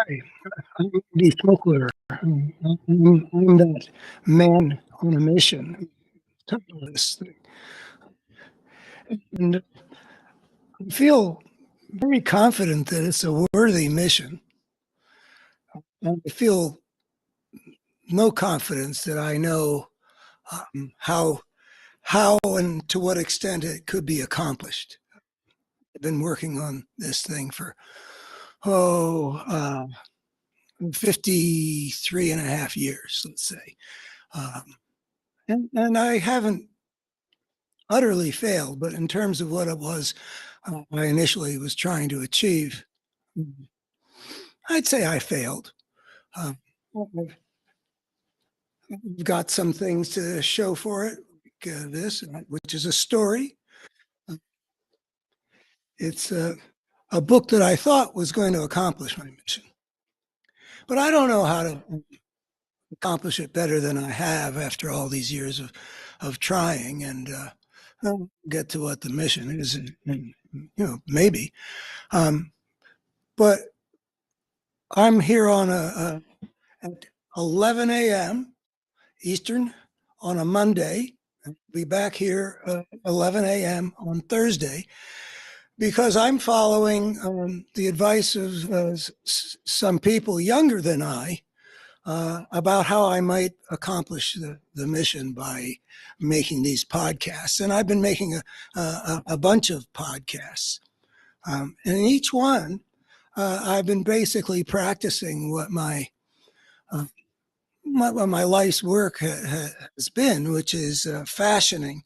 Hi, I'm the smoker. I'm that man on a mission. Title of this thing. And I feel very confident that it's a worthy mission. And I feel no confidence that I know how and to what extent it could be accomplished. I've been working on this thing for, oh, 53 and a half years, let's say. Um, and I haven't utterly failed, but in terms of what it was I initially was trying to achieve, I'd say I failed. Uh, I've got some things to show for it, like this, which is a story. Uh, It's a book that I thought was going to accomplish my mission, but I don't know how to accomplish it better than I have after all these years of trying. And I'll get to what the mission is, and maybe. Um, but I'm here on at 11 a.m. Eastern on a Monday. I'll be back here 11 a.m. on Thursday because I'm following the advice of some people younger than I about how I might accomplish the mission by making these podcasts. And I've been making a bunch of podcasts. And in each one, I've been basically practicing what my life's work has been, which is fashioning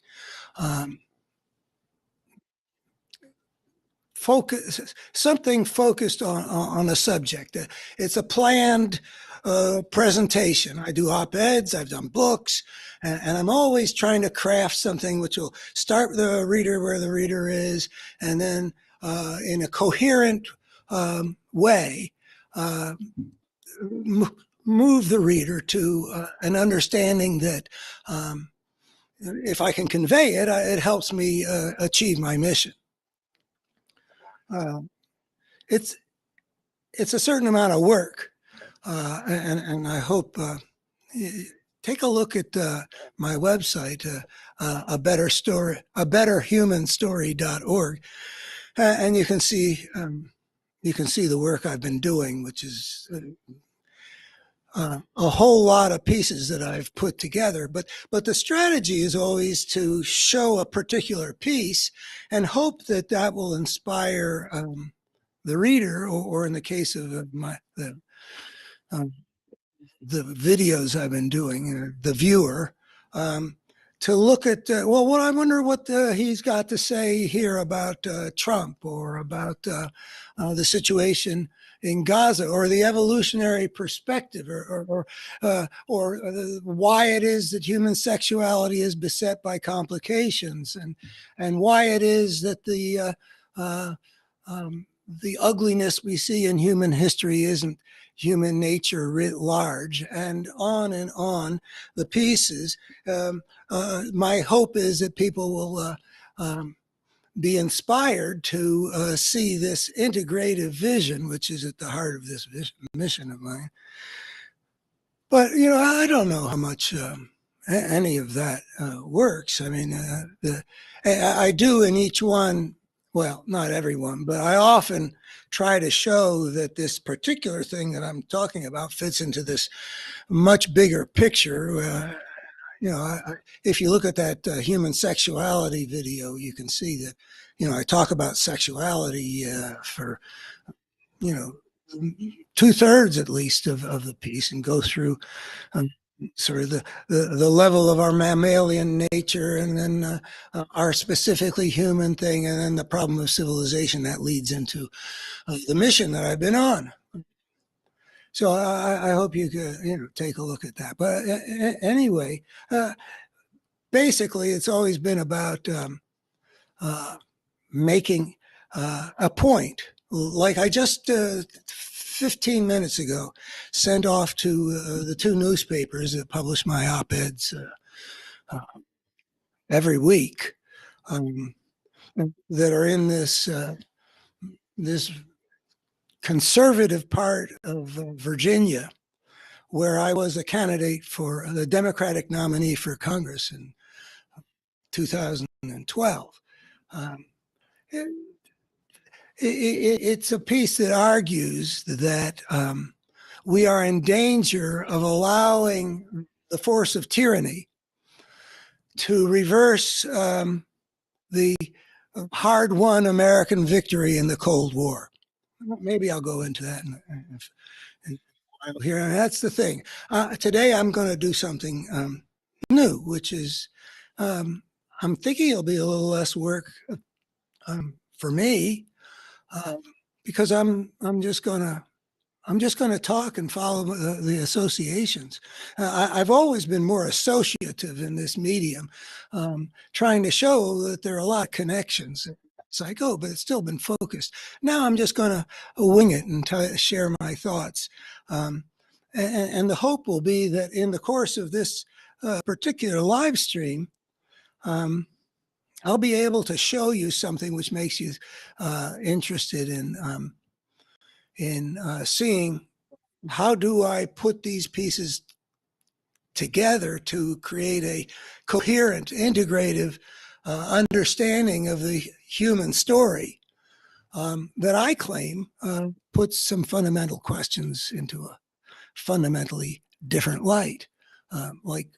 something focused on a subject. It's a planned presentation. I do op-eds, I've done books, and I'm always trying to craft something which will start the reader where the reader is, and then in a coherent way, move the reader to an understanding that if I can convey it, it helps me achieve my mission. It's a certain amount of work, and I hope take a look at my website, a betterhumanstory.org, and you can see the work I've been doing, which is a whole lot of pieces that I've put together. But the strategy is always to show a particular piece and hope that will inspire the reader, or in the case of the videos I've been doing, the viewer, to look at, what I wonder what he's got to say here about Trump, or about the situation in Gaza, or the evolutionary perspective, or why it is that human sexuality is beset by complications, and why it is that the ugliness we see in human history isn't human nature writ large, and on the pieces. My hope is that people will be inspired to see this integrative vision, which is at the heart of this mission of mine. But, I don't know how much any of that works. I mean, I do in each one, well, not every one, but I often try to show that this particular thing that I'm talking about fits into this much bigger picture. If you look at that human sexuality video, you can see that, I talk about sexuality for, 2/3 at least of the piece, and go through sort of the level of our mammalian nature, and then our specifically human thing, and then the problem of civilization that leads into the mission that I've been on. So I hope you could, take a look at that. But anyway, basically, it's always been about making a point. Like I just 15 minutes ago sent off to the two newspapers that publish my op-eds every week, that are in this conservative part of Virginia, where I was a candidate for the Democratic nominee for Congress in 2012. Um, it, it's a piece that argues that we are in danger of allowing the force of tyranny to reverse the hard-won American victory in the Cold War. Maybe I'll go into that in a while here. And that's the thing. Today I'm going to do something new, which is I'm thinking it'll be a little less work for me because I'm just going to talk and follow the associations. I've always been more associative in this medium, trying to show that there are a lot of connections. It's like, oh, but it's still been focused. Now I'm just going to wing it and share my thoughts. And the hope will be that in the course of this particular live stream, I'll be able to show you something which makes you interested in seeing how do I put these pieces together to create a coherent, integrative understanding of the human story that I claim puts some fundamental questions into a fundamentally different light, like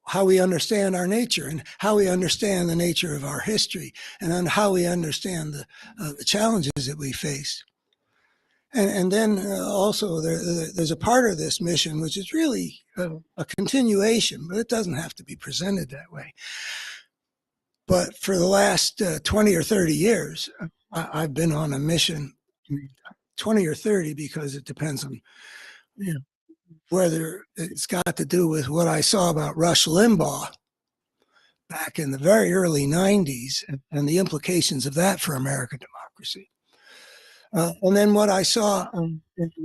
how we understand our nature and how we understand the nature of our history and on how we understand the challenges that we face. And then also there's a part of this mission which is really a continuation, but it doesn't have to be presented that way. But for the last 20 or 30 years, I've been on a mission, 20 or 30, because it depends on whether it's got to do with what I saw about Rush Limbaugh back in the very early 90s and the implications of that for American democracy. And then what I saw in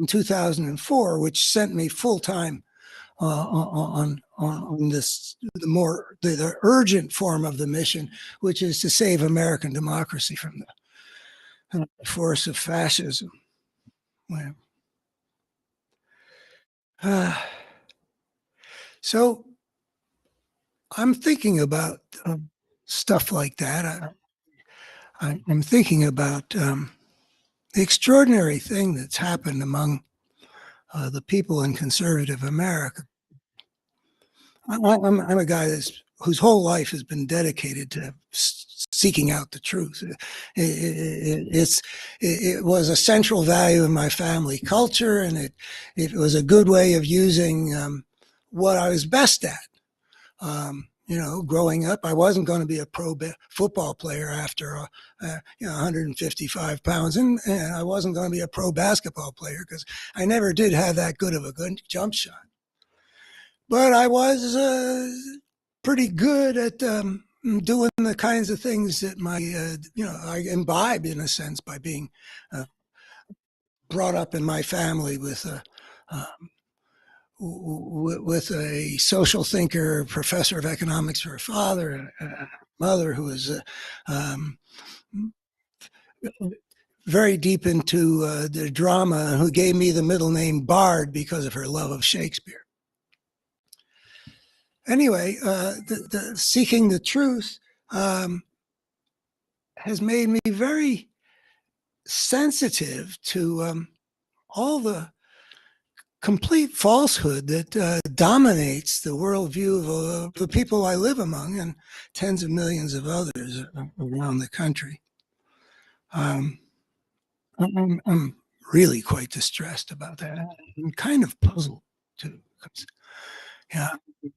2004, which sent me full time on this the urgent form of the mission, which is to save American democracy from the force of fascism. So I'm thinking about stuff like that. I'm thinking about the extraordinary thing that's happened among the people in conservative America. I'm a guy whose whole life has been dedicated to seeking out the truth. It was a central value in my family culture, and it was a good way of using what I was best at. Growing up, I wasn't going to be a pro football player after 155 pounds, and I wasn't going to be a pro basketball player because I never did have that good of a good jump shot. But I was pretty good at doing the kinds of things that I imbibed in a sense by being brought up in my family with a social thinker, professor of economics for a father, a mother who was very deep into the drama, who gave me the middle name Bard because of her love of Shakespeare. Anyway, the seeking the truth has made me very sensitive to all the complete falsehood that dominates the worldview of the people I live among and tens of millions of others around the country. I'm really quite distressed about that. I'm kind of puzzled too. Yeah,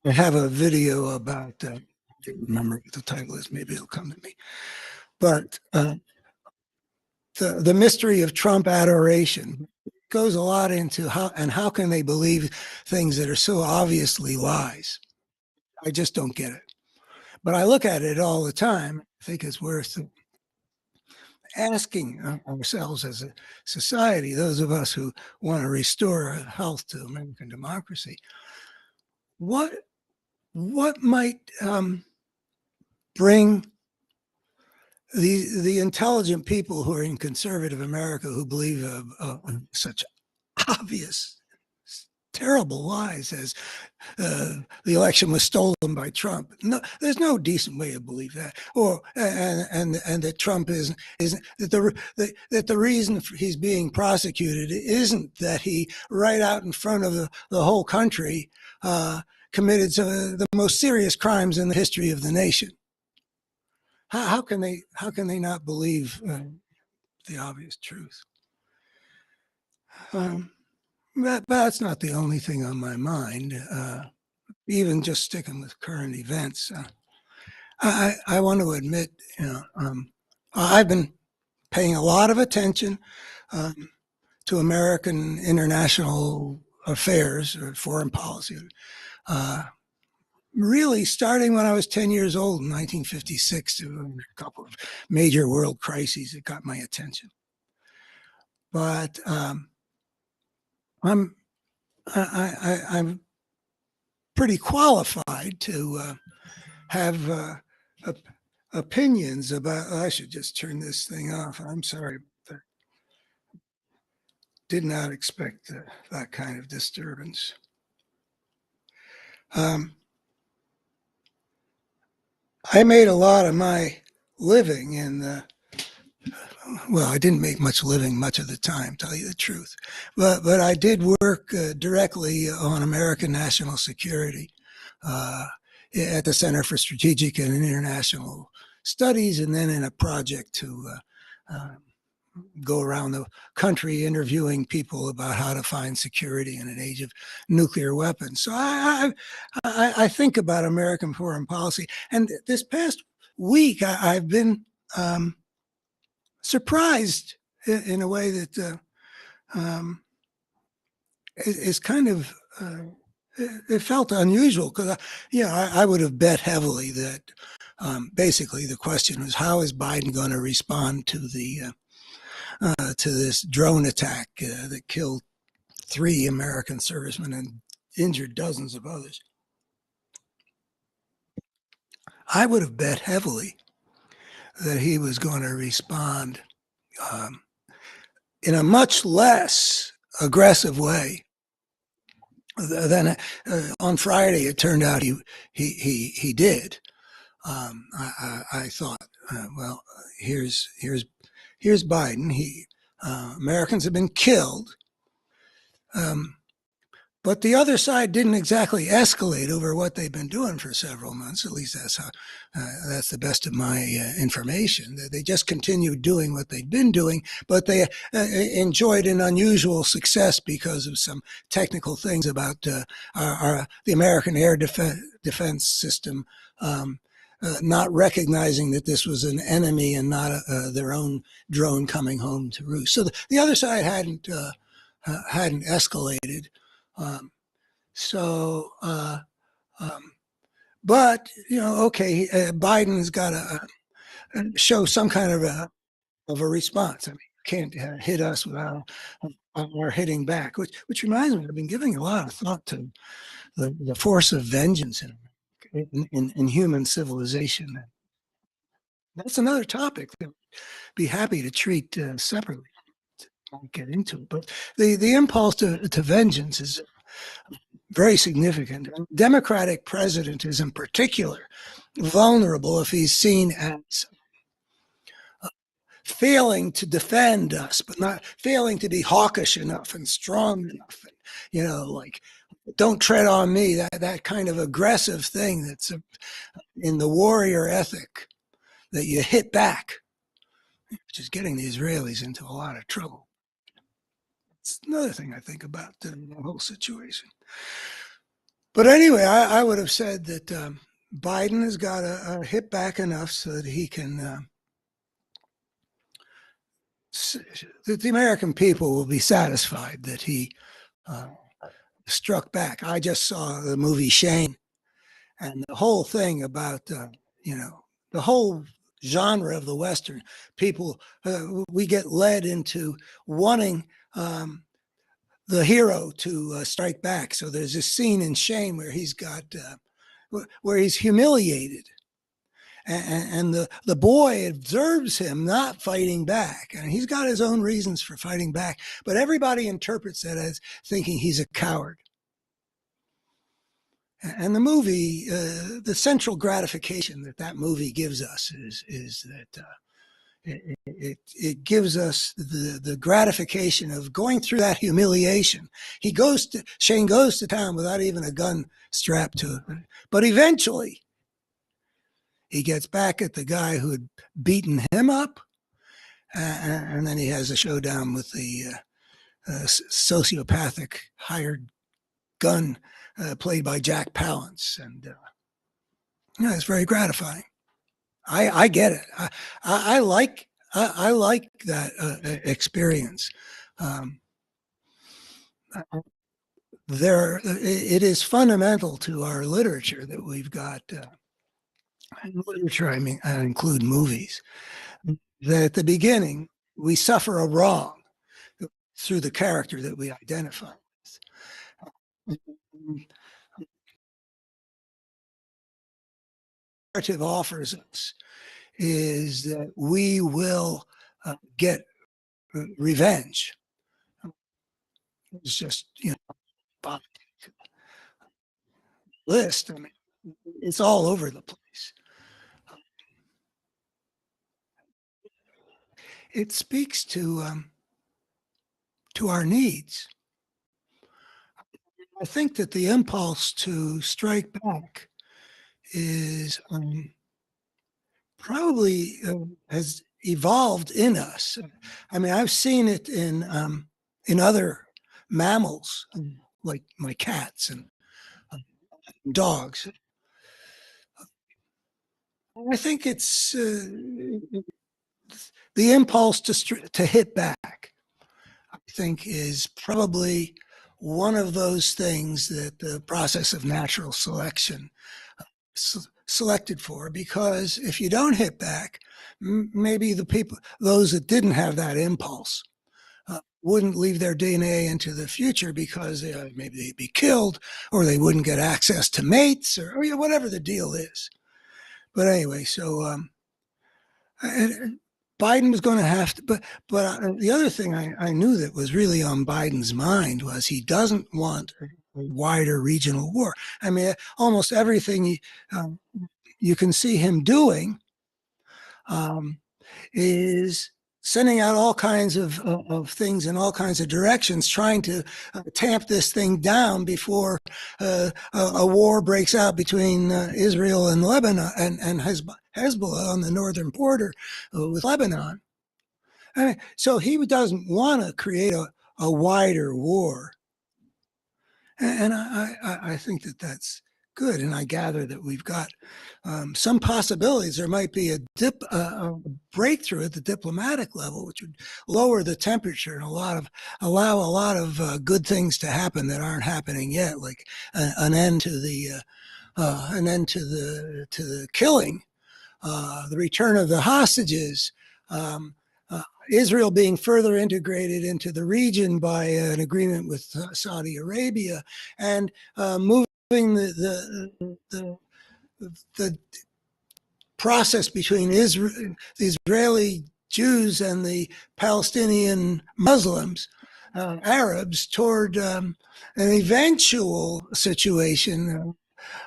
I have a video about, I can't remember what the title is, maybe it'll come to me. But the mystery of Trump adoration goes a lot into how can they believe things that are so obviously lies. I just don't get it. But I look at it all the time. I think it's worth asking ourselves as a society, those of us who want to restore health to American democracy, what might bring the intelligent people who are in conservative America who believe such obvious, terrible lies as the election was stolen by Trump. No, there's no decent way to believe that. Or and that Trump isn't that the reason he's being prosecuted isn't that he right out in front of the whole country committed some of the most serious crimes in the history of the nation. How can they not believe the obvious truth? But that's not the only thing on my mind. Even just sticking with current events, I want to admit, I've been paying a lot of attention to American international affairs or foreign policy. Really, starting when I was 10 years old in 1956, there were a couple of major world crises that got my attention. But I'm pretty qualified to have opinions about. I should just turn this thing off. I'm sorry. Did not expect that kind of disturbance. I made a lot of my living in well, I didn't make much living much of the time, tell you the truth. But I did work directly on American national security at the Center for Strategic and International Studies, and then in a project to go around the country interviewing people about how to find security in an age of nuclear weapons. So I think about American foreign policy. And this past week, I've been surprised in a way that is kind of, it felt unusual because, I would have bet heavily that basically the question was, how is Biden going to respond to this drone attack that killed 3 American servicemen and injured dozens of others? I would have bet heavily that he was going to respond in a much less aggressive way than on Friday. It turned out he did. I thought, well, here's Biden. Americans have been killed. But the other side didn't exactly escalate over what they've been doing for several months. At least that's the best of my information. They just continued doing what they've been doing, but they enjoyed an unusual success because of some technical things about the American air defense system not recognizing that this was an enemy and not their own drone coming home to roost. So the other side hadn't escalated. But okay, Biden's got to show some kind of a response. I mean, you can't hit us without our hitting back. Which reminds me, I've been giving a lot of thought to the force of vengeance in human civilization. That's another topic that I'd be happy to treat separately. Won't get into it, but the impulse to vengeance is very significant. Democratic president is in particular vulnerable if he's seen as failing to defend us, but not failing to be hawkish enough and strong enough. And, like, don't tread on me, that kind of aggressive thing that's in the warrior ethic, that you hit back, which is getting the Israelis into a lot of trouble. It's another thing I think about the whole situation. But anyway, I would have said that Biden has got to hit back enough so that he can, that the American people will be satisfied that he struck back. I just saw the movie Shane, and the whole thing about, the whole genre of the Western people, we get led into wanting the hero to strike back. So there's this scene in Shame where he's got, where he's humiliated. and the boy observes him not fighting back, and he's got his own reasons for fighting back, but everybody interprets that as thinking he's a coward. And the movie, the central gratification that movie gives us is that it gives us the gratification of going through that humiliation. Shane goes to town without even a gun strapped to him, but eventually he gets back at the guy who had beaten him up, and then he has a showdown with the sociopathic hired gun played by Jack Palance, and it's very gratifying. I get it. I like that experience. It is fundamental to our literature that we've got. In literature, I include movies. That at the beginning we suffer a wrong through the character that we identify with. Narrative offers us is that we will get revenge. It's just list. I mean, it's all over the place. It speaks to our needs. I think that the impulse to strike back is probably has evolved in us. I mean, I've seen it in other mammals, like my cats and dogs. I think it's the impulse to hit back. I think is probably one of those things that the process of natural selection selected for, because if you don't hit back, maybe those that didn't have that impulse wouldn't leave their DNA into the future because maybe they'd be killed, or they wouldn't get access to mates, or whatever the deal is. But anyway, so Biden was going to have to, but the other thing I knew that was really on Biden's mind was he doesn't want a wider regional war. I mean, almost everything you can see him doing is sending out all kinds of things in all kinds of directions, trying to tamp this thing down before a war breaks out between Israel and Lebanon and Hezbollah on the northern border with Lebanon. I mean, so he doesn't want to create a wider war. And I think that that's good. And I gather that we've got some possibilities. There might be a breakthrough at the diplomatic level, which would lower the temperature and allow a lot of good things to happen that aren't happening yet, like an end to the killing, the return of the hostages. Israel being further integrated into the region by an agreement with Saudi Arabia, and moving the process between the Israeli Jews and the Palestinian Muslims, Arabs, toward an eventual situation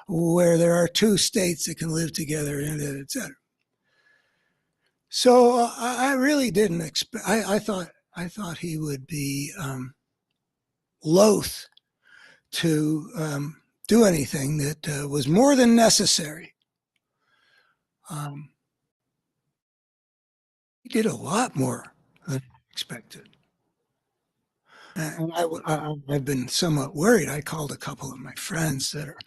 where there are two states that can live together, et cetera. So I really didn't expect. I thought he would be loath to do anything that was more than necessary. He did a lot more than expected, and I've been somewhat worried. I called a couple of my friends that are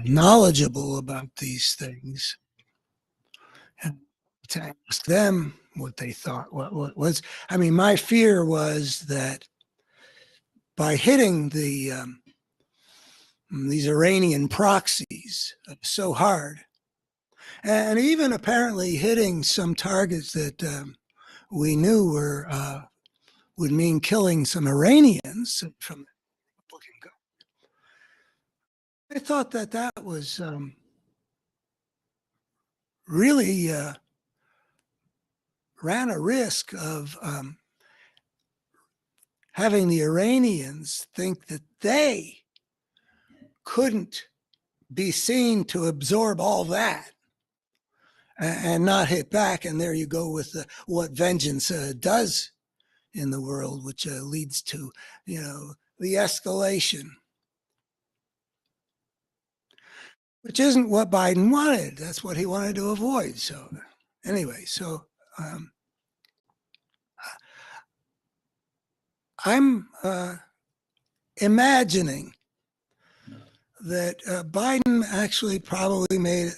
knowledgeable about these things, and to ask them what they thought. What was? I mean, my fear was that by hitting these Iranian proxies so hard, and even apparently hitting some targets that we knew would mean killing some Iranians from the Republican government. I thought that was really ran a risk of having the Iranians think that they couldn't be seen to absorb all that and not hit back. And there you go with what vengeance does in the world, which leads to, the escalation, which isn't what Biden wanted. That's what he wanted to avoid. So anyway, I'm imagining that Biden actually probably made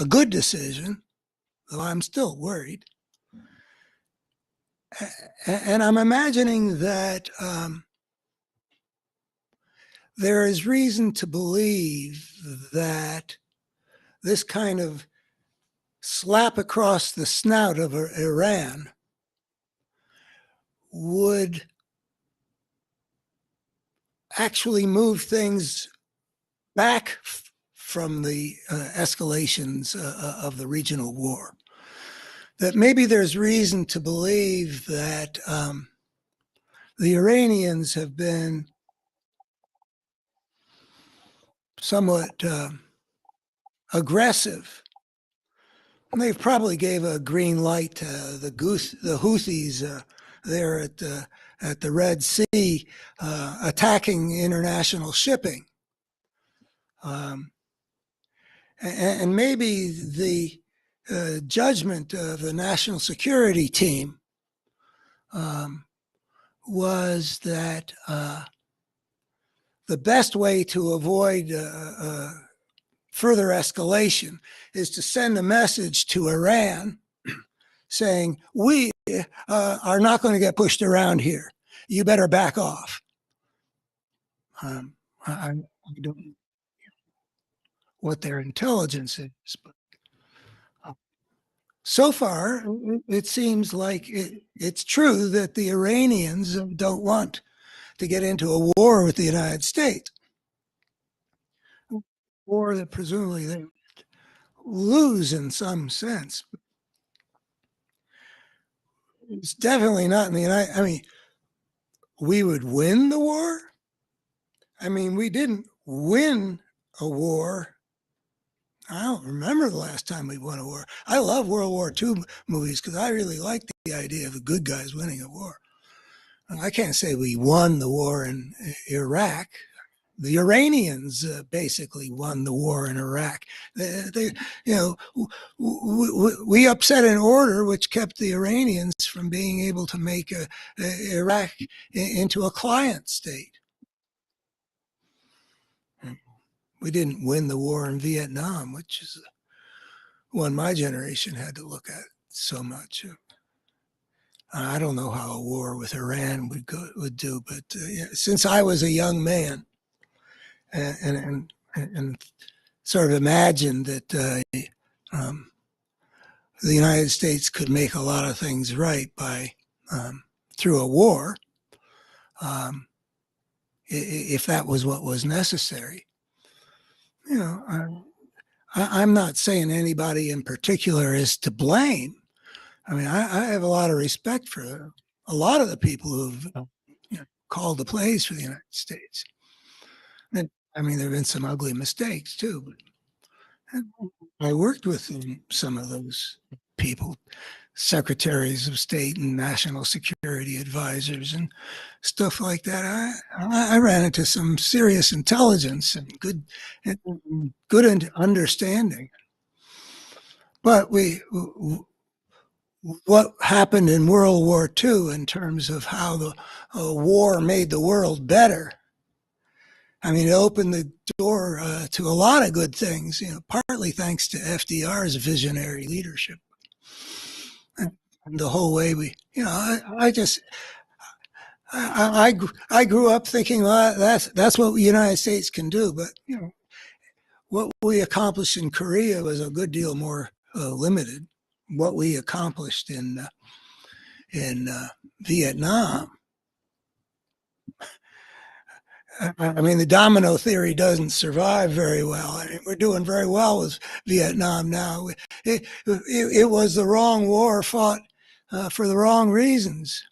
a good decision, though I'm still worried. And I'm imagining that there is reason to believe that this kind of slap across the snout of Iran would actually move things back from the escalations of the regional war. That maybe there's reason to believe that the Iranians have been somewhat aggressive. And they probably gave a green light to the Houthis there at the Red Sea, attacking international shipping. And maybe the judgment of the national security team was that the best way to avoid further escalation is to send a message to Iran saying, we are not going to get pushed around here. You better back off. I don't know what their intelligence is, but so far it seems like it's true that the Iranians don't want to get into a war with the United States, war that presumably they lose in some sense. It's definitely not in the United. I mean, we would win the war. I mean, we didn't win a war. I don't remember the last time we won a war. I love World War II movies because I really like the idea of the good guys winning a war. I can't say we won the war in Iraq. The Iranians basically won the war in Iraq. We upset an order which kept the Iranians from being able to make Iraq into a client state. We didn't win the war in Vietnam, which is one my generation had to look at so much. I don't know how a war with Iran would do, but since I was a young man, and sort of imagined that the United States could make a lot of things right by through a war, if that was what was necessary. I'm not saying anybody in particular is to blame. I mean, I have a lot of respect for a lot of the people who've called the plays for the United States. And I mean, there have been some ugly mistakes too. But I worked with some of those people, secretaries of state and national security advisors and stuff like that. I ran into some serious intelligence and good understanding. But what happened in World War II in terms of how the war made the world better. I mean, it opened the door to a lot of good things, partly thanks to FDR's visionary leadership. And the whole way I grew up thinking, well, that's what the United States can do. But, what we accomplished in Korea was a good deal more limited. What we accomplished in Vietnam, I mean, the domino theory doesn't survive very well. I mean, we're doing very well with Vietnam now. It was the wrong war fought for the wrong reasons.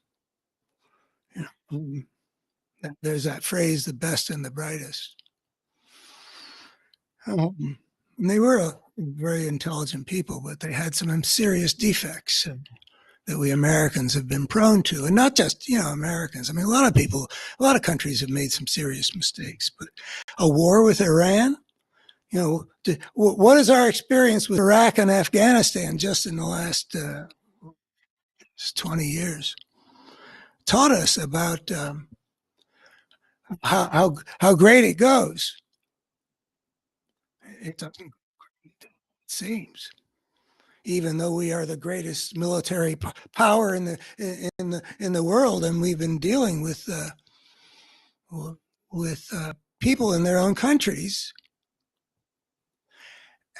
You know, there's that phrase, the best and the brightest. And they were very intelligent people, but they had some serious defects that we Americans have been prone to. And not just, Americans. I mean, a lot of people, a lot of countries have made some serious mistakes. But a war with Iran, what is our experience with Iraq and Afghanistan just in the last 20 years? Taught us about how great it goes. It doesn't, it seems. Even though we are the greatest military power in the world, and we've been dealing with people in their own countries,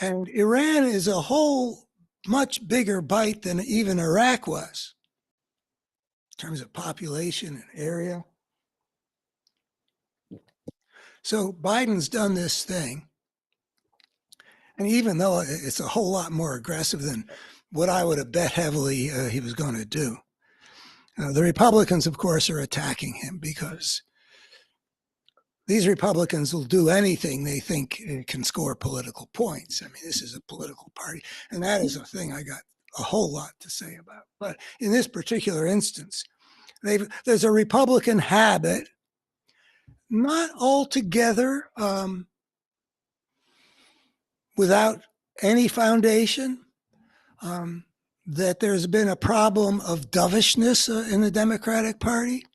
and Iran is a whole much bigger bite than even Iraq was in terms of population and area. So Biden's done this thing, and even though it's a whole lot more aggressive than what I would have bet heavily he was going to do, the Republicans, of course, are attacking him because these Republicans will do anything they think can score political points. I mean, this is a political party, and that is a thing I got a whole lot to say about. But in this particular instance, there's a Republican habit, not altogether without any foundation, that there's been a problem of dovishness in the Democratic Party.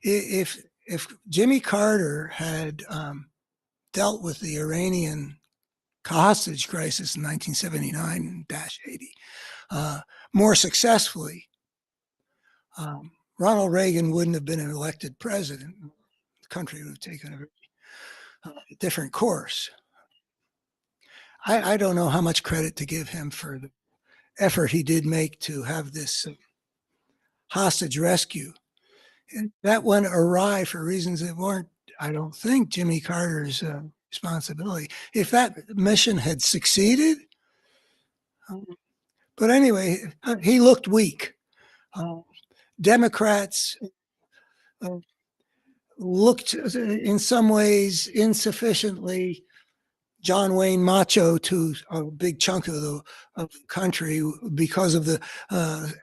If Jimmy Carter had dealt with the Iranian hostage crisis in 1979-80 more successfully, Ronald Reagan wouldn't have been an elected president. The country would have taken a different course. I don't know how much credit to give him for the effort he did make to have this hostage rescue. And that went awry for reasons that weren't, I don't think, Jimmy Carter's responsibility. If that mission had succeeded, but anyway, he looked weak. Democrats looked in some ways insufficiently John Wayne macho to a big chunk of the country because of the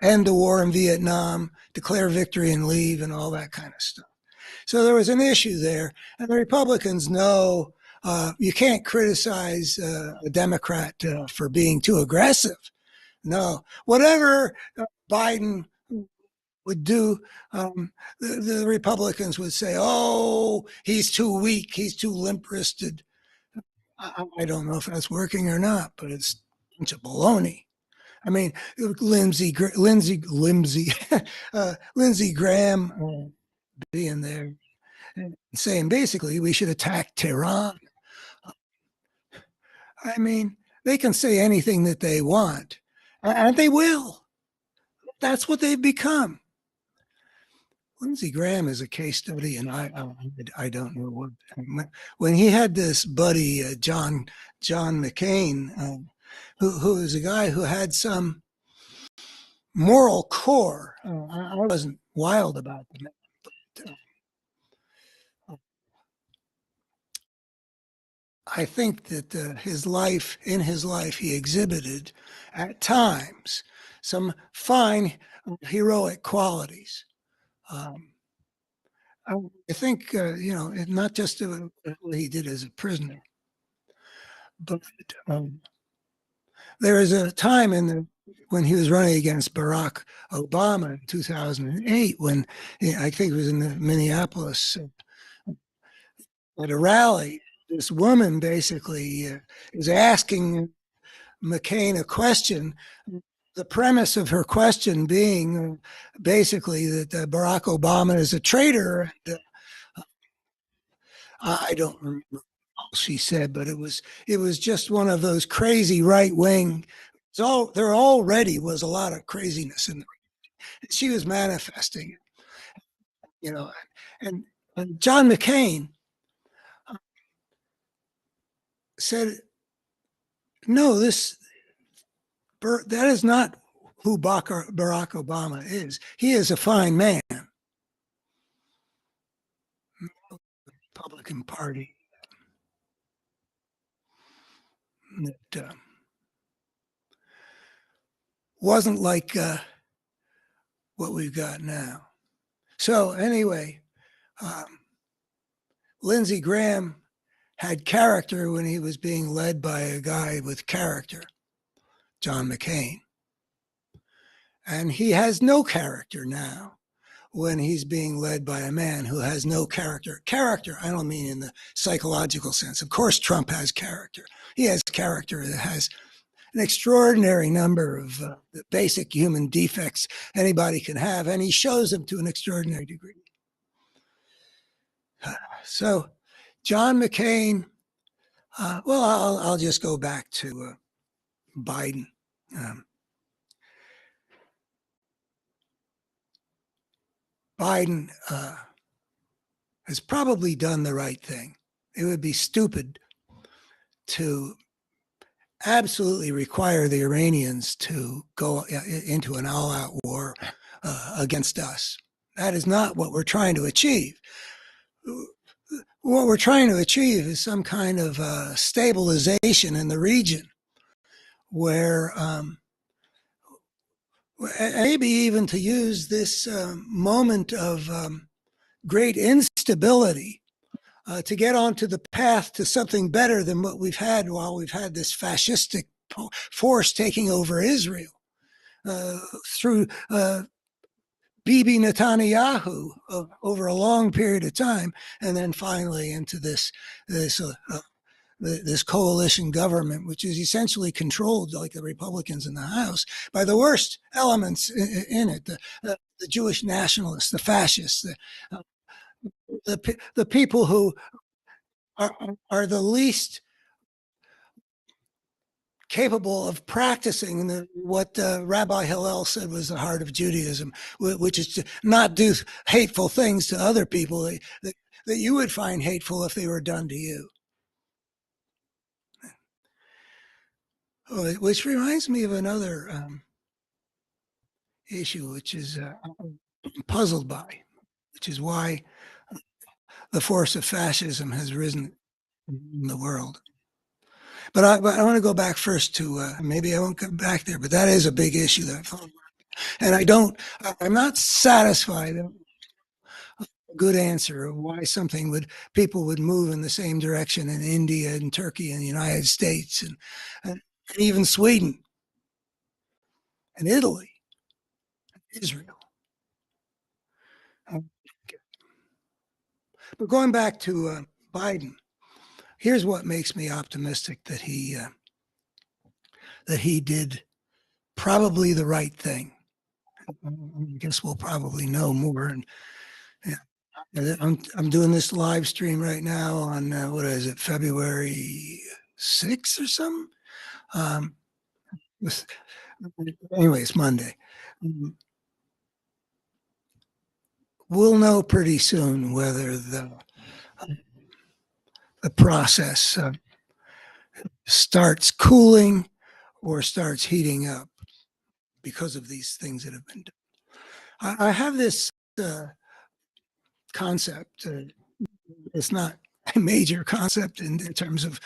end the war in Vietnam, declare victory and leave, and all that kind of stuff. So there was an issue there, and the Republicans know you can't criticize a Democrat for being too aggressive. No, whatever Biden would do, the Republicans would say, "Oh, he's too weak, he's too limp-wristed." I don't know if that's working or not, but it's a bunch of baloney. I mean, Lindsey Graham being there and saying basically we should attack Tehran. I mean, they can say anything that they want, and they will. That's what they've become. Lindsey Graham is a case study, and I don't know what. When he had this buddy John McCain, who is a guy who had some moral core. I wasn't wild about the man, but I think that in his life, he exhibited at times some fine heroic qualities. I think, not just what he did as a prisoner, but there was a time when he was running against Barack Obama in 2008, when I think it was in Minneapolis at a rally. This woman basically is asking McCain a question. The premise of her question being basically that Barack Obama is a traitor. And, I don't remember all she said, but it was just one of those crazy right wing. So there already was a lot of craziness in the. She was manifesting it. you know, and, and John McCain said, no, that is not who Barack Obama is. He is a fine man. Republican Party that wasn't like what we've got now. So anyway, Lindsey Graham had character when he was being led by a guy with character, John McCain. And he has no character now when he's being led by a man who has no character. Character, I don't mean in the psychological sense. Of course, Trump has character. He has character that has an extraordinary number of basic human defects anybody can have, and he shows them to an extraordinary degree. So, John McCain, well, I'll just go back to Biden. Biden has probably done the right thing. It would be stupid to absolutely require the Iranians to go into an all-out war against us. That is not what we're trying to achieve. What we're trying to achieve is some kind of stabilization in the region where maybe even to use this moment of great instability to get onto the path to something better than what we've had while we've had this fascistic force taking over Israel through Bibi Netanyahu over a long period of time, and then finally into this coalition government, which is essentially controlled, like the Republicans in the House, by the worst elements in it: the Jewish nationalists, the fascists, the people who are the least capable of practicing what Rabbi Hillel said was the heart of Judaism, which is to not do hateful things to other people that you would find hateful if they were done to you. Which reminds me of another issue, which is I'm puzzled by, which is why the force of fascism has risen in the world. But I want to go back first to maybe I won't come back there, but that is a big issue that I thought, and I'm not satisfied. A good answer of why people would move in the same direction in India and Turkey and the United States and even Sweden and Italy, and Israel. But going back to Biden, here's what makes me optimistic that he did probably the right thing. I guess we'll probably know more. And I'm doing this live stream right now on what is it, February 6th or something. Anyway, it's Monday. We'll know pretty soon whether the process starts cooling or starts heating up because of these things that have been done. I have this concept. It's not a major concept in terms of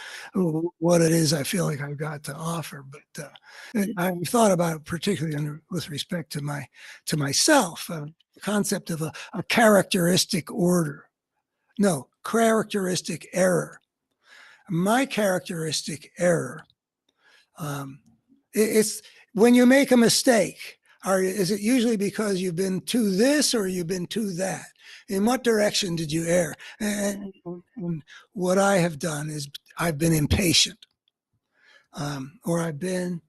what it is I feel like I've got to offer, but I've thought about it particularly with respect to myself, the concept of a characteristic order. No, characteristic error. My characteristic error, it's when you make a mistake, is it usually because you've been to this or you've been to that? In what direction did you err? And what I have done is I've been impatient, or I've been,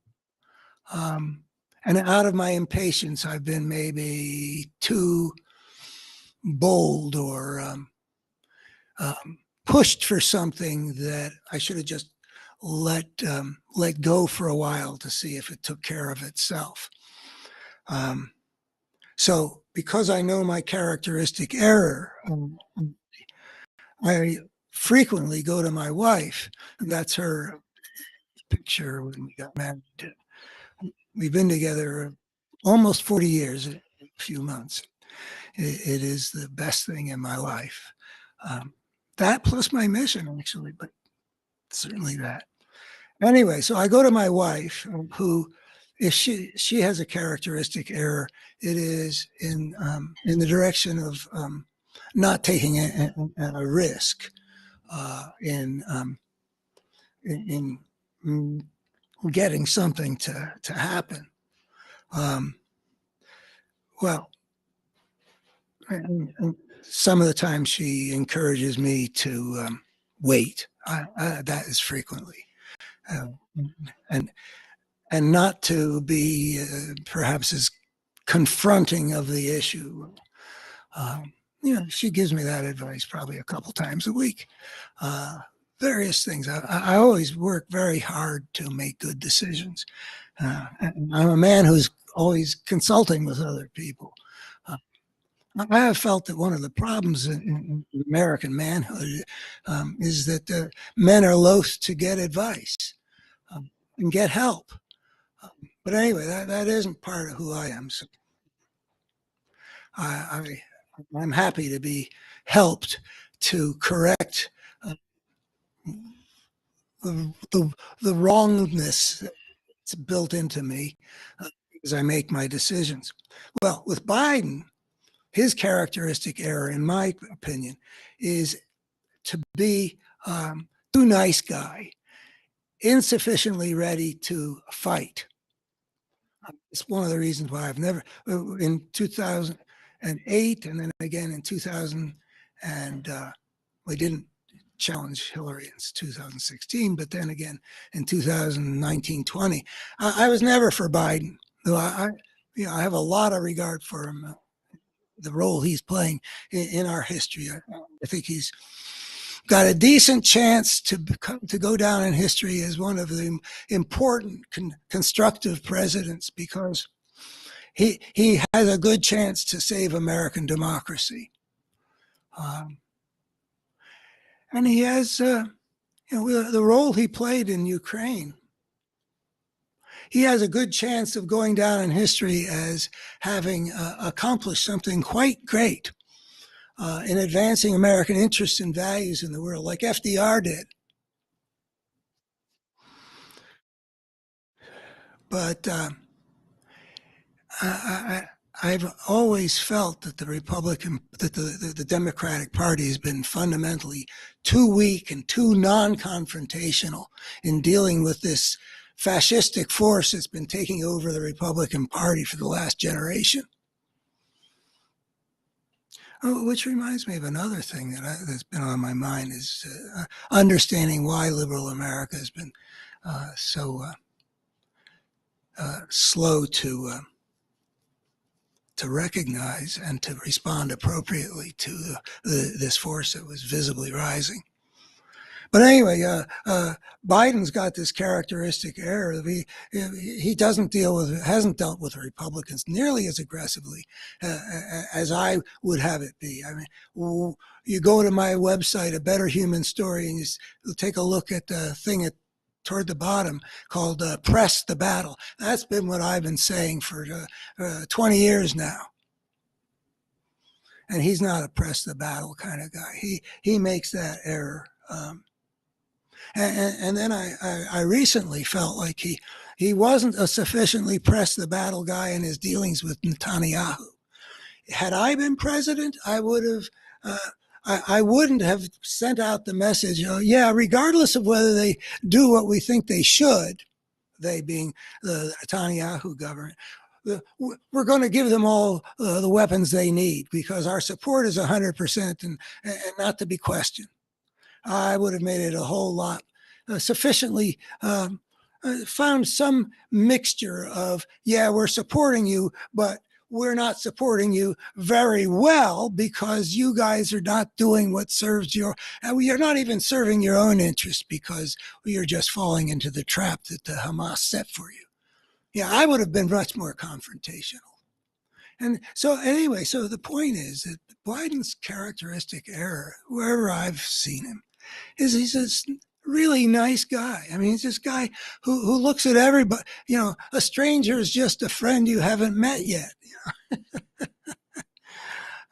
and out of my impatience, I've been maybe too bold or pushed for something that I should have just let go for a while to see if it took care of itself. So because I know my characteristic error, I frequently go to my wife, and that's her picture when we got married. We've been together almost 40 years, a few months. It is the best thing in my life. That plus my mission, actually, but certainly that. Anyway, so I go to my wife, who, if she has a characteristic error, it is in the direction of not taking a risk in getting something to happen. Well, and some of the time she encourages me to wait. That is frequently, and not to be perhaps as confronting of the issue. She gives me that advice probably a couple times a week. Various things. I always work very hard to make good decisions. And I'm a man who's always consulting with other people. I have felt that one of the problems in American manhood is that men are loath to get advice and get help. But anyway, that isn't part of who I am. So I'm happy to be helped to correct the wrongness that's built into me as I make my decisions. Well, with Biden, his characteristic error, in my opinion, is to be too nice guy, insufficiently ready to fight. It's one of the reasons why I've never, in 2008 and then again in 2000, and we didn't challenge Hillary in 2016, but then again in 2019-20, I was never for Biden. Though I have a lot of regard for him, the role he's playing in our history. I think he's got a decent chance to go down in history as one of the important constructive presidents, because he has a good chance to save American democracy. And he has, the role he played in Ukraine. He has a good chance of going down in history as having accomplished something quite great in advancing American interests and values in the world, like FDR did. But I've always felt that the Democratic Party has been fundamentally too weak and too non-confrontational in dealing with this fascistic force that's been taking over the Republican Party for the last generation. Oh, which reminds me of another thing that's been on my mind is understanding why liberal America has been so slow to recognize and to respond appropriately to this force that was visibly rising. But anyway, Biden's got this characteristic error. He hasn't dealt with the Republicans nearly as aggressively as I would have it be. I mean, you go to my website, A Better Human Story, and you take a look at the thing toward the bottom called Press the Battle. That's been what I've been saying for 20 years now. And he's not a press the battle kind of guy. He makes that error. And then I recently felt like he wasn't a sufficiently press the battle guy in his dealings with Netanyahu. Had I been president, I would have. I wouldn't have sent out the message, regardless of whether they do what we think they should, they being the Netanyahu government, we're going to give them all the weapons they need because our support is 100% and not to be questioned. I would have made it a whole lot sufficiently, found some mixture of, we're supporting you, but we're not supporting you very well because you guys are not doing what serves you're not even serving your own interest because you're just falling into the trap that the Hamas set for you. I would have been much more confrontational. And so anyway, so the point is that Biden's characteristic error, wherever I've seen him, is he's this really nice guy. I mean, he's this guy who looks at everybody. A stranger is just a friend you haven't met yet.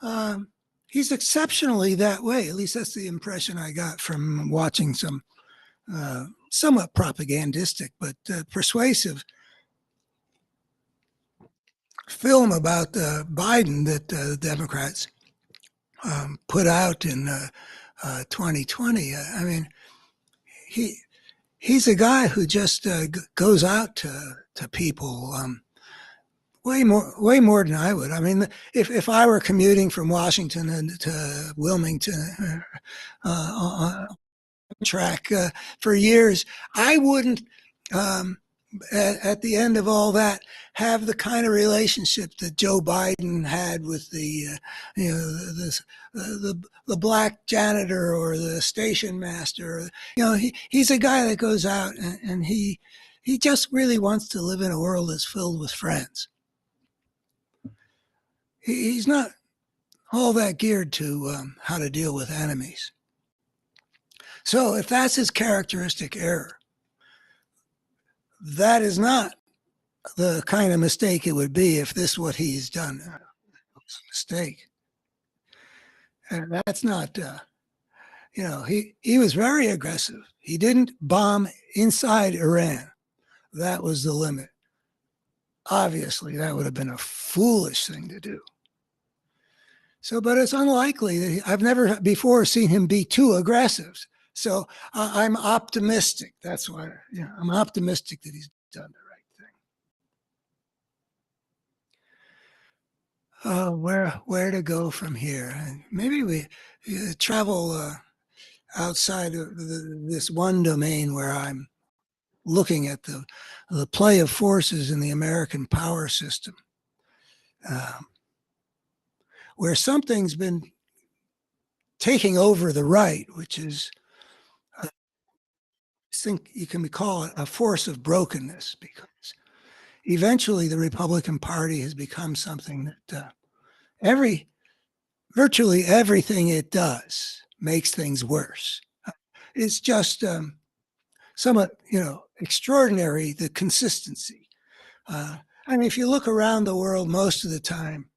Um, he's exceptionally that way. At least that's the impression I got from watching some somewhat propagandistic but persuasive film about Biden that the Democrats put out in 2020. I mean, he's a guy who just goes out to people way more than I would. I mean, if I were commuting from Washington to Wilmington on track for years, I wouldn't. At the end of all that, have the kind of relationship that Joe Biden had with the black janitor or the station master. He's a guy that goes out and he just really wants to live in a world that's filled with friends. He's not all that geared to how to deal with enemies. So if that's his characteristic error, that is not the kind of mistake it would be if this what he's done was a mistake. And that's not, he was very aggressive. He didn't bomb inside Iran. That was the limit. Obviously, that would have been a foolish thing to do. So, but it's unlikely that I've never before seen him be too aggressive. So I'm optimistic. That's why, I'm optimistic that he's done the right thing. Where to go from here? And maybe we travel outside of this one domain where I'm looking at the play of forces in the American power system, where something's been taking over the right, which is, I think you can call it a force of brokenness, because eventually the Republican Party has become something that virtually everything it does makes things worse. It's just somewhat, extraordinary, the consistency. I mean, if you look around the world most of the time,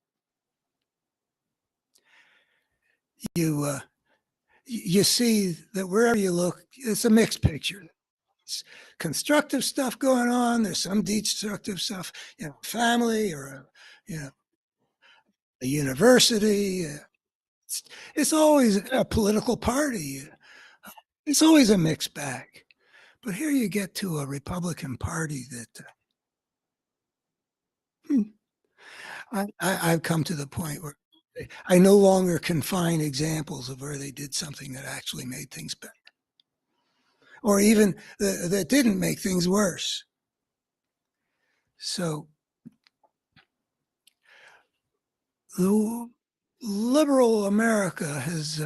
you see that wherever you look, it's a mixed picture. It's constructive stuff going on. There's some destructive stuff, family or a university. It's always a political party. It's always a mixed bag. But here you get to a Republican Party that I've come to the point where I no longer can find examples of where they did something that actually made things better, or even that didn't make things worse. So the liberal America has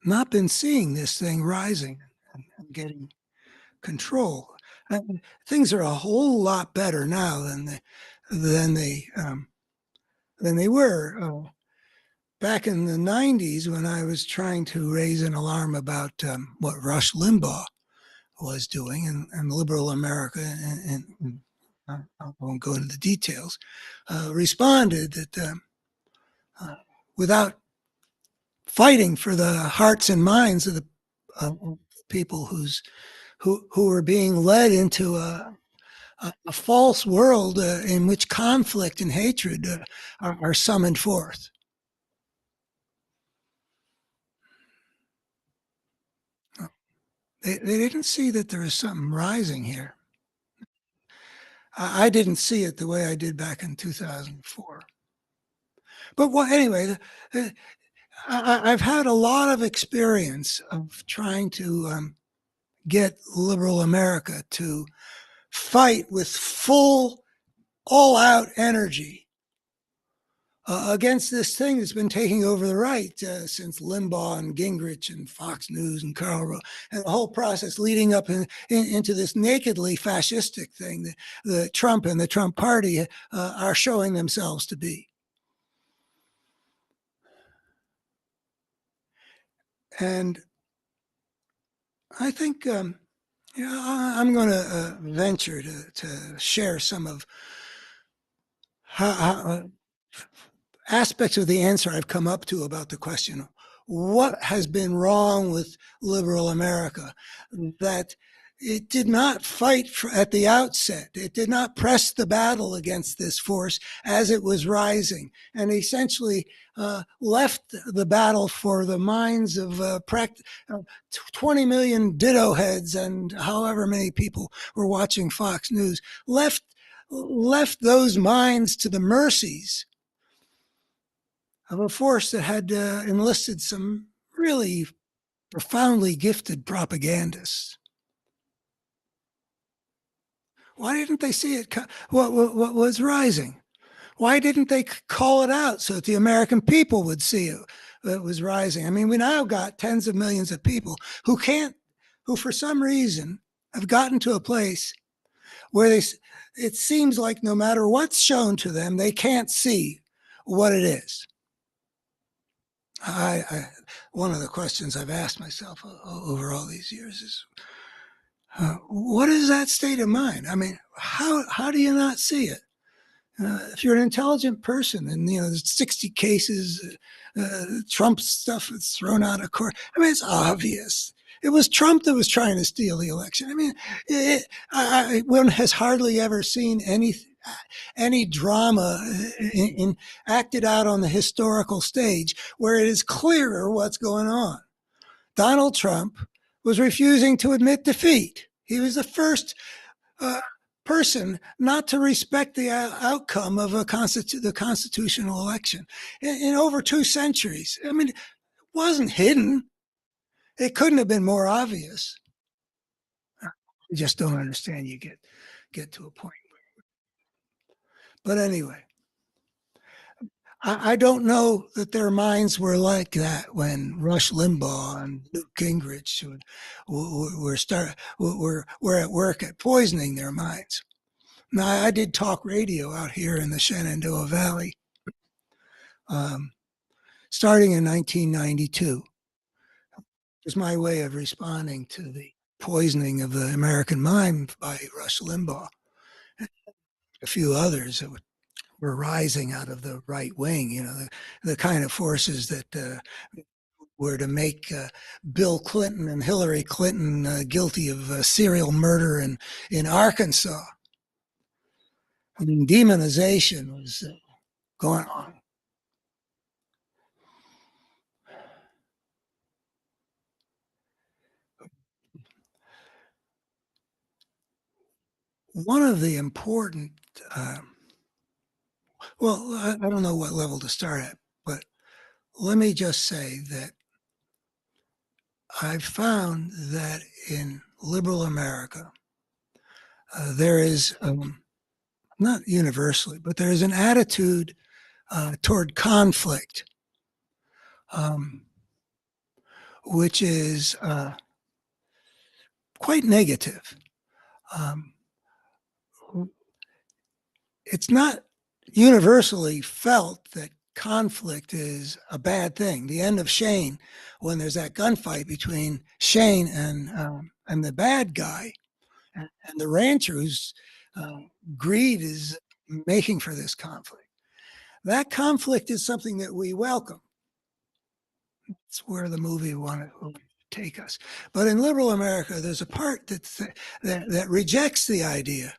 not been seeing this thing rising and getting control. Things are a whole lot better now than they were back in the 90s, when I was trying to raise an alarm about what Rush Limbaugh was doing, and liberal America, and I won't go into the details, responded that without fighting for the hearts and minds of the people who were being led into a false world in which conflict and hatred are summoned forth. They didn't see that there was something rising here. I didn't see it the way I did back in 2004. But anyway, I've had a lot of experience of trying to get liberal America to fight with full, all-out energy against this thing that's been taking over the right since Limbaugh and Gingrich and Fox News and Karl Rove, and the whole process leading up into this nakedly fascistic thing that the Trump and the Trump party are showing themselves to be. And I think I'm going to venture to share some of how aspects of the answer I've come up to about the question, what has been wrong with liberal America, that it did not fight at the outset. It did not press the battle against this force as it was rising, and essentially left the battle for the minds of 20 million ditto heads and however many people were watching Fox News, left those minds to the mercies of a force that had enlisted some really profoundly gifted propagandists. Why didn't they see it? What was rising? Why didn't they call it out so that the American people would see it was rising? I mean, we now got tens of millions of people who for some reason have gotten to a place where it seems like no matter what's shown to them, they can't see what it is. One of the questions I've asked myself over all these years is, what is that state of mind? I mean, how do you not see it? If you're an intelligent person, and there's 60 cases, Trump stuff is thrown out of court. I mean, it's obvious. It was Trump that was trying to steal the election. I mean, one has hardly ever seen any drama acted out on the historical stage where it is clearer what's going on. Donald Trump was refusing to admit defeat. He was the first person not to respect the outcome of the constitutional election in over 2 centuries. I mean, it wasn't hidden. It couldn't have been more obvious. You just don't understand. You get to a point. But anyway, I don't know that their minds were like that when Rush Limbaugh and Newt Gingrich were at work at poisoning their minds. Now, I did talk radio out here in the Shenandoah Valley starting in 1992. It was my way of responding to the poisoning of the American mind by Rush Limbaugh and a few others that were rising out of the right wing, the kind of forces that were to make Bill Clinton and Hillary Clinton guilty of serial murder in Arkansas. I mean, demonization was going on. One of the important, well, I don't know what level to start at, but let me just say that I've found that in liberal America, there is, not universally, but there is an attitude toward conflict, which is quite negative. It's not universally felt that conflict is a bad thing. The end of Shane, when there's that gunfight between Shane and the bad guy, and the rancher whose greed is making for this conflict. That conflict is something that we welcome. It's where the movie wanted to take us. But in liberal America, there's a part that rejects the idea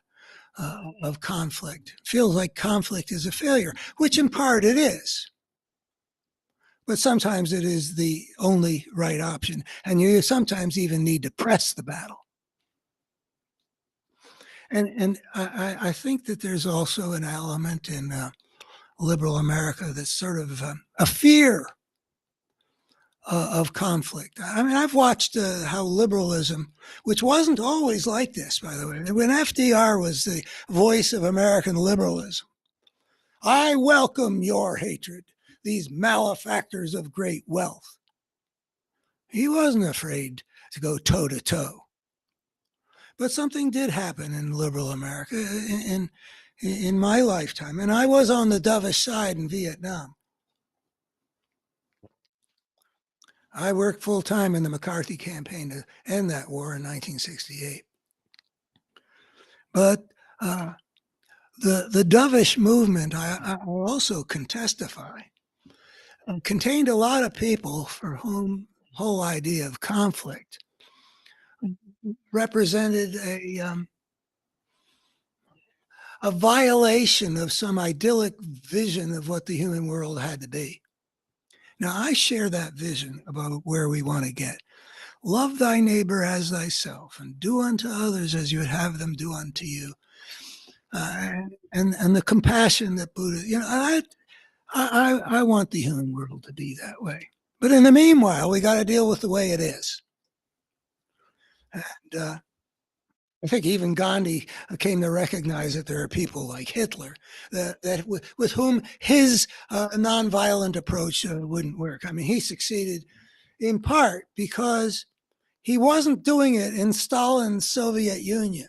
of conflict, feels like conflict is a failure, which in part it is. But sometimes it is the only right option, and you sometimes even need to press the battle. And I think that there's also an element in liberal America that's sort of a fear of conflict. I mean, I've watched how liberalism, which wasn't always like this, by the way, when FDR was the voice of American liberalism, I welcome your hatred, these malefactors of great wealth. He wasn't afraid to go toe to toe. But something did happen in liberal America in my lifetime, and I was on the dovish side in Vietnam. I worked full time in the McCarthy campaign to end that war in 1968. But the dovish movement, I also can testify, contained a lot of people for whom the whole idea of conflict represented a violation of some idyllic vision of what the human world had to be. Now, I share that vision about where we want to get. Love thy neighbor as thyself, and do unto others as you would have them do unto you. And the compassion that Buddha, I want the human world to be that way. But in the meanwhile, we got to deal with the way it is. And I think even Gandhi came to recognize that there are people like Hitler that with whom his nonviolent approach wouldn't work. I mean, he succeeded in part because he wasn't doing it in Stalin's Soviet Union,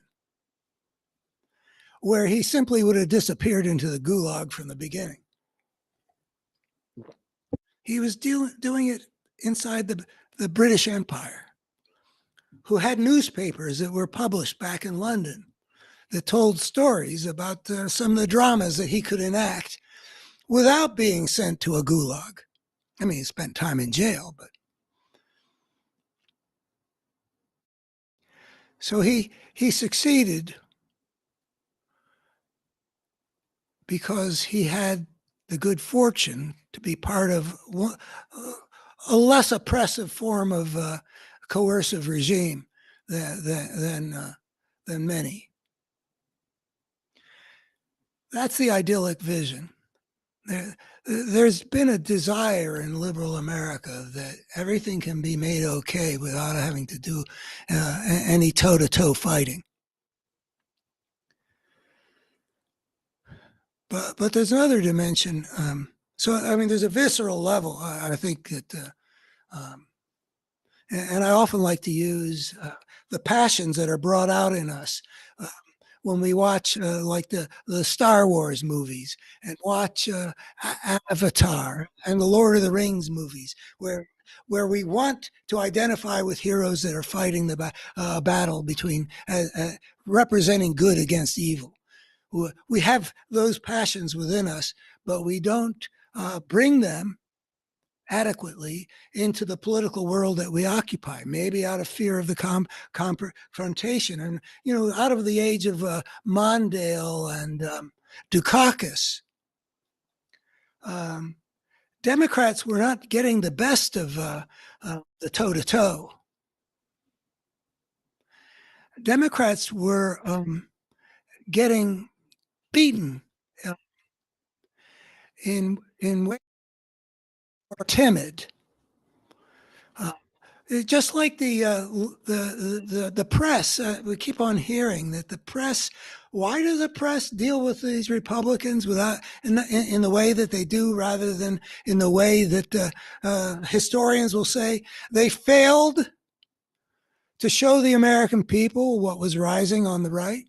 where he simply would have disappeared into the gulag from the beginning. He was doing it inside the British Empire, who had newspapers that were published back in London that told stories about some of the dramas that he could enact without being sent to a gulag. I mean, he spent time in jail, but. So he succeeded because he had the good fortune to be part of a less oppressive form of coercive regime than many. That's the idyllic vision. There's been a desire in liberal America that everything can be made okay without having to do any toe-to-toe fighting. But there's another dimension. So, I mean, there's a visceral level, I think that, and I often like to use the passions that are brought out in us when we watch like the Star Wars movies and watch Avatar and the Lord of the Rings movies, where we want to identify with heroes that are fighting the battle between representing good against evil. We have those passions within us, but we don't bring them adequately into the political world that we occupy, maybe out of fear of the confrontation. And, out of the age of Mondale and Dukakis, Democrats were not getting the best of the toe-to-toe. Democrats were getting beaten in ways more timid. Just like the press, we keep on hearing that the press. Why does the press deal with these Republicans without in the way that they do, rather than in the way that historians will say they failed to show the American people what was rising on the right?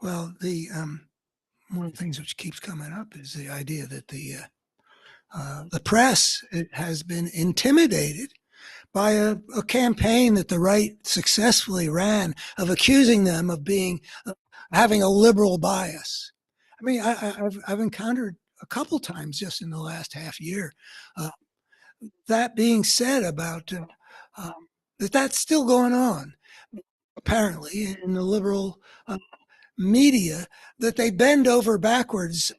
Well, one of the things which keeps coming up is the idea that the press has been intimidated by a campaign that the right successfully ran of accusing them of having a liberal bias. I mean, I've encountered a couple times just in the last half year. That being said, about that's still going on, apparently, in the liberal media, that they bend over backwards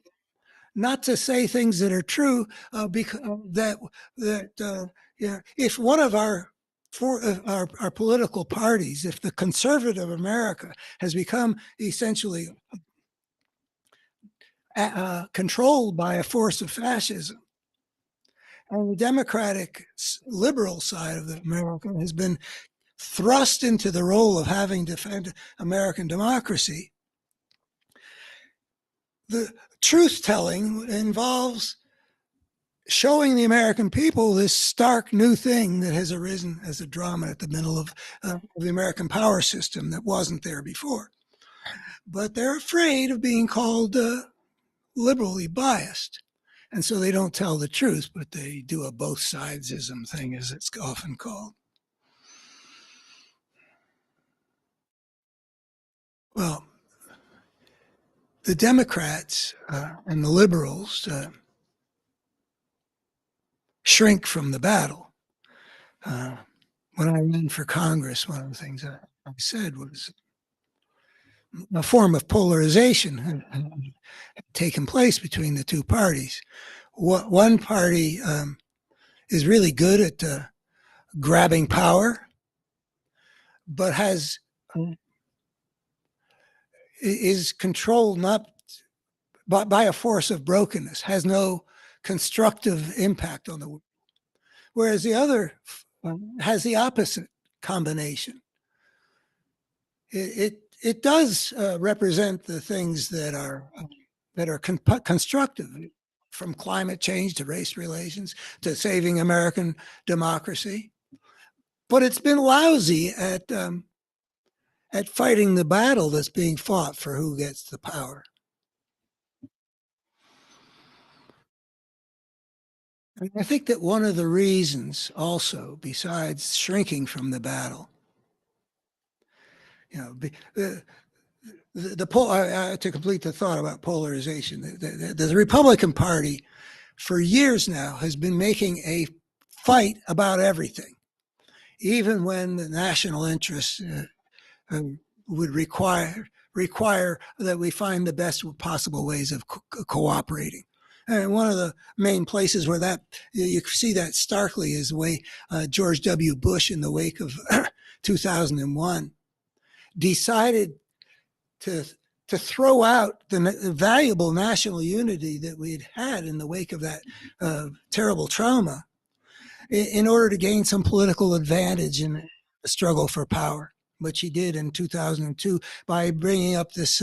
not to say things that are true, because if one of our political parties, if the conservative America has become essentially controlled by a force of fascism, and the Democratic liberal side of America has been thrust into the role of having defended American democracy, the truth telling involves showing the American people this stark new thing that has arisen as a drama at the middle of the American power system that wasn't there before. But they're afraid of being called liberally biased. And so they don't tell the truth, but they do a both sidesism thing, as it's often called. Well, the Democrats and the liberals shrink from the battle. When I ran for Congress, one of the things I said was a form of polarization had taken place between the two parties. One party is really good at grabbing power, but is controlled not by a force of brokenness, has no constructive impact on the world, whereas the other has the opposite combination. It does represent the things that are constructive, from climate change to race relations to saving American democracy, but it's been lousy at fighting the battle that's being fought for who gets the power. And I think that one of the reasons also, besides shrinking from the battle, to complete the thought about polarization, the Republican Party for years now has been making a fight about everything, even when the national interest would require that we find the best possible ways of cooperating. And one of the main places where that you see that starkly is the way George W. Bush, in the wake of 2001, decided to throw out the valuable national unity that we'd had in the wake of that terrible trauma in order to gain some political advantage in the struggle for power, which he did in 2002 by bringing up this,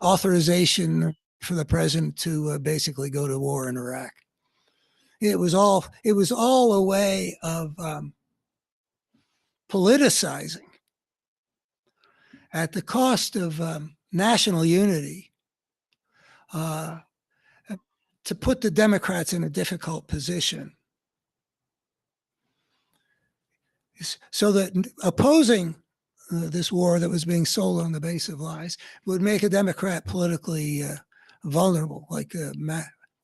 authorization for the president to basically go to war in Iraq. It was all a way of politicizing at the cost of national unity, to put the Democrats in a difficult position, so that opposing this war that was being sold on the base of lies would make a Democrat politically vulnerable, like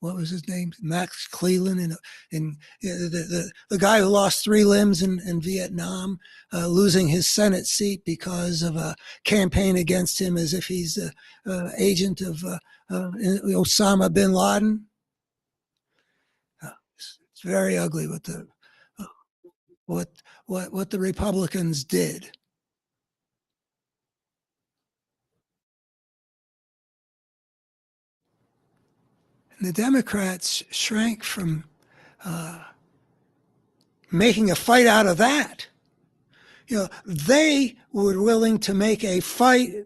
what was his name? Max Cleland, and the guy who lost 3 limbs in Vietnam, losing his Senate seat because of a campaign against him as if he's the agent of Osama bin Laden. It's very ugly what the Republicans did. And the Democrats shrank from making a fight out of that. They were willing to make a fight,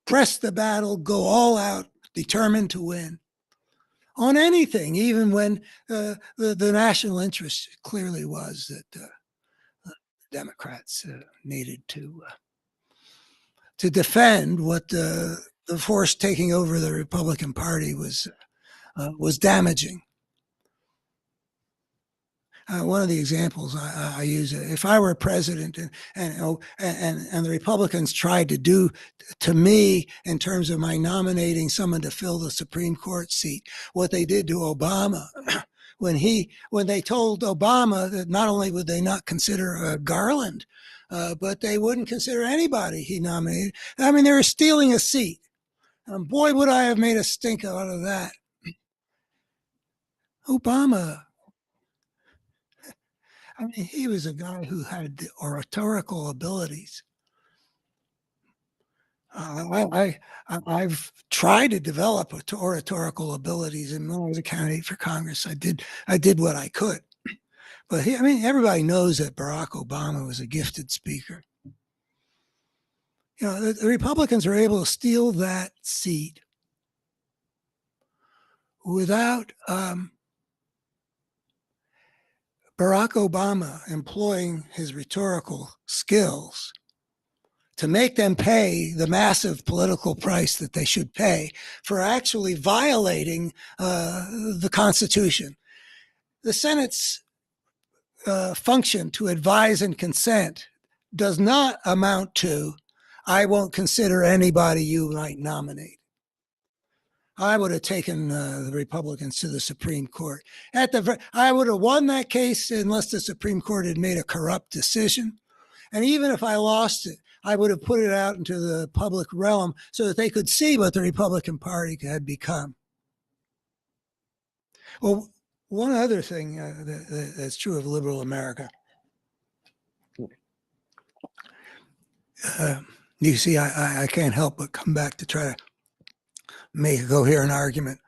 press the battle, go all out, determined to win on anything, even when the national interest clearly was that the Democrats needed to defend what the force taking over the Republican Party was damaging. One of the examples I use, if I were president and the Republicans tried to do to me in terms of my nominating someone to fill the Supreme Court seat, what they did to Obama, when they told Obama that not only would they not consider Garland, but they wouldn't consider anybody he nominated. I mean, they were stealing a seat. Boy, would I have made a stink out of that. Obama, I mean, he was a guy who had the oratorical abilities. I've tried to develop oratorical abilities, and when I was a candidate for Congress, I did what I could. But everybody knows that Barack Obama was a gifted speaker. The Republicans are able to steal that seat without Barack Obama employing his rhetorical skills to make them pay the massive political price that they should pay for actually violating the Constitution. The Senate's function to advise and consent does not amount to, I won't consider anybody you might nominate. I would have taken the Republicans to the Supreme Court. I would have won that case unless the Supreme Court had made a corrupt decision. And even if I lost it, I would have put it out into the public realm so that they could see what the Republican Party had become. Well, one other thing that's true of liberal America. You see, I can't help but come back to try to make a coherent argument.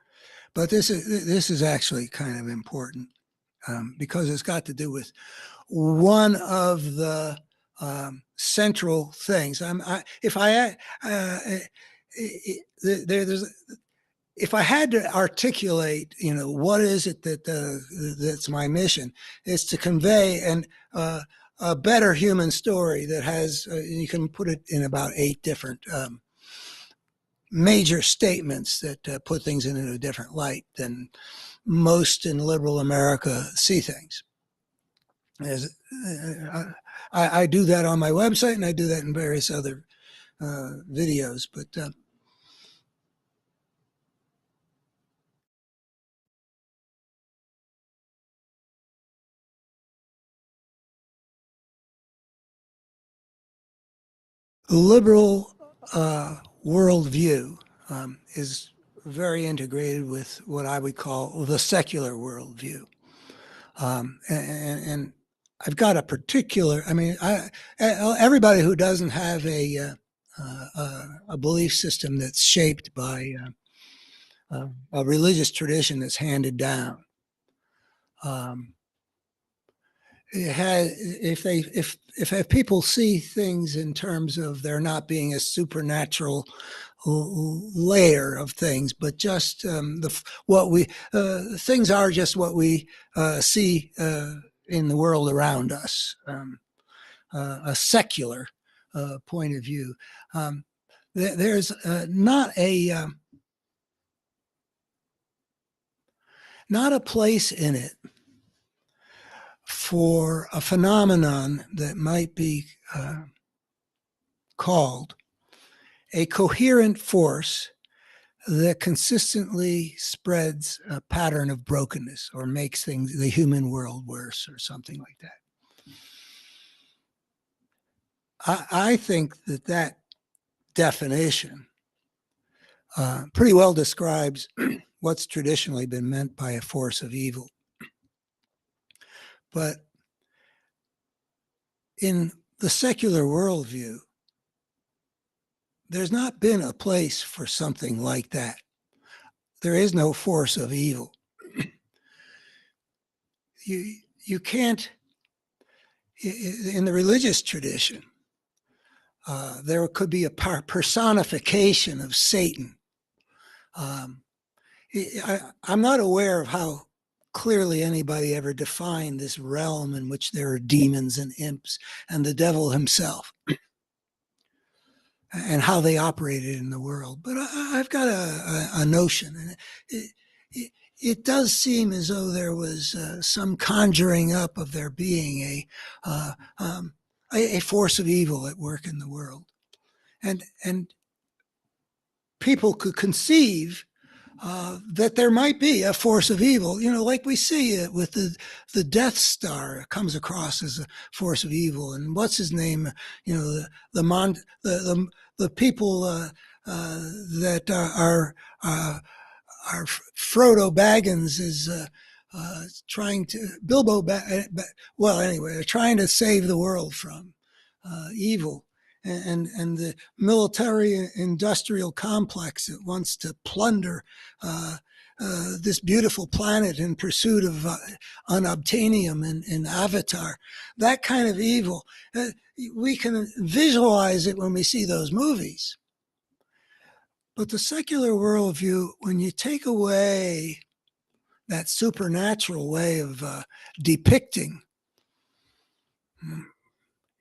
But this is actually kind of important because it's got to do with one of the central things. If I had to articulate, what is it that's my mission, is to convey a better human story that has, you can put it in about 8 different major statements that put things in a different light than most in liberal America see things. I do that on my website, and I do that in various other videos. But the liberal worldview is very integrated with what I would call the secular worldview. And I've got a particular, everybody who doesn't have a belief system that's shaped by a religious tradition that's handed down, if people see things in terms of there not being a supernatural layer of things, but just things are just what we see in the world around us, a secular point of view. There's not a place in it for a phenomenon that might be called a coherent force that consistently spreads a pattern of brokenness or makes the human world worse or something like that. I think that definition pretty well describes what's traditionally been meant by a force of evil. But in the secular worldview, there's not been a place for something like that. There is no force of evil. You can't, in the religious tradition, there could be a personification of Satan. I'm not aware of how clearly anybody ever defined this realm in which there are demons and imps and the devil himself and how they operated in the world. But I've got a notion, and it does seem as though there was some conjuring up of there being a force of evil at work in the world. And people could conceive that there might be a force of evil, like we see it with the Death Star comes across as a force of evil. And what's his name? The people that are Frodo Baggins is trying to they're trying to save the world from evil. And the military industrial complex that wants to plunder this beautiful planet in pursuit of unobtainium in Avatar. That kind of evil, we can visualize it when we see those movies. But the secular worldview, when you take away that supernatural way of depicting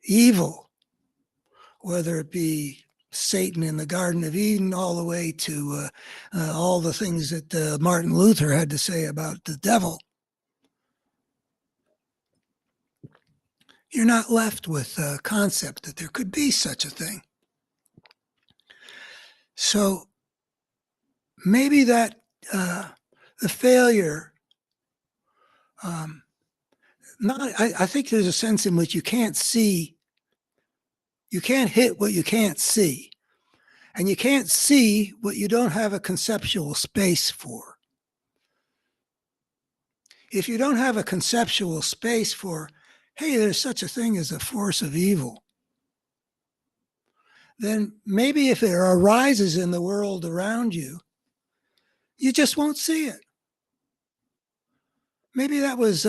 evil, whether it be Satan in the Garden of Eden, all the way to all the things that Martin Luther had to say about the devil, you're not left with a concept that there could be such a thing. So maybe that the failure, I think there's a sense in which you can't hit what you can't see. And you can't see what you don't have a conceptual space for. If you don't have a conceptual space for, hey, there's such a thing as a force of evil, then maybe if it arises in the world around you, you just won't see it. Maybe that was,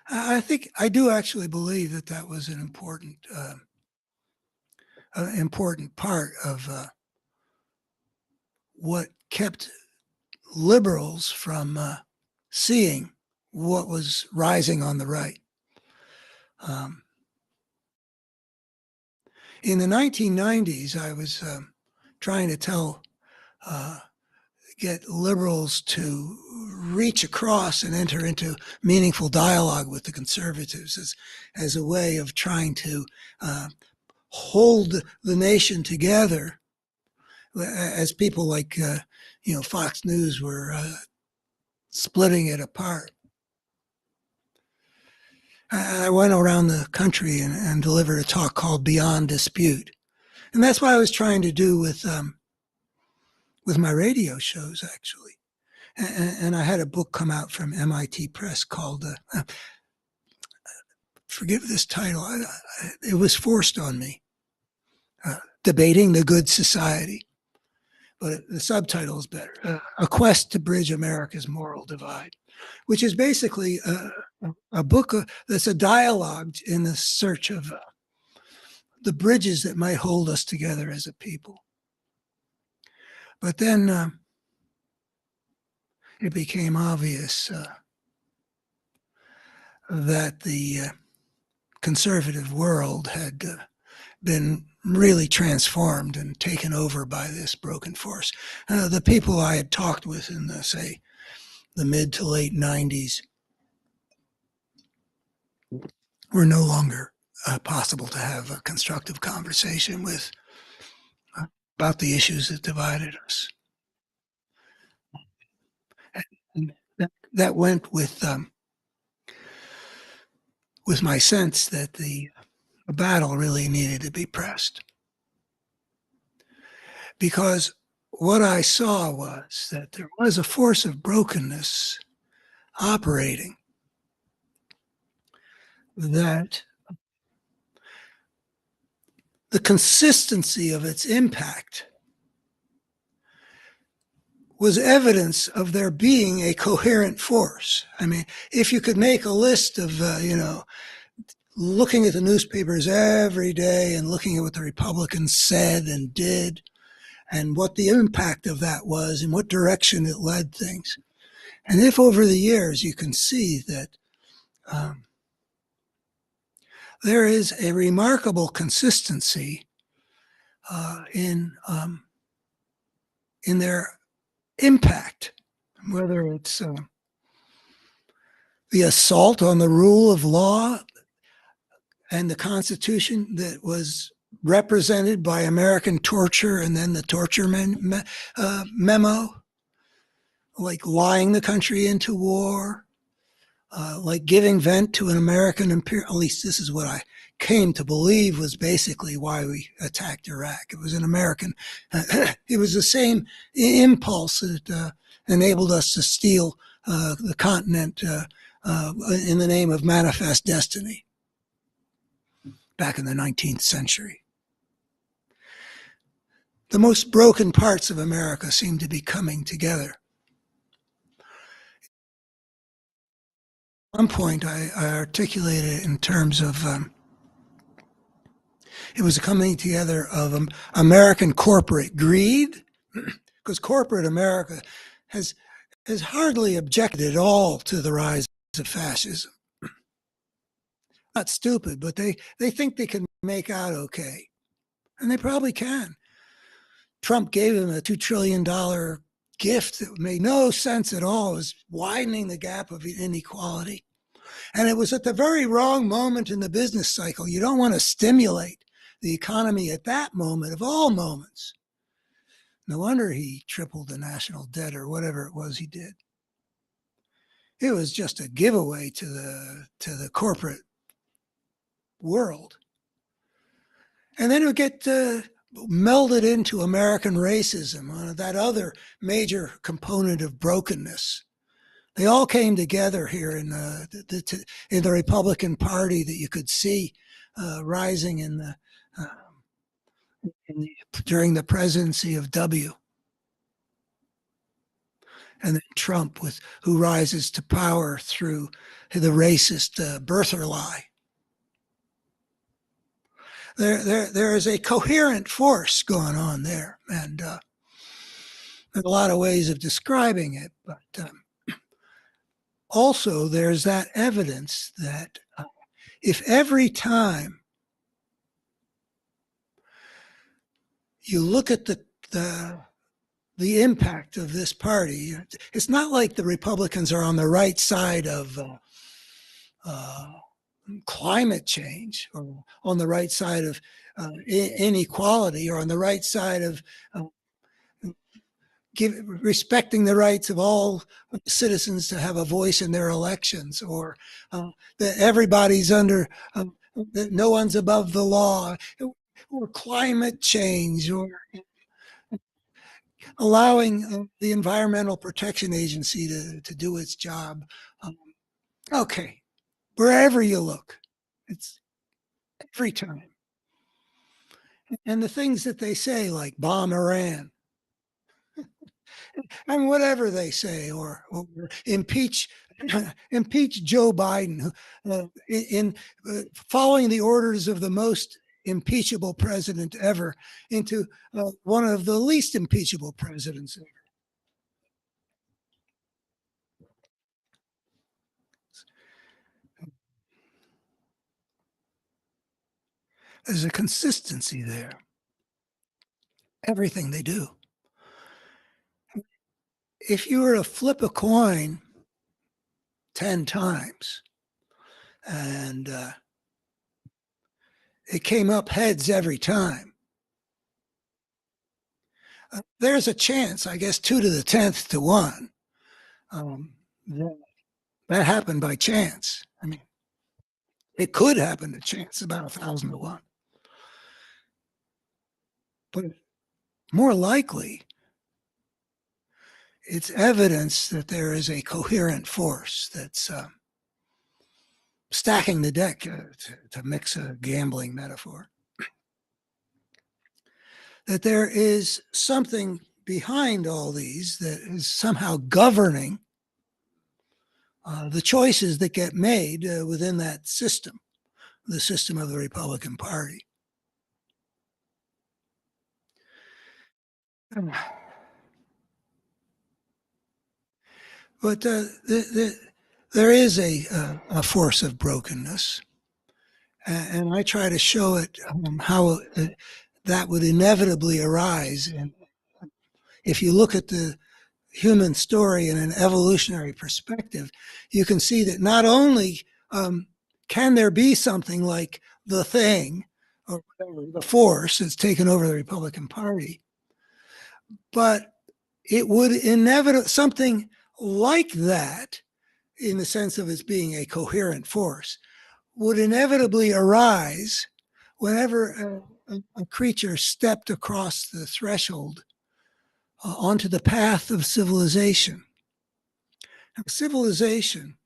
I do actually believe that was an important part of what kept liberals from seeing what was rising on the right. In the 1990s, I was trying to get liberals to reach across and enter into meaningful dialogue with the conservatives as a way of trying to hold the nation together, as people like Fox News were splitting it apart. I went around the country and delivered a talk called Beyond Dispute. And that's what I was trying to do with my radio shows, actually. And I had a book come out from MIT Press called, forgive this title, it was forced on me, Debating the Good Society. But the subtitle is better, A Quest to Bridge America's Moral Divide, which is basically a book that's a dialogue in the search of the bridges that might hold us together as a people. But then it became obvious that the conservative world had been really transformed and taken over by this broken force. The people I had talked with in the mid to late 90s were no longer possible to have a constructive conversation with about the issues that divided us. And that went with my sense that the battle really needed to be pressed. Because what I saw was that there was a force of brokenness operating that the consistency of its impact was evidence of there being a coherent force. I mean, if you could make a list of, looking at the newspapers every day and looking at what the Republicans said and did and what the impact of that was and what direction it led things. And if over the years you can see that there is a remarkable consistency in their impact, whether it's the assault on the rule of law and the Constitution that was represented by American torture and then the torture memo, like lying the country into war, like giving vent to an American imperial, at least this is what I came to believe was basically why we attacked Iraq. It was an American, it was the same impulse that enabled us to steal the continent in the name of manifest destiny back in the 19th century. The most broken parts of America seem to be coming together. one point, I articulated it in terms of it was a coming together of American corporate greed, because corporate America has has hardly objected at all to the rise of fascism. Not stupid, but they think they can make out okay, and they probably can. Trump gave him a $2 trillion gift that made no sense at all. It was widening the gap of inequality. And it was at the very wrong moment in the business cycle. You don't want to stimulate the economy at that moment of all moments. No wonder he tripled the national debt or whatever it was he did. It was just a giveaway to the corporate world. And then it would get melded into American racism, that other major component of brokenness. They all came together here in the Republican Party that you could see rising during the presidency of W. And then Trump, who rises to power through the racist birther lie. There is a coherent force going on there, and there's a lot of ways of describing it, but also there's that evidence that if every time you look at the impact of this party, it's not like the Republicans are on the right side of climate change, or on the right side of inequality, or on the right side of respecting the rights of all citizens to have a voice in their elections, or that everybody's that no one's above the law, or climate change, or allowing the Environmental Protection Agency to do its job. Okay, wherever you look, it's every time. And the things that they say, like bomb Iran, and whatever they say, or impeach Joe Biden, in following the orders of the most impeachable president ever into one of the least impeachable presidents ever. There's a consistency there. Everything they do. If you were to flip a coin 10 times and it came up heads every time, there's a chance, I guess, 2 to the 10th to 1. That happened by chance. I mean, it could happen to chance, about 1,000 to 1. But more likely, it's evidence that there is a coherent force that's stacking the deck, to mix a gambling metaphor. That there is something behind all these that is somehow governing the choices that get made within that system, the system of the Republican Party. But there is a force of brokenness, and I try to show it how that would inevitably arise. And if you look at the human story in an evolutionary perspective, you can see that not only can there be something like the thing, or the force that's taken over the Republican Party, but it would inevitably, something like that, in the sense of its being a coherent force, would inevitably arise whenever a creature stepped across the threshold onto the path of civilization. Now, civilization,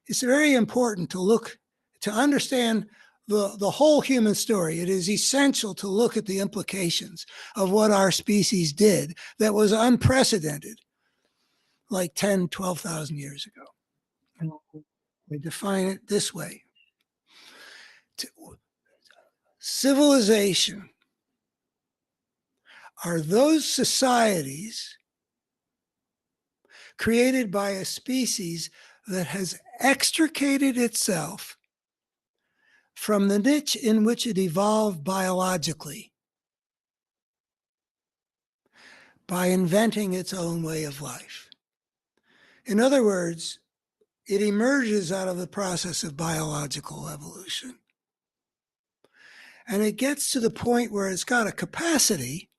it's very important to understand the whole human story. It is essential to look at the implications of what our species did that was unprecedented, like 10, 12,000 years ago. And we define it this way. Civilization are those societies created by a species that has extricated itself from the niche in which it evolved biologically by inventing its own way of life. In other words, it emerges out of the process of biological evolution. And it gets to the point where it's got a capacity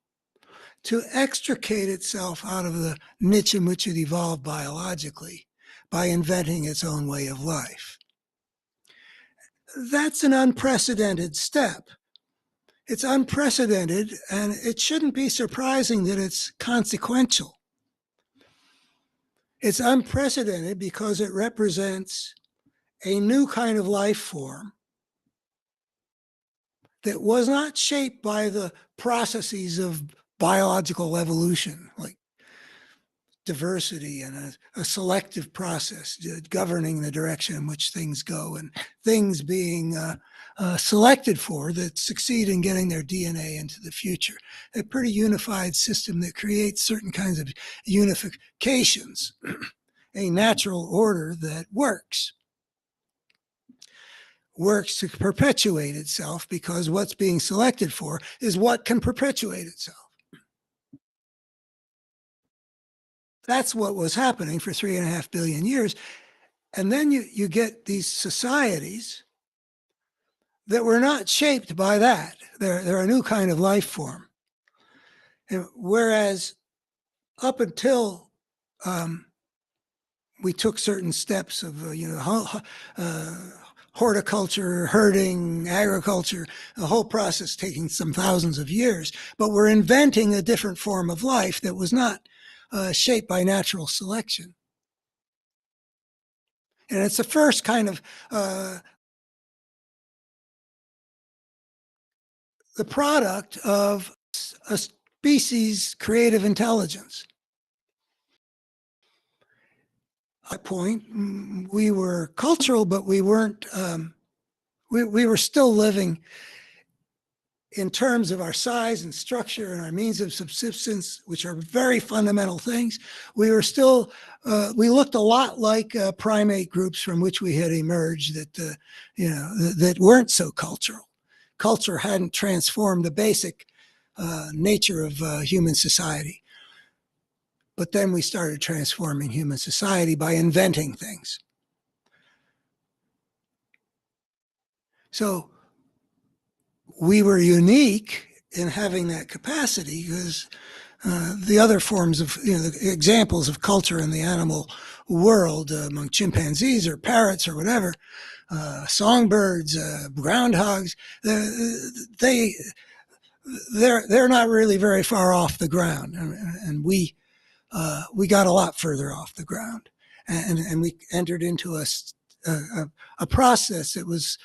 to extricate itself out of the niche in which it evolved biologically by inventing its own way of life. That's an unprecedented step. It's unprecedented, and it shouldn't be surprising that it's consequential. It's unprecedented because it represents a new kind of life form that was not shaped by the processes of biological evolution, like diversity and a selective process governing the direction in which things go, and things being selected for that succeed in getting their DNA into the future. A pretty unified system that creates certain kinds of unifications, a natural order that works to perpetuate itself, because what's being selected for is what can perpetuate itself. That's what was happening for 3.5 billion years. And then you get these societies that were not shaped by that. They're a new kind of life form. And whereas up until we took certain steps of, horticulture, herding, agriculture, the whole process taking some thousands of years, but we're inventing a different form of life that was not shaped by natural selection. And it's the first kind of the product of a species' creative intelligence. At that point, we were cultural, but we weren't, we were still living in terms of our size and structure and our means of subsistence, which are very fundamental things. We were still, we looked a lot like primate groups from which we had emerged that, that weren't so cultural. Culture hadn't transformed the basic nature of human society. But then we started transforming human society by inventing things. So we were unique in having that capacity, because the other forms of, the examples of culture in the animal world among chimpanzees or parrots or whatever, songbirds, groundhogs, they're not really very far off the ground, and we got a lot further off the ground, and we entered into a process that was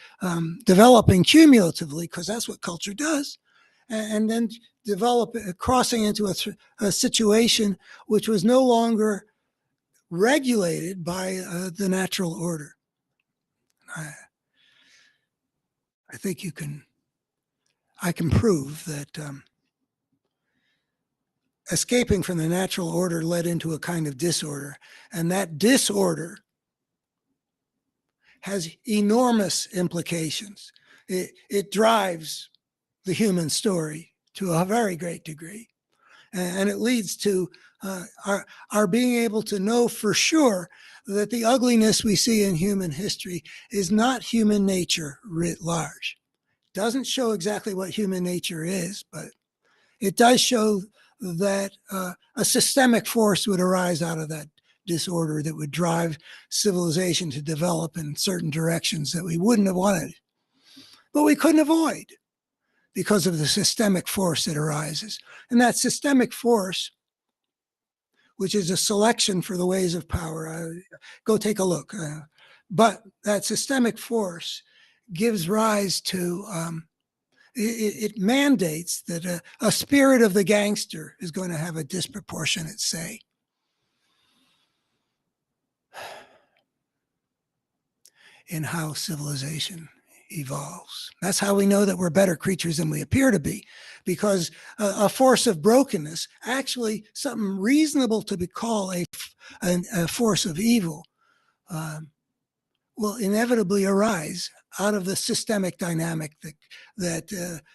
developing cumulatively, because that's what culture does, and then crossing into a situation which was no longer regulated by the natural order. I think I can prove that escaping from the natural order led into a kind of disorder, and that disorder has enormous implications. It drives the human story to a very great degree, and it leads to our being able to know for sure that the ugliness we see in human history is not human nature writ large. It doesn't show exactly what human nature is, but it does show that a systemic force would arise out of that disorder that would drive civilization to develop in certain directions that we wouldn't have wanted, but we couldn't avoid because of the systemic force that arises. And that systemic force, which is a selection for the ways of power, go take a look. But that systemic force gives rise to it mandates that a spirit of the gangster is going to have a disproportionate say. in how civilization evolves. That's how we know that we're better creatures than we appear to be, because a force of brokenness, actually something reasonable to be called a force of evil, will inevitably arise out of the systemic dynamic that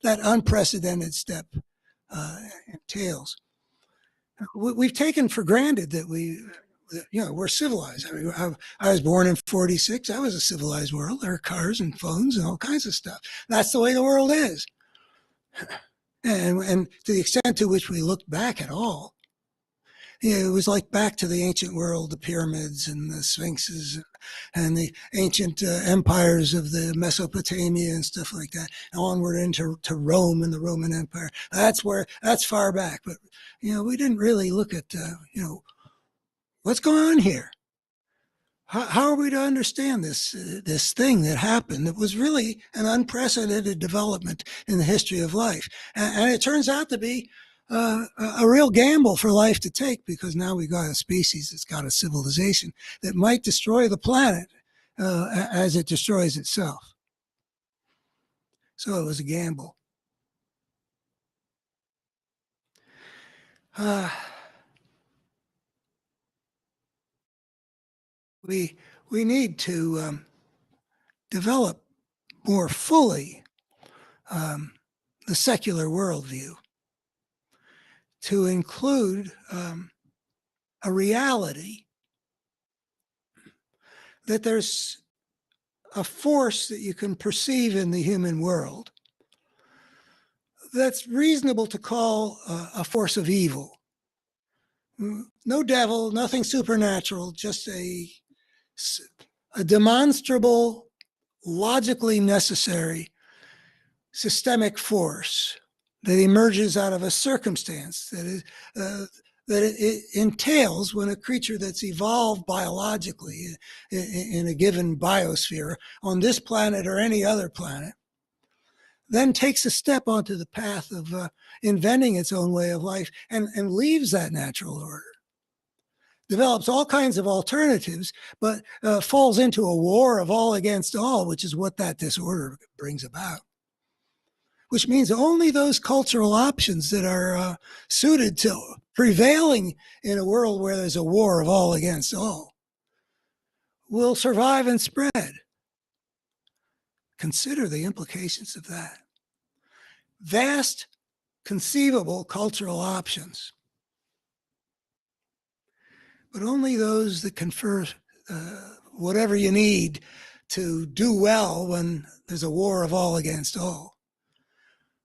unprecedented step entails. We've taken for granted that we're civilized. I mean, I was born in 46. I was a civilized world. There are cars and phones and all kinds of stuff. That's the way the world is. And to the extent to which we look back at all, it was like back to the ancient world, the pyramids and the sphinxes and the ancient empires of the Mesopotamia and stuff like that, and onward into Rome and the Roman Empire. That's far back. But, we didn't really look at, what's going on here? How are we to understand this thing that happened that was really an unprecedented development in the history of life? And it turns out to be a real gamble for life to take, because now we've got a species that's got a civilization that might destroy the planet as it destroys itself. So it was a gamble. We need to develop more fully the secular worldview, to include a reality that there's a force that you can perceive in the human world that's reasonable to call a force of evil. No devil, nothing supernatural, just a demonstrable, logically necessary systemic force that emerges out of a circumstance that it entails when a creature that's evolved biologically in a given biosphere on this planet or any other planet then takes a step onto the path of inventing its own way of life and leaves that natural order, develops all kinds of alternatives, but falls into a war of all against all, which is what that disorder brings about. Which means only those cultural options that are suited to prevailing in a world where there's a war of all against all will survive and spread. Consider the implications of that. Vast, conceivable cultural options, but only those that confer whatever you need to do well when there's a war of all against all.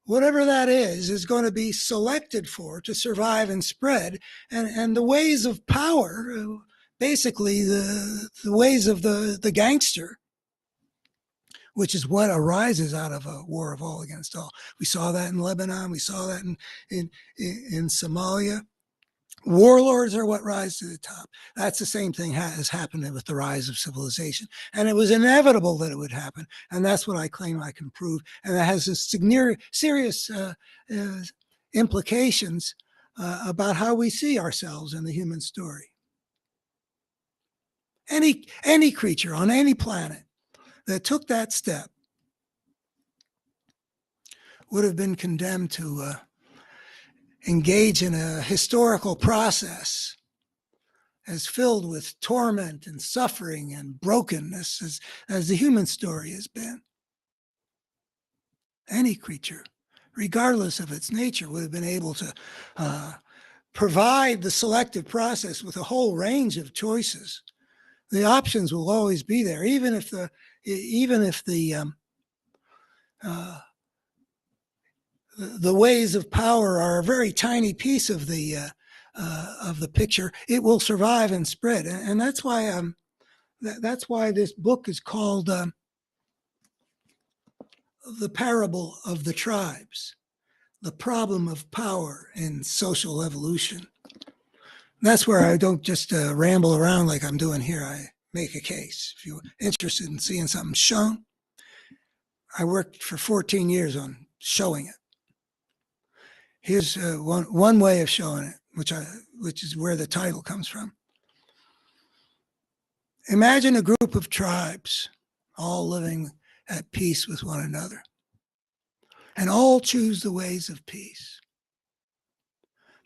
Whatever that is going to be selected for to survive and spread. And the ways of power, basically the ways of the gangster, which is what arises out of a war of all against all. We saw that in Lebanon. We saw that in Somalia. Warlords are what rise to the top. That's the same thing has happened with the rise of civilization. And it was inevitable that it would happen. And that's what I claim I can prove. And that has serious implications about how we see ourselves in the human story. Any creature on any planet that took that step would have been condemned to engage in a historical process as filled with torment and suffering and brokenness as the human story has been. Any creature, regardless of its nature, would have been able to provide the selective process with a whole range of choices. The options will always be there, even if the ways of power are a very tiny piece of the picture. It will survive and spread, and that's why this book is called The Parable of the Tribes: The Problem of Power in Social Evolution. That's where I don't just ramble around like I'm doing here. I make a case. If you're interested in seeing something shown, I worked for 14 years on showing it. Here's one way of showing it, which is where the title comes from. Imagine a group of tribes all living at peace with one another, and all choose the ways of peace.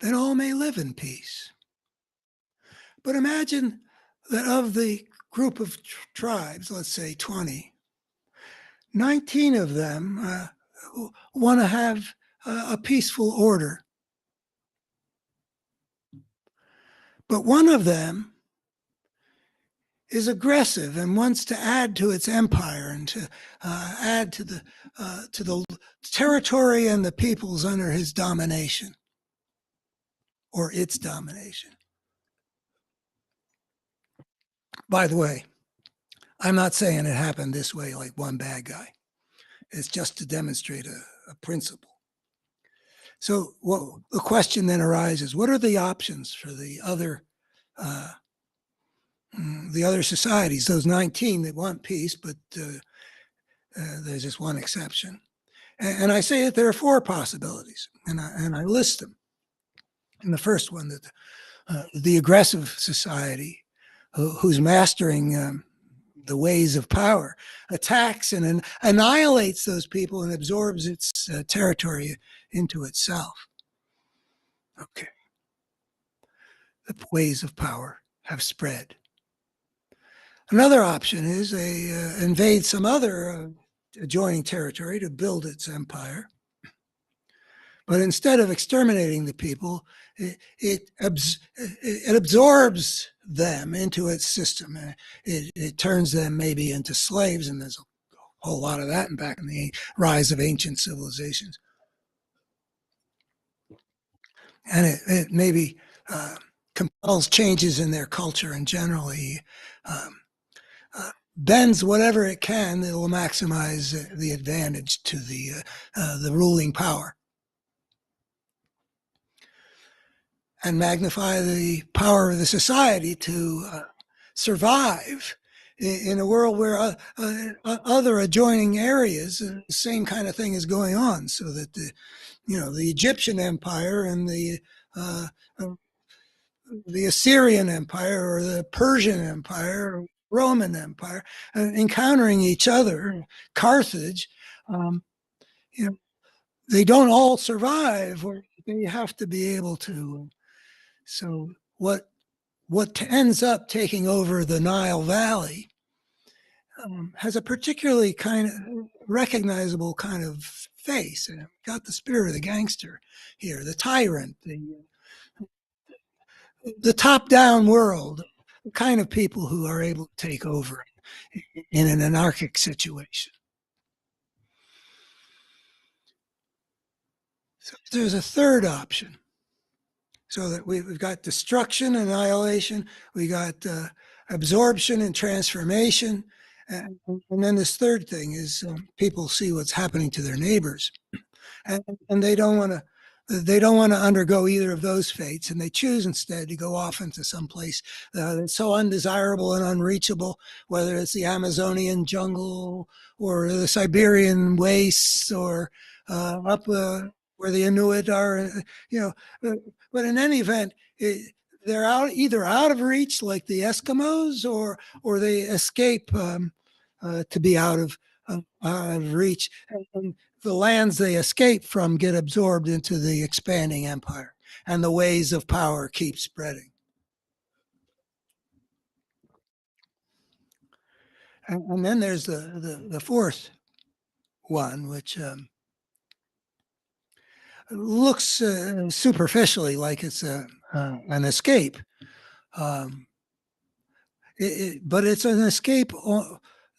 Then all may live in peace. But imagine that of the group of tribes, let's say 20, 19 of them want to have a peaceful order. But one of them is aggressive and wants to add to its empire and to add to the territory and the peoples under his domination or its domination. By the way, I'm not saying it happened this way like one bad guy. It's just to demonstrate a principle. So the question then arises, what are the options for the other societies, those 19 that want peace, but there's just one exception. And I say that there are 4 possibilities, and I list them. And the first one, that the aggressive society, who's mastering the ways of power, attacks and annihilates those people and absorbs its territory into itself. Okay. The ways of power have spread. Another option is they invade some other adjoining territory to build its empire. But instead of exterminating the people, it absorbs them into its system. It turns them maybe into slaves, and there's a whole lot of that back in the rise of ancient civilizations. And it maybe compels changes in their culture and generally bends whatever it can that will maximize the advantage to the ruling power and magnify the power of the society to survive in a world where other adjoining areas, the same kind of thing is going on, so that the Egyptian Empire and the Assyrian Empire or the Persian Empire, Roman Empire, encountering each other, Carthage, they don't all survive, or they have to be able to. So what ends up taking over the Nile Valley has a particularly kind of recognizable kind of face, and got the spirit of the gangster here, the tyrant, the top-down world, the kind of people who are able to take over in an anarchic situation. So there's a third option. So that we've got destruction, annihilation, we got absorption and transformation, and then this third thing is people see what's happening to their neighbors, and they don't want to undergo either of those fates, and they choose instead to go off into some place that's so undesirable and unreachable, whether it's the Amazonian jungle or the Siberian wastes or up where the Inuit are, but in any event, they're either out of reach like the Eskimos, or they escape to be out of reach. And the lands they escape from get absorbed into the expanding empire, and the ways of power keep spreading. And then there's the fourth one, which looks superficially like it's an escape, but it's an escape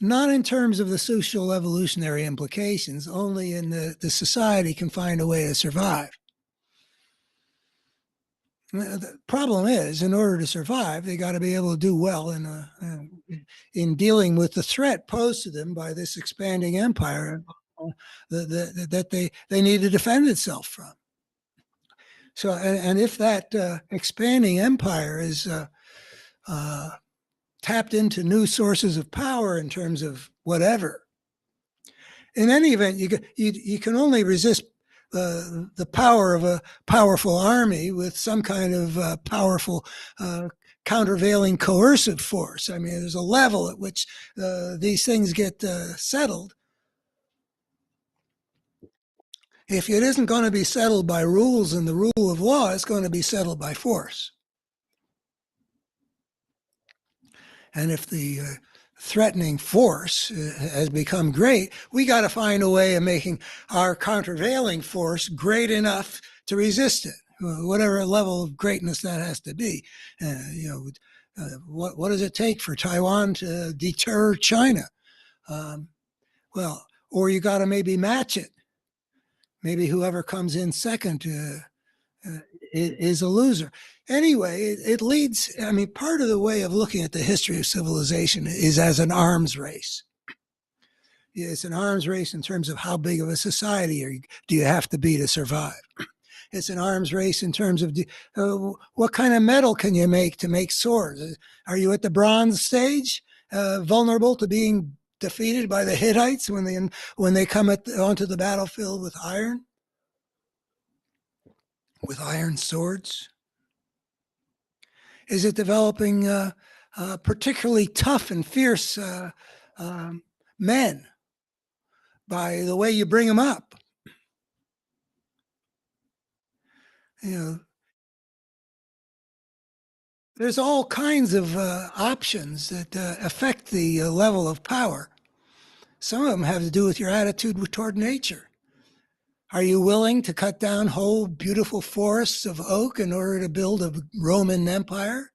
not in terms of the social evolutionary implications, only in the society can find a way to survive. The problem is, in order to survive, they got to be able to do well in dealing with the threat posed to them by this expanding empire that they need to defend itself from. So, and if that expanding empire is tapped into new sources of power in terms of whatever, in any event, you can only resist the power of a powerful army with some kind of powerful countervailing coercive force. I mean, there's a level at which these things get settled. If it isn't going to be settled by rules and the rule of law, it's going to be settled by force. And if the threatening force has become great, we got to find a way of making our countervailing force great enough to resist it, whatever level of greatness that has to be. What does it take for Taiwan to deter China? Or you got to maybe match it. Maybe whoever comes in second is a loser. Anyway, it leads, I mean, part of the way of looking at the history of civilization is as an arms race. It's an arms race in terms of how big of a society do you have to be to survive. It's an arms race in terms of what kind of metal can you make to make swords? Are you at the bronze stage, vulnerable to being defeated by the Hittites when they come onto the battlefield with iron swords? Is it developing particularly tough and fierce men by the way you bring them up? There's all kinds of options that affect the level of power. Some of them have to do with your attitude toward nature. Are you willing to cut down whole beautiful forests of oak in order to build a Roman empire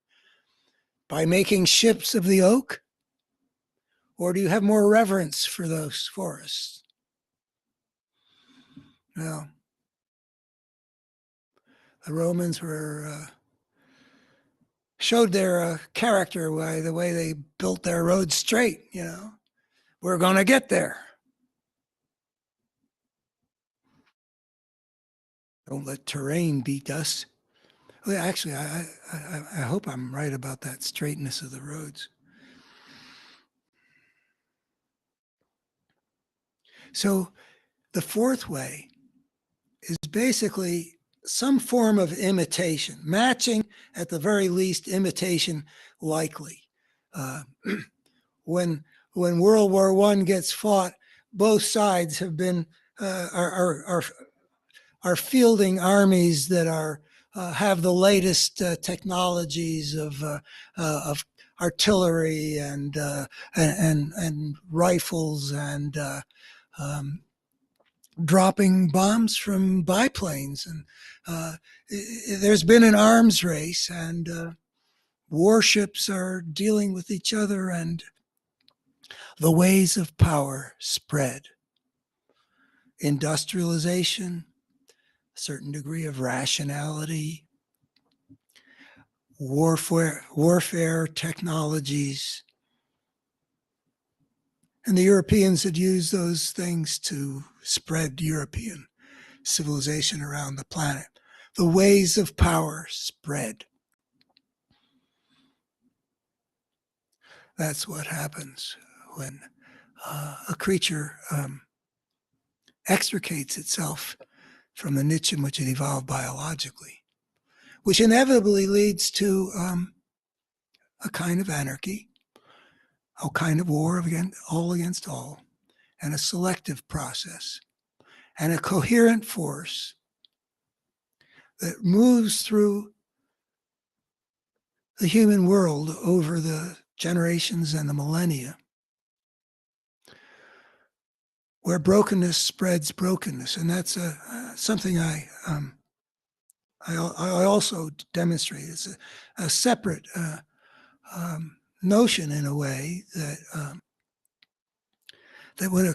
by making ships of the oak? Or do you have more reverence for those forests? Well, the Romans showed their character by the way they built their roads straight. We're going to get there. Don't let terrain beat us. Well, actually, I hope I'm right about that straightness of the roads. So the fourth way is basically some form of imitation, matching at the very least, imitation likely. When World War I gets fought, both sides have been are fielding armies that have the latest technologies of artillery and rifles and dropping bombs from biplanes. And there's been an arms race, and warships are dealing with each other, and the ways of power spread. Industrialization, a certain degree of rationality, warfare technologies. And the Europeans had used those things to spread European civilization around the planet. The ways of power spread. That's what happens when a creature extricates itself from the niche in which it evolved biologically, which inevitably leads to a kind of anarchy, a kind of war all against all, and a selective process, and a coherent force that moves through the human world over the generations and the millennia, where brokenness spreads brokenness. And that's something I also demonstrate. It's a separate notion, in a way, that when a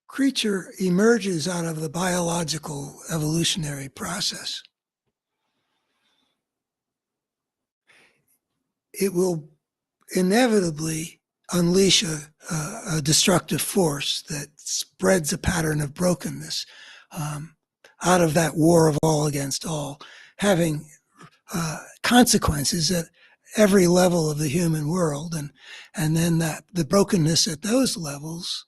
creature emerges out of the biological evolutionary process, it will inevitably unleash a destructive force that spreads a pattern of brokenness out of that war of all against all, having consequences at every level of the human world, and then that the brokenness at those levels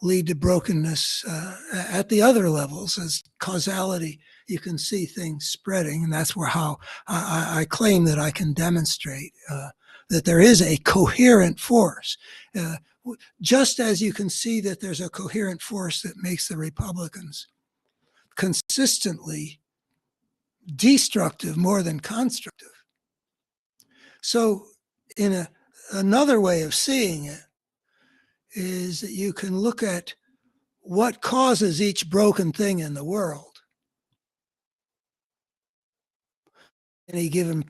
lead to brokenness at the other levels as causality. You can see things spreading, and that's where how I claim that I can demonstrate that there is a coherent force. Just as you can see that there's a coherent force that makes the Republicans consistently destructive more than constructive. So, in another way of seeing it, is that you can look at what causes each broken thing in the world. Any given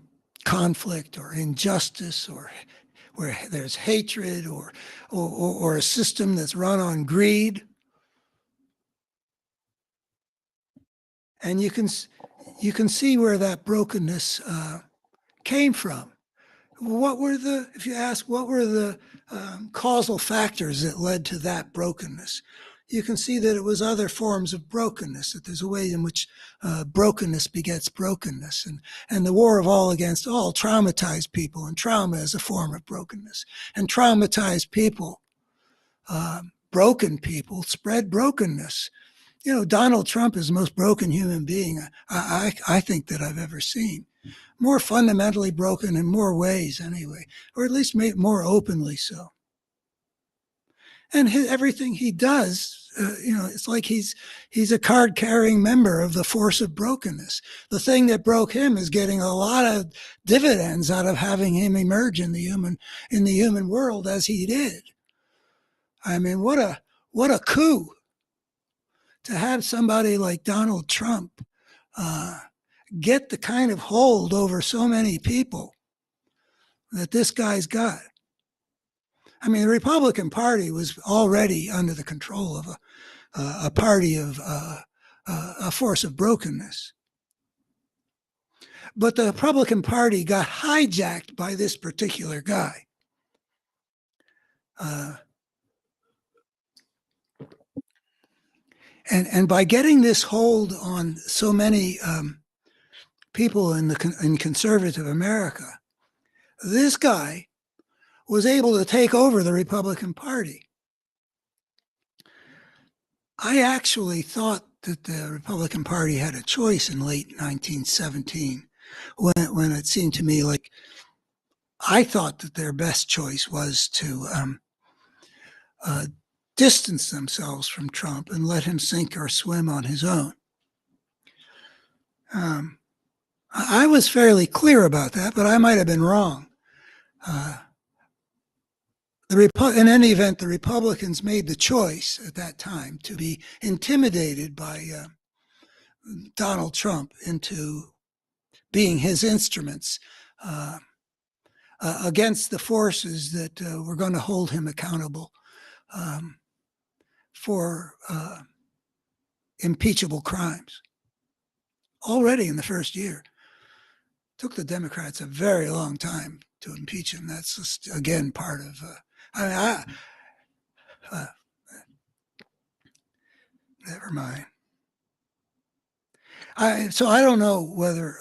conflict or injustice, or where there's hatred, or a system that's run on greed. And you can see where that brokenness came from. If you ask, what were the causal factors that led to that brokenness? You can see that it was other forms of brokenness, that there's a way in which brokenness begets brokenness. And the war of all against all traumatized people, and trauma is a form of brokenness. And traumatized people, broken people, spread brokenness. You know, Donald Trump is the most broken human being I think that I've ever seen. More fundamentally broken in more ways anyway, or at least more openly so. And everything he does, it's like he's a card-carrying member of the force of brokenness. The thing that broke him is getting a lot of dividends out of having him emerge in the human world as he did. I mean, what a coup to have somebody like Donald Trump get the kind of hold over so many people that this guy's got. I mean, the Republican Party was already under the control of a party of a force of brokenness. But the Republican Party got hijacked by this particular guy. And by getting this hold on so many people in conservative America, this guy was able to take over the Republican Party. I actually thought that the Republican Party had a choice in late 1917 when it seemed to me like I thought that their best choice was to distance themselves from Trump and let him sink or swim on his own. I was fairly clear about that, but I might have been wrong. In any event, the Republicans made the choice at that time to be intimidated by Donald Trump into being his instruments against the forces that were going to hold him accountable for impeachable crimes. Already in the first year, it took the Democrats a very long time to impeach him. That's just, again, part of never mind. So I don't know whether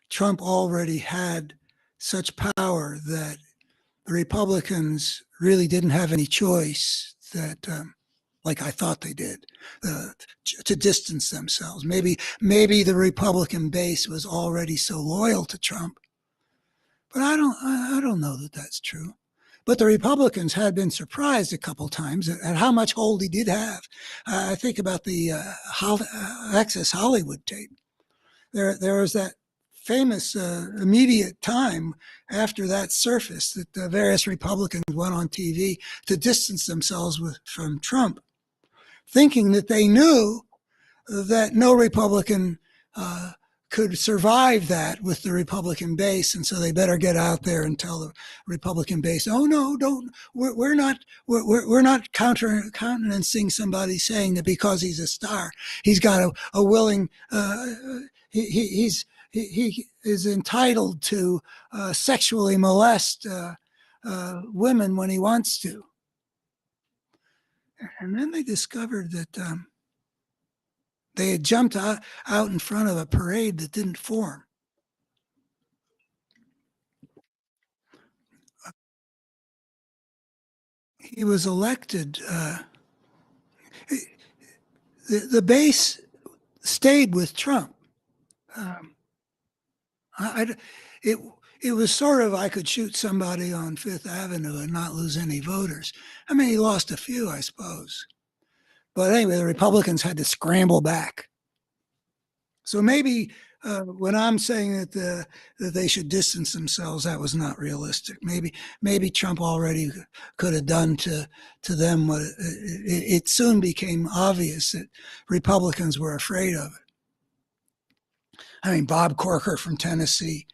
Trump already had such power that the Republicans really didn't have any choice that, like I thought they did, to distance themselves. Maybe the Republican base was already so loyal to Trump, but I don't know that that's true. But the Republicans had been surprised a couple times at how much hold he did have. I think about the Access Hollywood tape. There was that famous immediate time after that surfaced that the various Republicans went on TV to distance themselves from Trump, thinking that they knew that no Republican could survive that with the Republican base, and so they better get out there and tell the Republican base, "Oh no, don't. We're not countenancing somebody saying that because he's a star, he's got a willing. He is entitled to sexually molest women when he wants to." And then they discovered that they had jumped out in front of a parade that didn't form. He was elected the base stayed with Trump. It it was sort of, I could shoot somebody on Fifth Avenue and not lose any voters. I mean, he lost a few, I suppose. But anyway, the Republicans had to scramble back. So maybe when I'm saying that they should distance themselves, that was not realistic. Maybe Trump already could have done to them what it soon became obvious that Republicans were afraid of it. I mean, Bob Corker from Tennessee,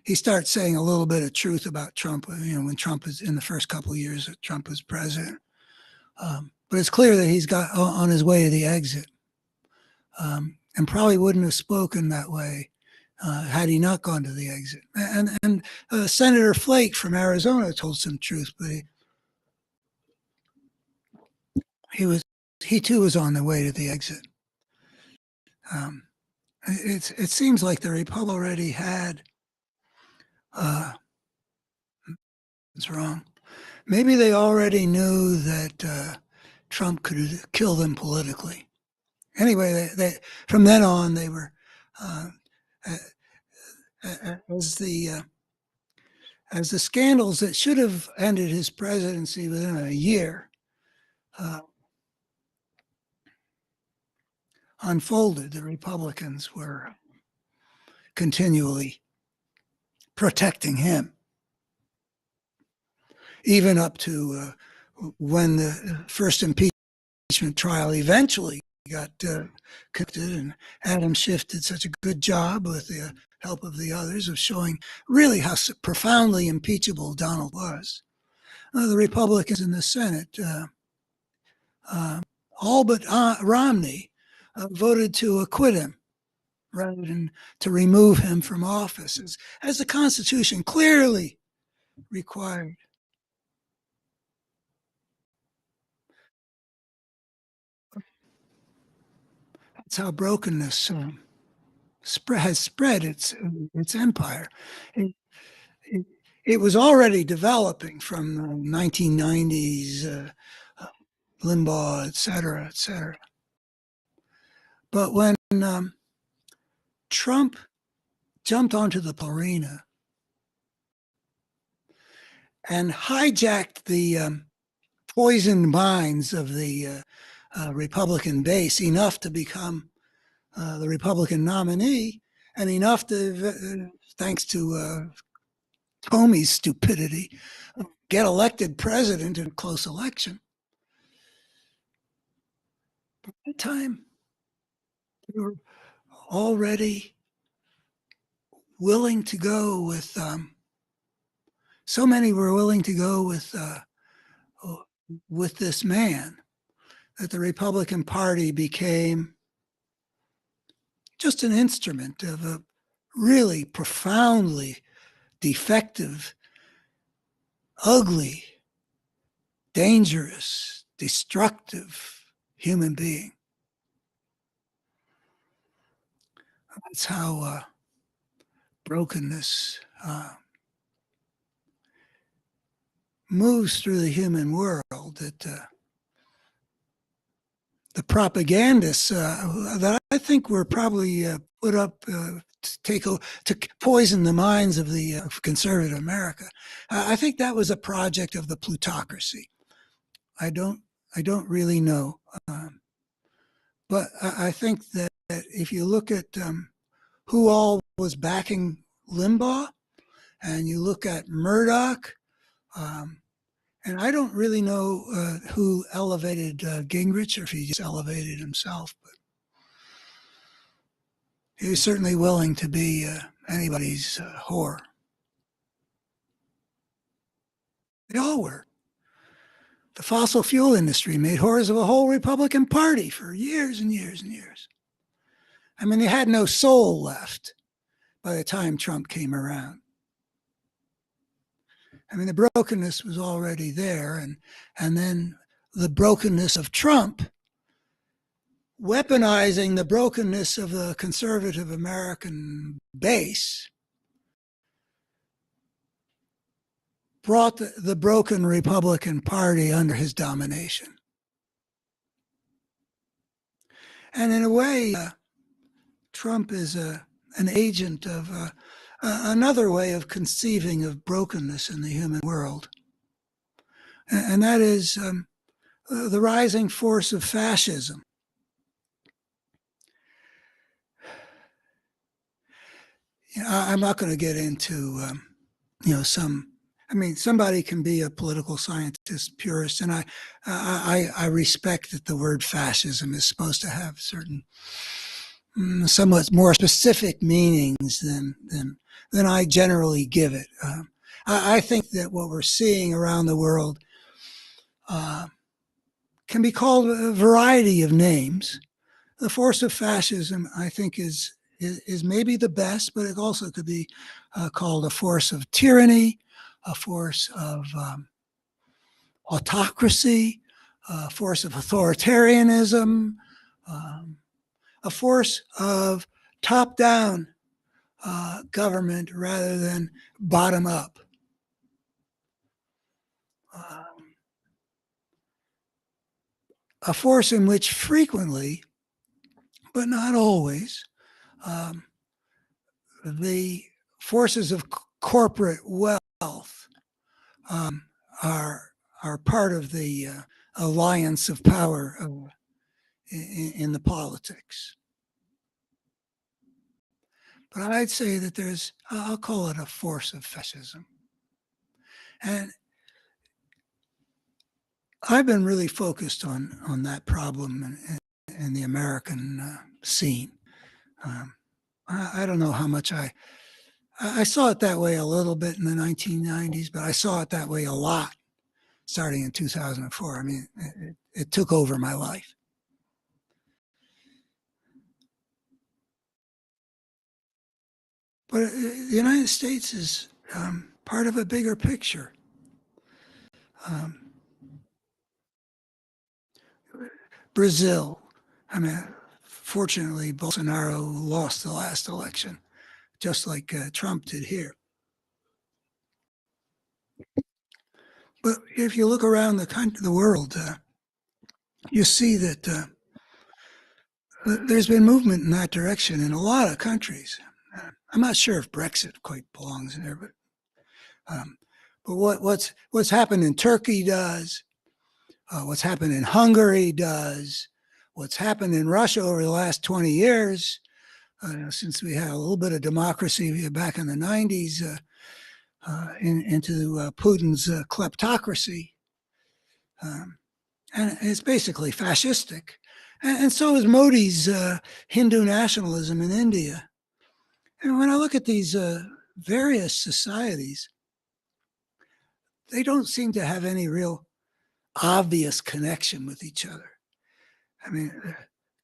he starts saying a little bit of truth about Trump. When Trump is in the first couple of years that Trump was president, but it's clear that he's got on his way to the exit. And probably wouldn't have spoken that way had he not gone to the exit. And Senator Flake from Arizona told some truth, but he too was on the way to the exit. It seems like the Republic already had. It's wrong. Maybe they already knew that Trump could kill them politically. Anyway, they from then on they were as the scandals that should have ended his presidency within a year unfolded. The Republicans were continually protecting him, even up to when the first impeachment trial eventually got convicted, and Adam Schiff did such a good job with the help of the others of showing really how profoundly impeachable Donald was. The Republicans in the Senate, all but Romney, voted to acquit him rather than to remove him from office, as the Constitution clearly required. That's how brokenness has spread its empire. It was already developing from the 1990s, Limbaugh, et cetera, et cetera. But when Trump jumped onto the arena and hijacked the poisoned minds of the Republican base enough to become the Republican nominee, and enough to, thanks to Comey's stupidity, get elected president in a close election. By that time, they were already willing to go with, so many were willing to go with this man that the Republican Party became just an instrument of a really profoundly defective, ugly, dangerous, destructive human being. That's how brokenness moves through the human world. That the propagandists that I think were probably put up to poison the minds of the conservative America. I think that was a project of the plutocracy. I don't really know, but I think that if you look at who all was backing Limbaugh, and you look at Murdoch, and I don't really know who elevated Gingrich, or if he just elevated himself, but he was certainly willing to be anybody's whore. They all were. The fossil fuel industry made whores of a whole Republican Party for years and years and years. I mean, they had no soul left by the time Trump came around. I mean, the brokenness was already there, and then the brokenness of Trump, weaponizing the brokenness of the conservative American base, brought the broken Republican Party under his domination. And in a way, Trump is an agent of another way of conceiving of brokenness in the human world. And that is the rising force of fascism. I'm not going to get into, somebody can be a political scientist purist, and I respect that the word fascism is supposed to have certain somewhat more specific meanings than I generally give it. I think that what we're seeing around the world can be called a variety of names. The force of fascism, I think, is maybe the best, but it also could be called a force of tyranny, a force of autocracy, a force of authoritarianism, a force of top-down government rather than bottom-up. A force in which frequently, but not always, the forces of corporate wealth are part of the alliance of power in the politics. But I'd say that I'll call it a force of fascism. And I've been really focused on that problem in the American scene. I don't know how much I saw it that way a little bit in the 1990s, but I saw it that way a lot starting in 2004. I mean, it took over my life. But the United States is part of a bigger picture. Brazil, I mean, fortunately, Bolsonaro lost the last election, just like Trump did here. But if you look around the world, you see that there's been movement in that direction in a lot of countries. I'm not sure if Brexit quite belongs there, but what's happened in Turkey does, what's happened in Hungary does, what's happened in Russia over the last 20 years, since we had a little bit of democracy back in the 90s, into Putin's kleptocracy. And it's basically fascistic. And so is Modi's Hindu nationalism in India. And when I look at these various societies, they don't seem to have any real obvious connection with each other. I mean,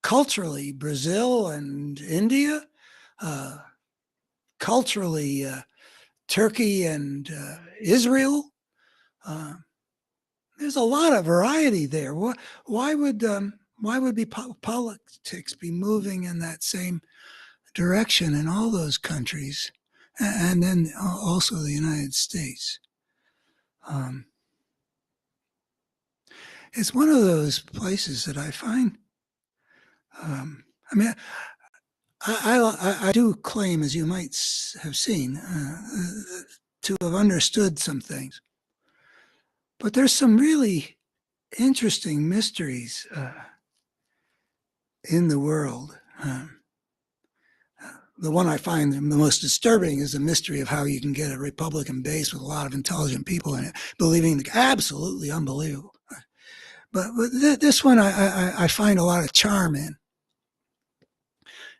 culturally, Brazil and India, culturally, Turkey and Israel, there's a lot of variety there. Why would politics be moving in that same direction in all those countries, and then also the United States? It's one of those places that I find. I mean, I do claim, as you might have seen, to have understood some things. But there's some really interesting mysteries in the world. The one I find the most disturbing is the mystery of how you can get a Republican base with a lot of intelligent people in it, believing absolutely unbelievable. But this one I find a lot of charm in.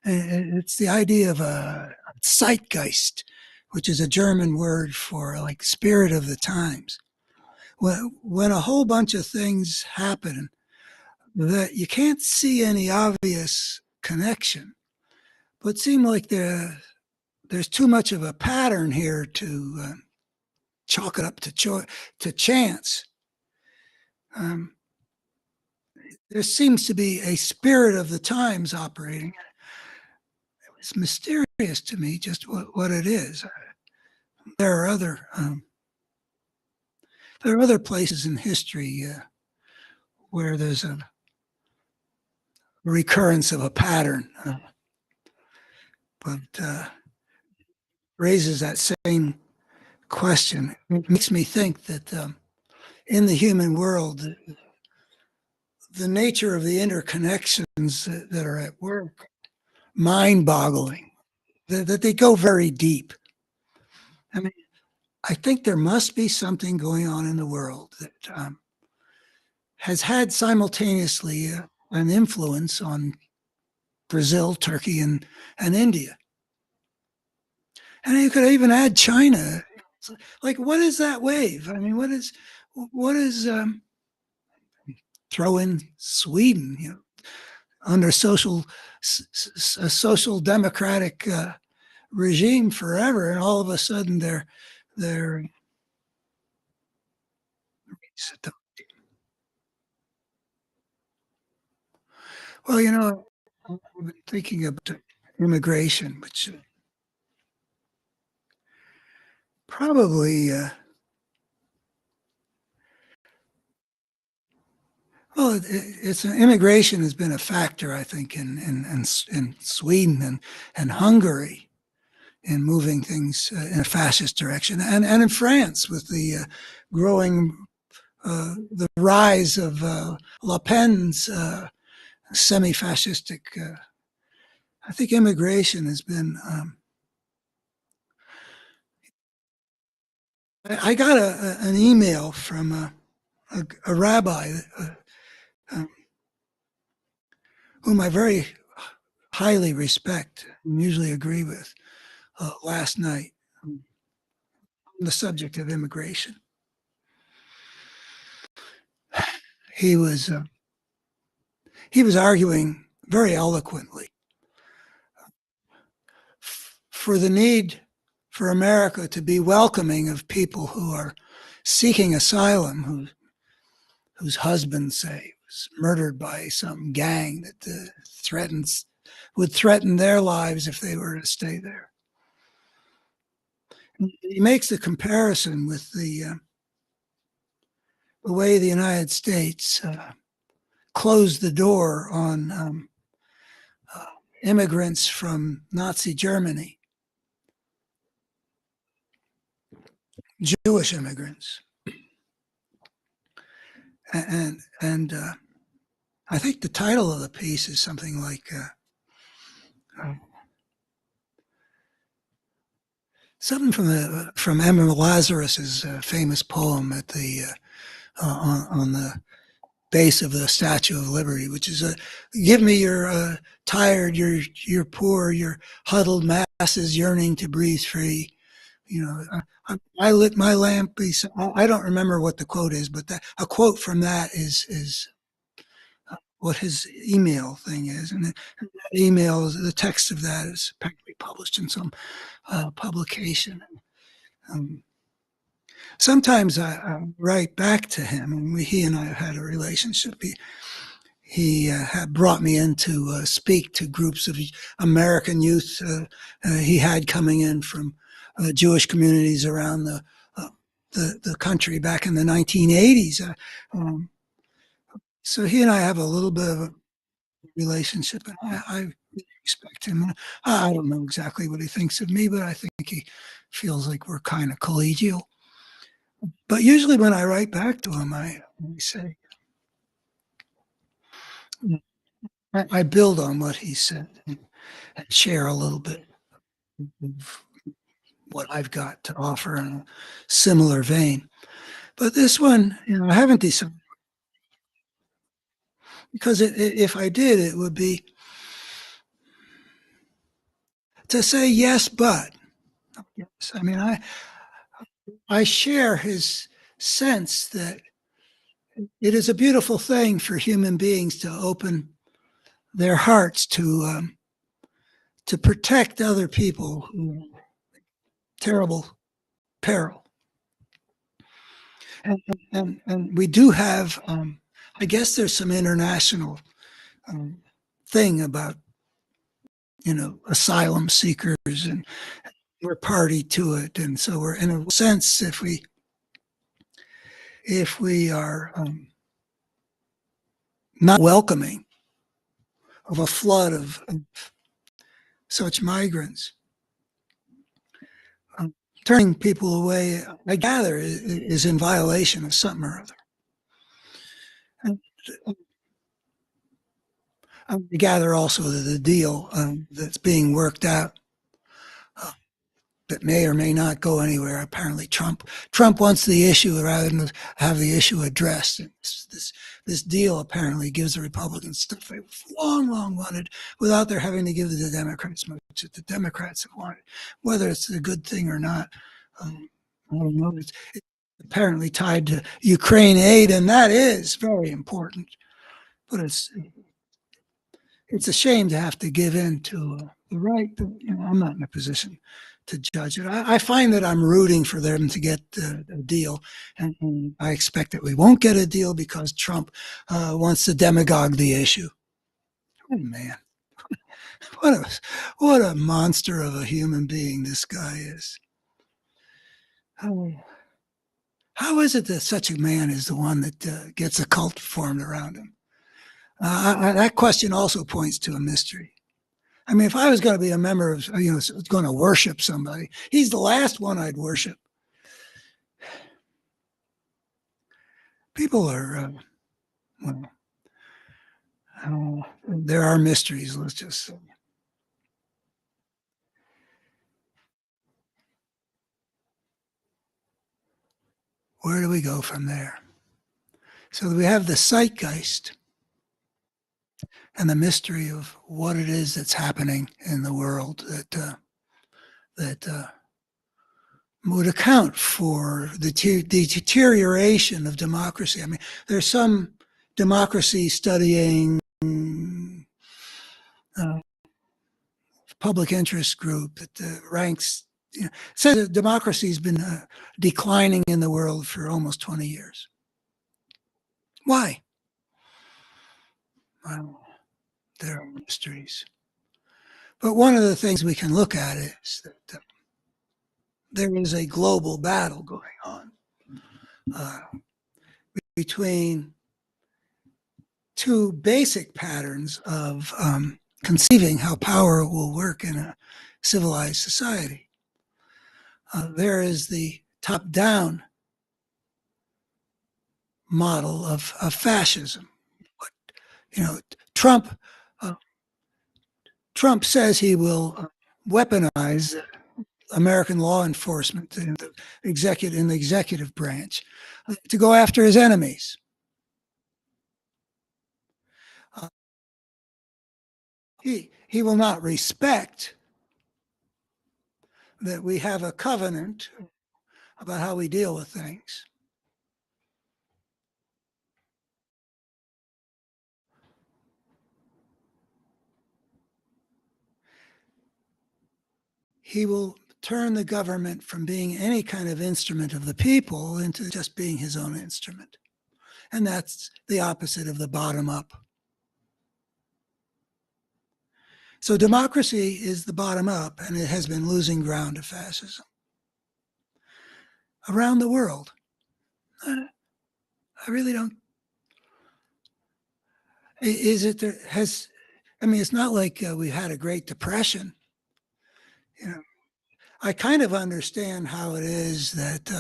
And it's the idea of a zeitgeist, which is a German word for like spirit of the times. When a whole bunch of things happen that you can't see any obvious connection, but seem like there's too much of a pattern here to chalk it up to chance. There seems to be a spirit of the times operating. It's mysterious to me just what it is. There are other places in history where there's a recurrence of a pattern, but raises that same question. It makes me think that in the human world, the nature of the interconnections that are at work, mind-boggling, that they go very deep. I mean, I think there must be something going on in the world that has had simultaneously an influence on Brazil, Turkey, and India. And you could even add China. Like, what is that wave? I mean, what is throw in Sweden, under a social democratic regime forever, and all of a sudden they're well, I've been thinking about immigration, which probably well, it's immigration has been a factor, I think, in Sweden and Hungary in moving things in a fascist direction, and in France with the growing the rise of Le Pen's semi-fascistic. I think immigration has been. I got an email from a rabbi um, whom I very highly respect and usually agree with last night on the subject of immigration. He was arguing very eloquently for the need for America to be welcoming of people who are seeking asylum, whose husband, say, was murdered by some gang that would threaten their lives if they were to stay there. He makes a comparison with the way the United States closed the door on immigrants from Nazi Germany, Jewish immigrants, and I think the title of the piece is something like something from Emma Lazarus's famous poem at the on the base of the Statue of Liberty, which is give me your tired, your poor, your huddled masses yearning to breathe free. I lit my lamp. I don't remember what the quote is, but a quote from that is what his email thing is, and the email, the text of that is apparently published in some publication. Sometimes I write back to him, and he and I have had a relationship. He had brought me in to speak to groups of American youth he had coming in from Jewish communities around the country back in the 1980s. So he and I have a little bit of a relationship, and I respect him. I don't know exactly what he thinks of me, but I think he feels like we're kind of collegial. But usually when I write back to him, I say, I build on what he said and share a little bit of what I've got to offer in a similar vein. But this one, I haven't decided, because if I did, it would be to say yes, but. Yes, I mean, I share his sense that it is a beautiful thing for human beings to open their hearts to protect other people who are terrible peril. And we do have, I guess there's some international thing about, asylum seekers, and we're party to it. And so we're, in a sense, if we are not welcoming of a flood of such migrants. Turning people away, I gather, is in violation of something or other. And I gather also that the deal that's being worked out that may or may not go anywhere. Apparently, Trump wants the issue rather than have the issue addressed. This deal apparently gives the Republicans stuff they've long wanted without their having to give the Democrats much that the Democrats have wanted. Whether it's a good thing or not, I don't know. It's apparently tied to Ukraine aid, and that is very important. But it's a shame to have to give in to the right. I'm not in a position to judge it. I find that I'm rooting for them to get a deal, and I expect that we won't get a deal because Trump wants to demagogue the issue. Oh man, what a monster of a human being this guy is. How is it that such a man is the one that gets a cult formed around him? That question also points to a mystery. I mean, if I was going to be a member of, going to worship somebody, he's the last one I'd worship. People are, there are mysteries, let's just say. Where do we go from there? So we have the zeitgeist and the mystery of what it is that's happening in the world that would account for the deterioration of democracy. I mean, there's some democracy studying public interest group that ranks, says that democracy has been declining in the world for almost 20 years. Why? Well, there are mysteries. But one of the things we can look at is that there is a global battle going on between two basic patterns of conceiving how power will work in a civilized society. There is the top-down model of fascism. Trump says he will weaponize American law enforcement in the executive branch to go after his enemies. He will not respect that we have a covenant about how we deal with things. He will turn the government from being any kind of instrument of the people into just being his own instrument. And that's the opposite of the bottom up. So democracy is the bottom up, and it has been losing ground to fascism. Around the world, I really don't. Is it there has? I mean, it's not like we had a Great Depression. I kind of understand how it is that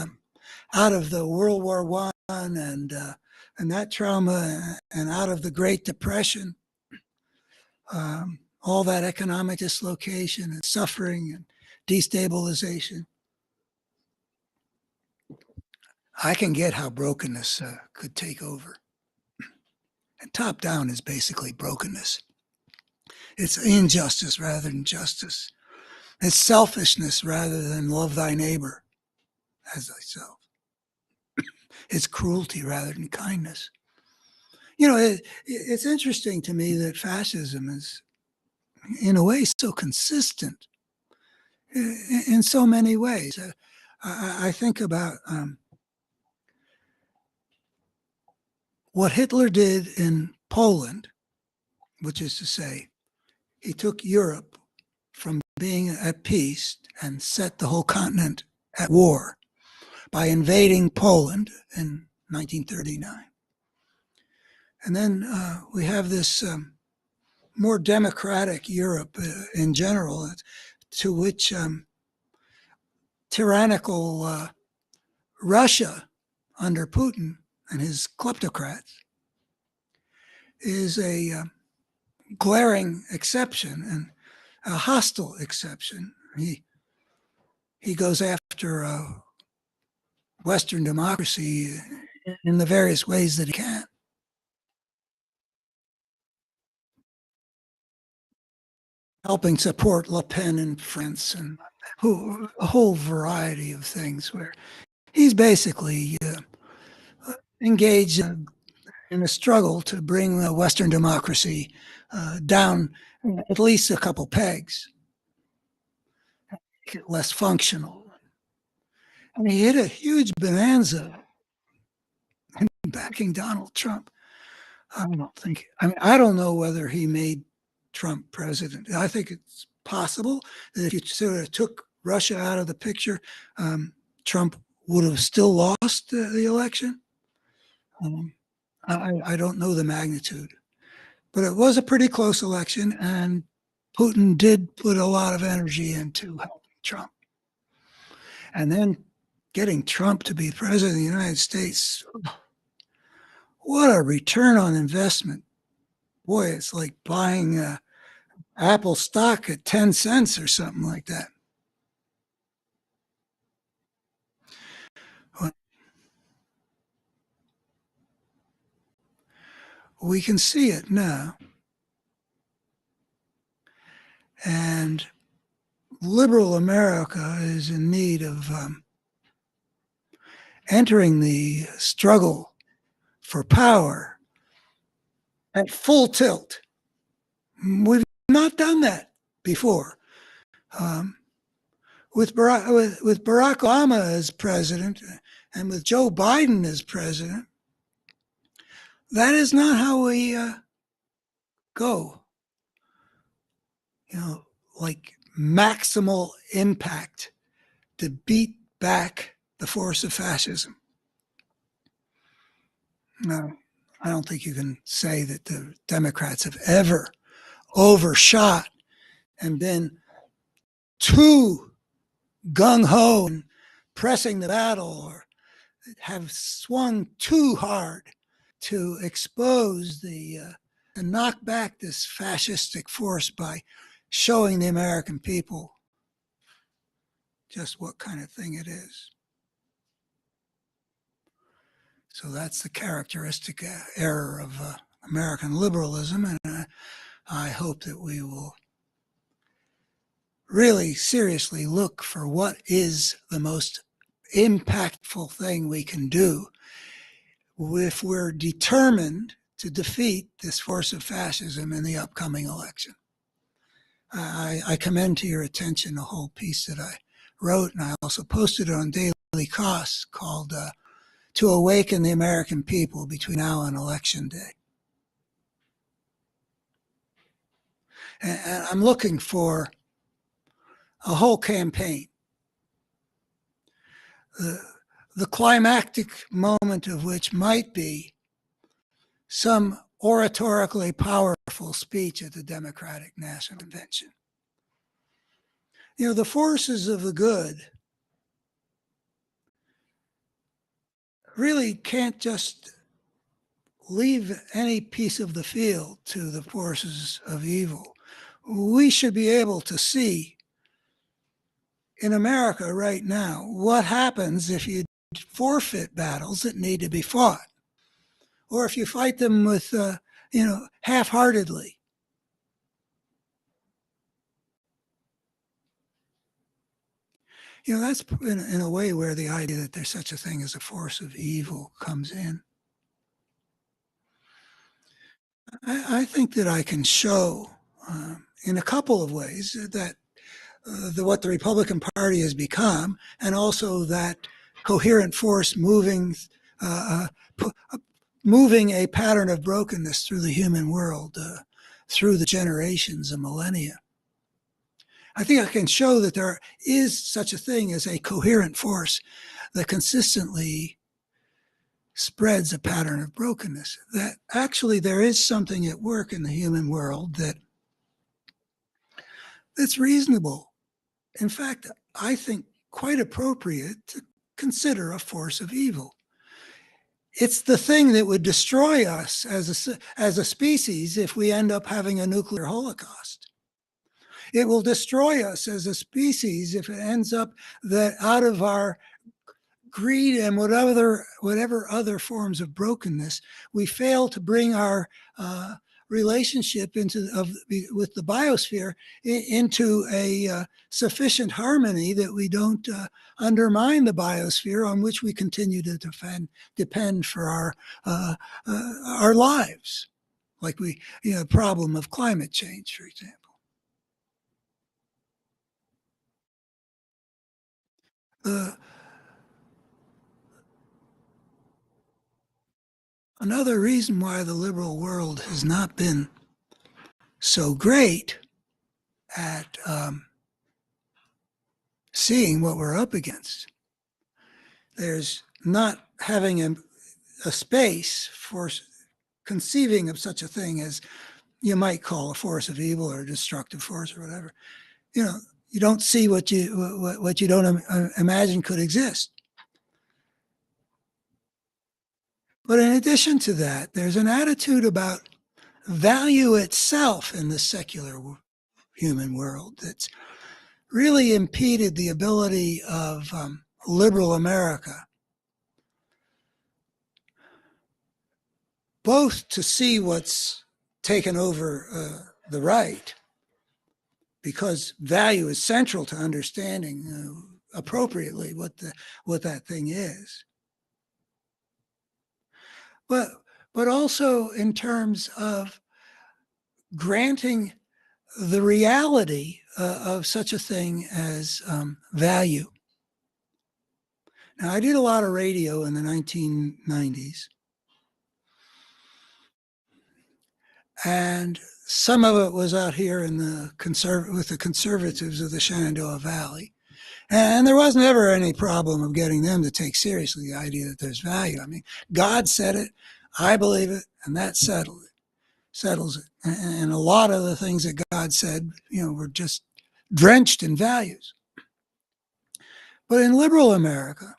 out of the World War I and that trauma, and out of the Great Depression, all that economic dislocation and suffering and destabilization, I can get how brokenness could take over. And top down is basically brokenness. It's injustice rather than justice. It's selfishness rather than love thy neighbor as thyself. It's cruelty rather than kindness. It's interesting to me that fascism is, in a way, so consistent in so many ways. I think about what Hitler did in Poland, which is to say, he took Europe from being at peace and set the whole continent at war by invading Poland in 1939. And then we have this more democratic Europe in general, to which tyrannical Russia under Putin and his kleptocrats is a glaring exception and a hostile exception. He goes after Western democracy in the various ways that he can. Helping support Le Pen in France and a whole variety of things where he's basically engaged in a struggle to bring Western democracy down at least a couple pegs, make it less functional. I mean, he hit a huge bonanza in backing Donald Trump. I don't know whether he made Trump president. I think it's possible that if you sort of took Russia out of the picture, Trump would have still lost the election. I don't know the magnitude, but it was a pretty close election, and Putin did put a lot of energy into helping Trump. And then getting Trump to be president of the United States, what a return on investment. Boy, it's like buying Apple stock at 10 cents or something like that. We can see it now. And liberal America is in need of entering the struggle for power at full tilt. We've not done that before. With Barack Obama as president and with Joe Biden as president, that is not how we go. Like maximal impact to beat back the force of fascism. No, I don't think you can say that the Democrats have ever overshot and been too gung-ho and pressing the battle, or have swung too hard to expose and knock back this fascistic force by showing the American people just what kind of thing it is. So that's the characteristic error of American liberalism, and I hope that we will really seriously look for what is the most impactful thing we can do if we're determined to defeat this force of fascism in the upcoming election. I commend to your attention a whole piece that I wrote, and I also posted it on Daily Kos called To Awaken the American People Between Now and Election Day. And I'm looking for a whole campaign. The climactic moment of which might be some oratorically powerful speech at the Democratic National Convention. The forces of the good really can't just leave any piece of the field to the forces of evil. We should be able to see in America right now what happens if you forfeit battles that need to be fought, or if you fight them with, half-heartedly. That's in a way where the idea that there's such a thing as a force of evil comes in. I think that I can show in a couple of ways that what the Republican Party has become, and also that coherent force moving a pattern of brokenness through the human world, through the generations and millennia. I think I can show that there is such a thing as a coherent force that consistently spreads a pattern of brokenness. That actually there is something at work in the human world that's reasonable. In fact, I think quite appropriate to consider a force of evil. It's the thing that would destroy us as a species if we end up having a nuclear holocaust. It will destroy us as a species if it ends up that out of our greed and whatever other forms of brokenness, we fail to bring our relationship with the biosphere into a sufficient harmony that we don't undermine the biosphere on which we continue to depend for our lives, like the problem of climate change, for example. Another reason why the liberal world has not been so great at seeing what we're up against. There's not having a space for conceiving of such a thing as you might call a force of evil or a destructive force or whatever. You don't see what you don't imagine could exist. But in addition to that, there's an attitude about value itself in the secular human world that's really impeded the ability of liberal America both to see what's taken over the right, because value is central to understanding appropriately what that thing is, but also in terms of granting the reality of such a thing as value. Now, I did a lot of radio in the 1990s, and some of it was out here with the conservatives of the Shenandoah Valley. And there wasn't ever any problem of getting them to take seriously the idea that there's value. I mean, God said it, I believe it, and that settles it. And a lot of the things that God said, were just drenched in values. But in liberal America,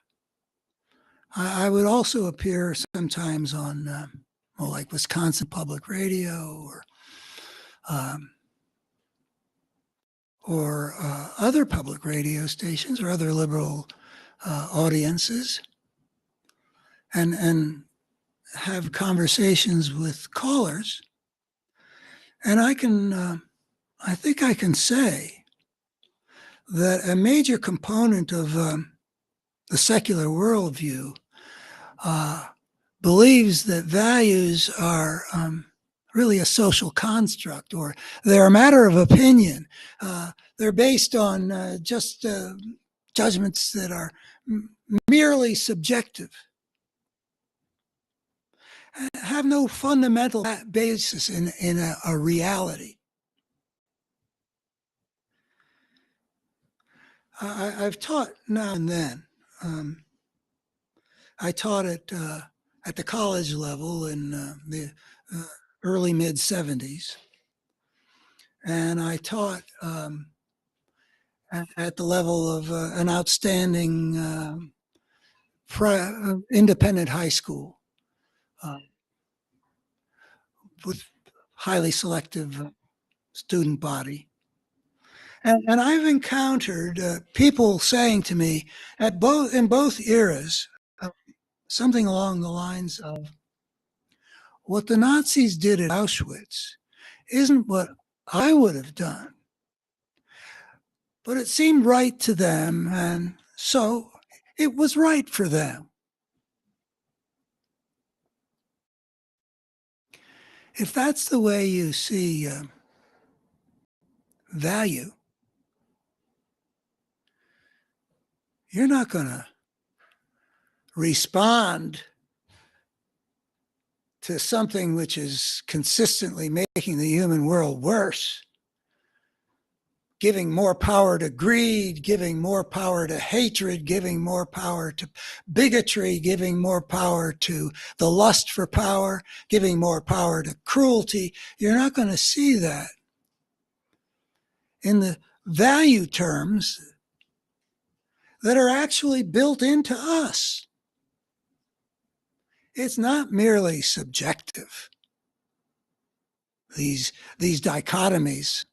I would also appear sometimes on, like Wisconsin Public Radio or other public radio stations or other liberal audiences, and have conversations with callers. And I think I can say that a major component of the secular worldview believes that values are really a social construct, or they're a matter of opinion. They're based on just judgments that are merely subjective, have no fundamental basis in a reality. I've taught now and then. I taught at the college level in the early mid 70s, and I taught at the level of an outstanding independent high school with highly selective student body. And I've encountered people saying to me in both eras something along the lines of, what the Nazis did at Auschwitz isn't what I would have done, but it seemed right to them, and so it was right for them. If that's the way you see value, you're not going to respond to something which is consistently making the human world worse giving more power to greed, giving more power to hatred, giving more power to bigotry, giving more power to the lust for power, giving more power to cruelty. You're not going to see that. In the value terms that are actually built into us. It's not merely subjective, these dichotomies.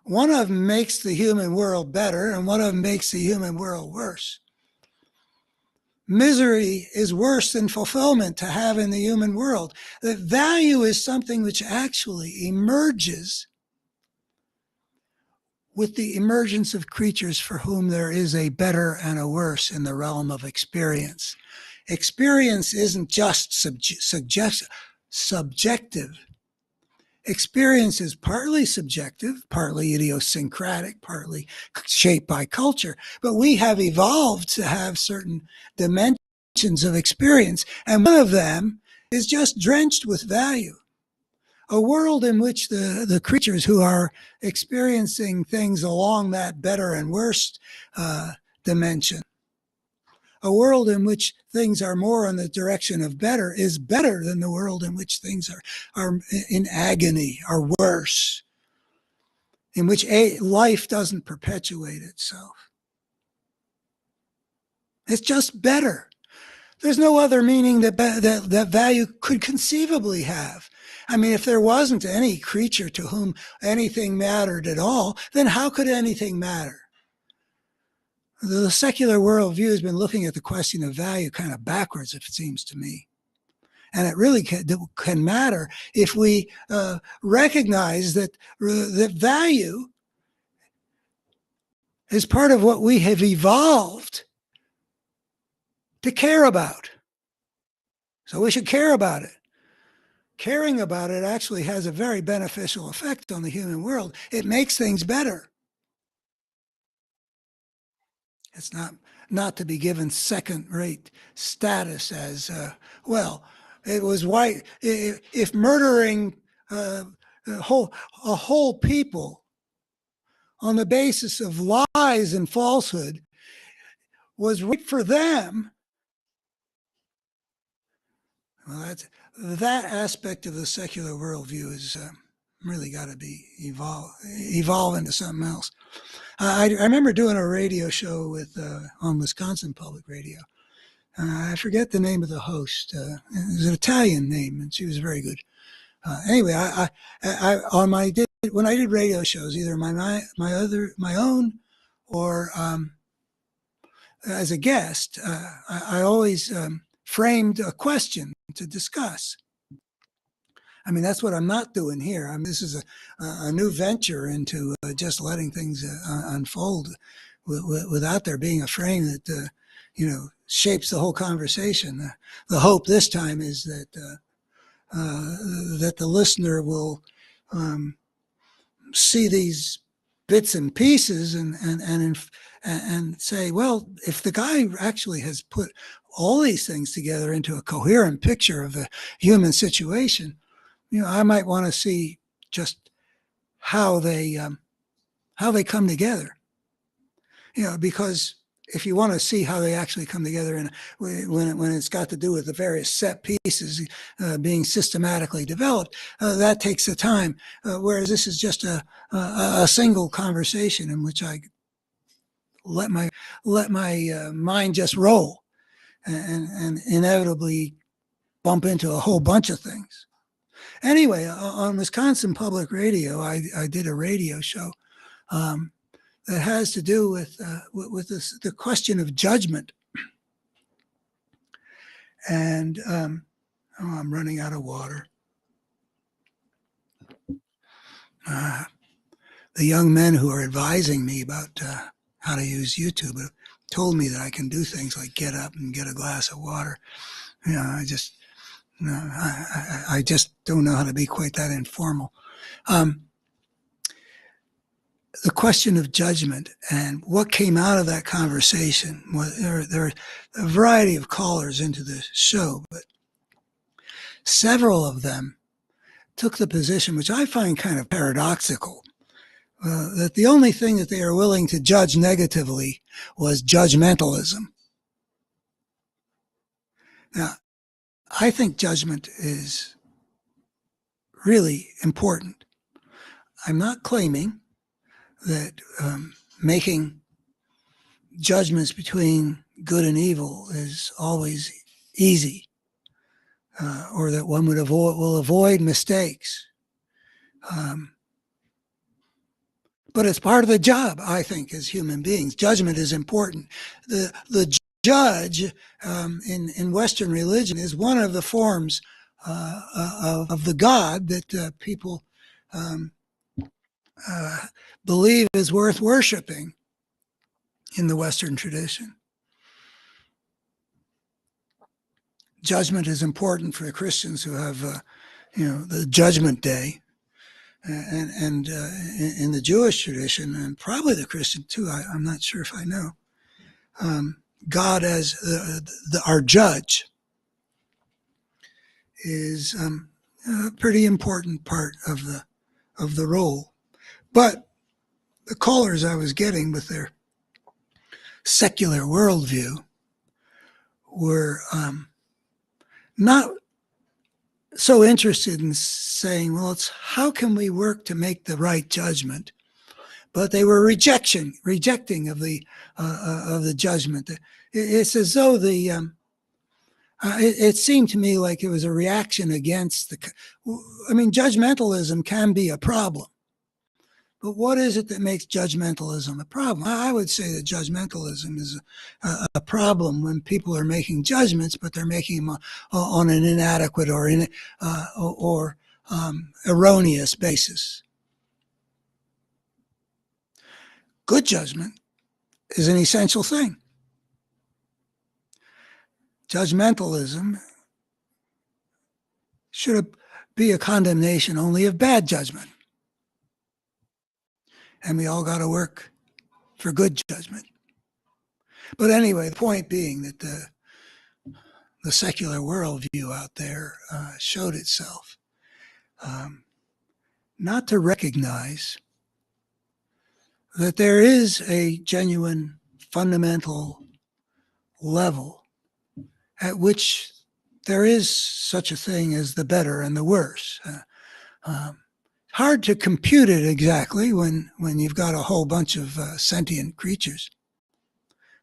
One of them makes the human world better, and one of them makes the human world worse. Misery is worse than fulfillment to have in the human world. That value is something which actually emerges with the emergence of creatures for whom there is a better and a worse in the realm of experience. Experience isn't just subjective. Experience is partly subjective, partly idiosyncratic, partly shaped by culture, but we have evolved to have certain dimensions of experience, and one of them is just drenched with value. A world in which the creatures who are experiencing things along that better and worse dimension, a world in which things are more in the direction of better, is better than the world in which things are in agony, are worse, in which life doesn't perpetuate itself. It's just better. There's no other meaning that value could conceivably have. I mean, if there wasn't any creature to whom anything mattered at all, then how could anything matter? The secular worldview has been looking at the question of value kind of backwards, it seems to me. And it really can matter if we recognize that value is part of what we have evolved to care about. So we should care about it. Caring about it actually has a very beneficial effect on the human world. It makes things better. It's not to be given second-rate status as, well, it was white. If murdering a whole people on the basis of lies and falsehood was right for them, well, that aspect of the secular worldview is really got to be evolve into something else. I remember doing a radio show on Wisconsin Public Radio. I forget the name of the host. It was an Italian name, and she was very good. Anyway, when I did radio shows, either my own, or as a guest, I always framed a question to discuss. I mean, that's what I'm not doing here. I mean, this is a new venture into just letting things unfold without there being a frame that, shapes the whole conversation. The hope this time is that the listener will see these bits and pieces and say, well, if the guy actually has put all these things together into a coherent picture of the human situation, I might want to see just how they come together. Because if you want to see how they actually come together, and when it's got to do with the various set pieces being systematically developed, that takes the time. Whereas this is just a single conversation in which I let my mind just roll, and inevitably bump into a whole bunch of things. Anyway, on Wisconsin Public Radio, I did a radio show that has to do with the question of judgment. And I'm running out of water. The young men who are advising me about how to use YouTube have told me that I can do things like get up and get a glass of water. I just don't know how to be quite that informal. The question of judgment and what came out of that conversation, there are a variety of callers into the show, but several of them took the position, which I find kind of paradoxical, that the only thing that they are willing to judge negatively was judgmentalism. Now, I think judgment is really important. I'm not claiming that making judgments between good and evil is always easy, or that one will avoid mistakes. But it's part of the job, I think, as human beings. Judgment is important. The judge in Western religion is one of the forms of the God that people believe is worth worshiping in the Western tradition. Judgment is important for Christians who have, the Judgment Day, and in the Jewish tradition, and probably the Christian too. I'm not sure if I know. God as our judge is a pretty important part of the role. But the callers I was getting with their secular worldview were not so interested in saying, well, it's how can we work to make the right judgment? But they were rejecting of the judgment. It's as though it seemed to me like it was a reaction against judgmentalism can be a problem. But what is it that makes judgmentalism a problem? I would say that judgmentalism is a problem when people are making judgments, but they're making them on an inadequate or erroneous basis. Good judgment is an essential thing. Judgmentalism should be a condemnation only of bad judgment. And we all got to work for good judgment. But anyway, the point being that the secular worldview out there showed itself not to recognize that there is a genuine fundamental level at which there is such a thing as the better and the worse. Hard to compute it exactly when you've got a whole bunch of sentient creatures.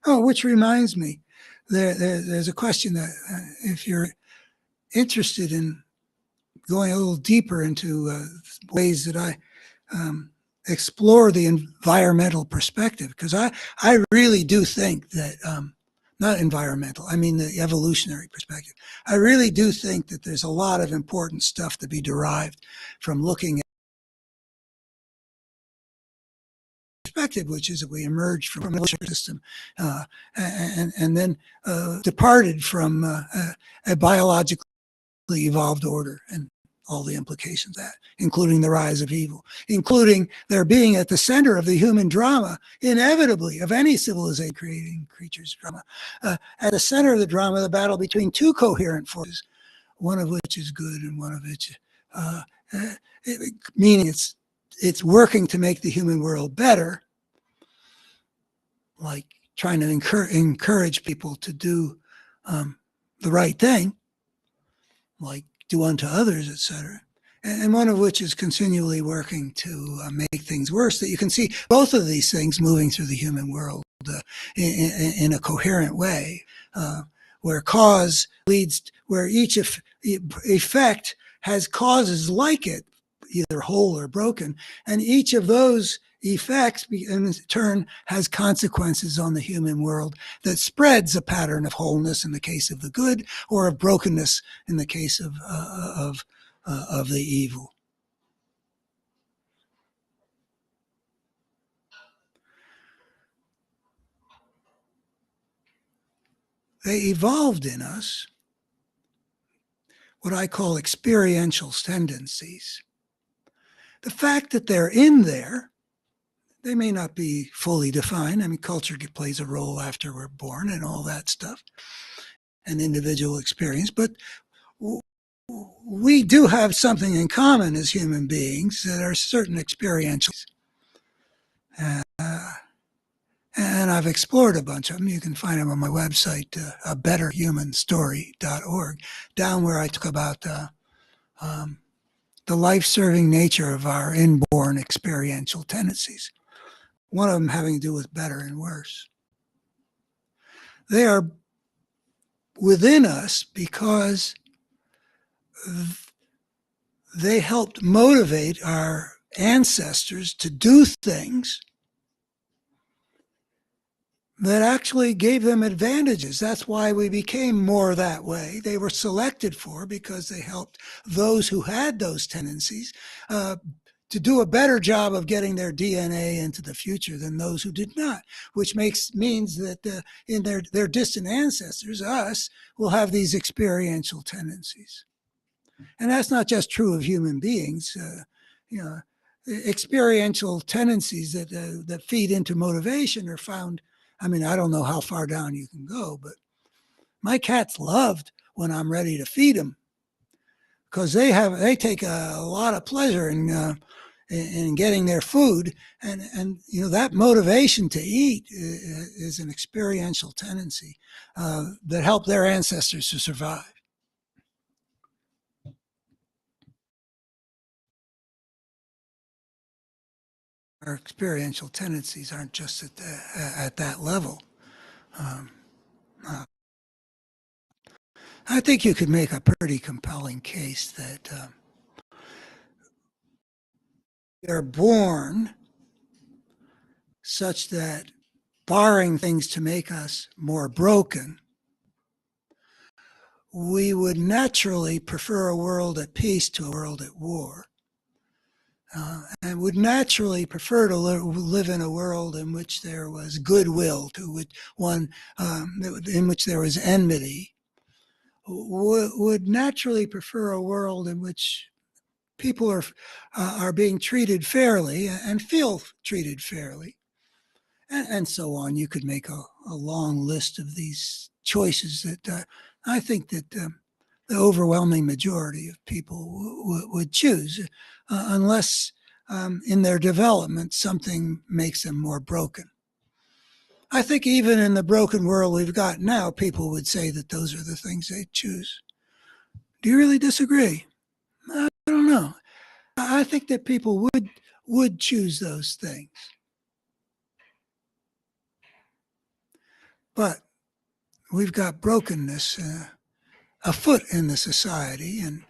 Oh, which reminds me, there's a question that if you're interested in going a little deeper into ways that I explore the environmental perspective, because I really do think that, not environmental, I mean the evolutionary perspective. I really do think that there's a lot of important stuff to be derived from looking at perspective, which is that we emerged from a system and then departed from a biologically evolved order and all the implications of that, including the rise of evil, including there being at the center of the human drama, inevitably, of any civilization creating creatures drama, at the center of the drama, the battle between two coherent forces, one of which is good and one of which, meaning it's working to make the human world better, like trying to encourage people to do the right thing, like do unto others, etc. And one of which is continually working to make things worse. That you can see both of these things moving through the human world in a coherent way, where cause leads, where each effect has causes like it, either whole or broken, and each of those effects in turn has consequences on the human world that spreads a pattern of wholeness in the case of the good, or of brokenness in the case of the evil. They evolved in us what I call experiential tendencies. The fact that they're in there, they may not be fully defined. I mean, culture plays a role after we're born and all that stuff, and individual experience. But we do have something in common as human beings that are certain experientials. Uh, and I've explored a bunch of them. You can find them on my website, abetterhumanstory.org, down where I talk about um, the life-serving nature of our inborn experiential tendencies. One of them having to do with better and worse. They are within us because they helped motivate our ancestors to do things that actually gave them advantages. That's why we became more that way. They were selected for because they helped those who had those tendencies to do a better job of getting their DNA into the future than those who did not, which means that in their distant ancestors, us, will have these experiential tendencies. And that's not just true of human beings. You know, experiential tendencies that feed into motivation are found. I mean, I don't know how far down you can go, but my cats loved when I'm ready to feed them because they take a lot of pleasure in getting their food, and you know that motivation to eat is an experiential tendency that helped their ancestors to survive. Our experiential tendencies aren't just at that level. Um, uh, I think you could make a pretty compelling case that they're born such that, barring things to make us more broken, we would naturally prefer a world at peace to a world at war. And would naturally prefer to live in a world in which there was goodwill, to which one in which there was enmity. Would naturally prefer a world in which people are being treated fairly and feel treated fairly, and so on. You could make a long list of these choices that I think that the overwhelming majority of people would choose, unless in their development something makes them more broken. I think even in the broken world we've got now, people would say that those are the things they choose. Do you really disagree? I don't know. I think that people would choose those things, but we've got brokenness afoot in the society, and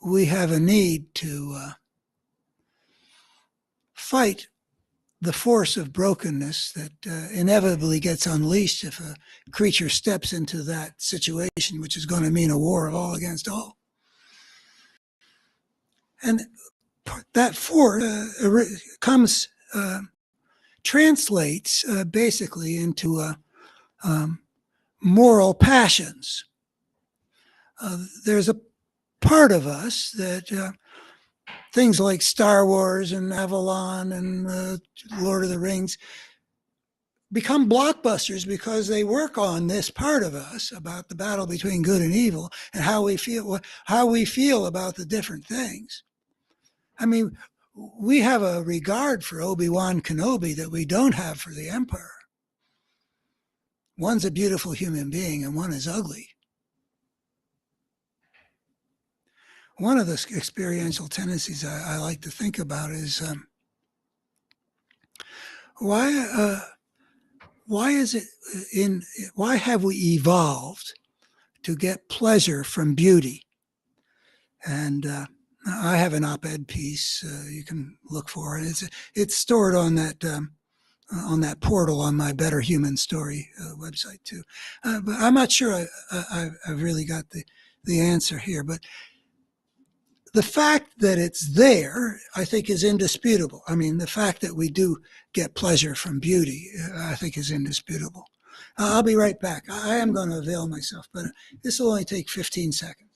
we have a need to fight the force of brokenness that inevitably gets unleashed if a creature steps into that situation, which is going to mean a war of all against all. And that force comes translates basically into moral passions. There's a part of us that things like Star Wars and Avalon and Lord of the Rings become blockbusters because they work on this part of us about the battle between good and evil and how we feel about the different things. I mean, we have a regard for Obi-Wan Kenobi that we don't have for the Emperor. One's a beautiful human being and one is ugly. One of the experiential tendencies I like to think about is why is it why have we evolved to get pleasure from beauty? And I have an op-ed piece you can look for, and it's stored on that portal on my Better Human Story website too. But I'm not sure I've really got the answer here. But the fact that it's there, I think, is indisputable. I mean, the fact that we do get pleasure from beauty, I think, is indisputable. I'll be right back. I am going to avail myself, but this will only take 15 seconds.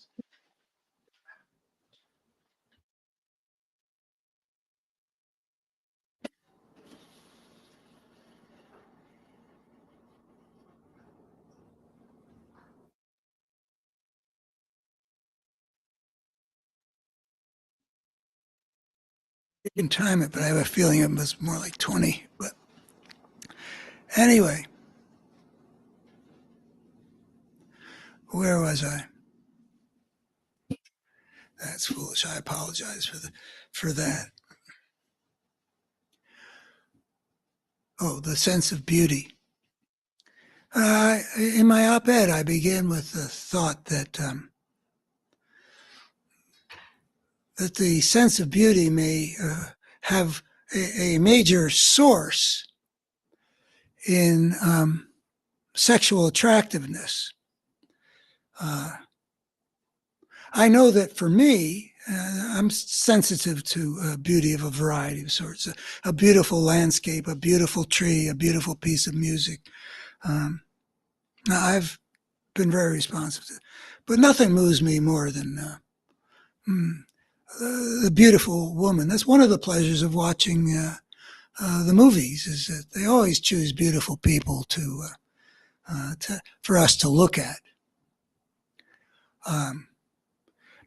You can time it, but I have a feeling it was more like 20. But anyway, where was I? That's foolish. I apologize for that. Oh, the sense of beauty. In my op-ed, I began with the thought that the sense of beauty may have a major source in sexual attractiveness. I know that for me, I'm sensitive to beauty of a variety of sorts. A beautiful landscape, a beautiful tree, a beautiful piece of music. I've been very responsive to it. But nothing moves me more than the beautiful woman. That's one of the pleasures of watching the movies, is that they always choose beautiful people for us to look at.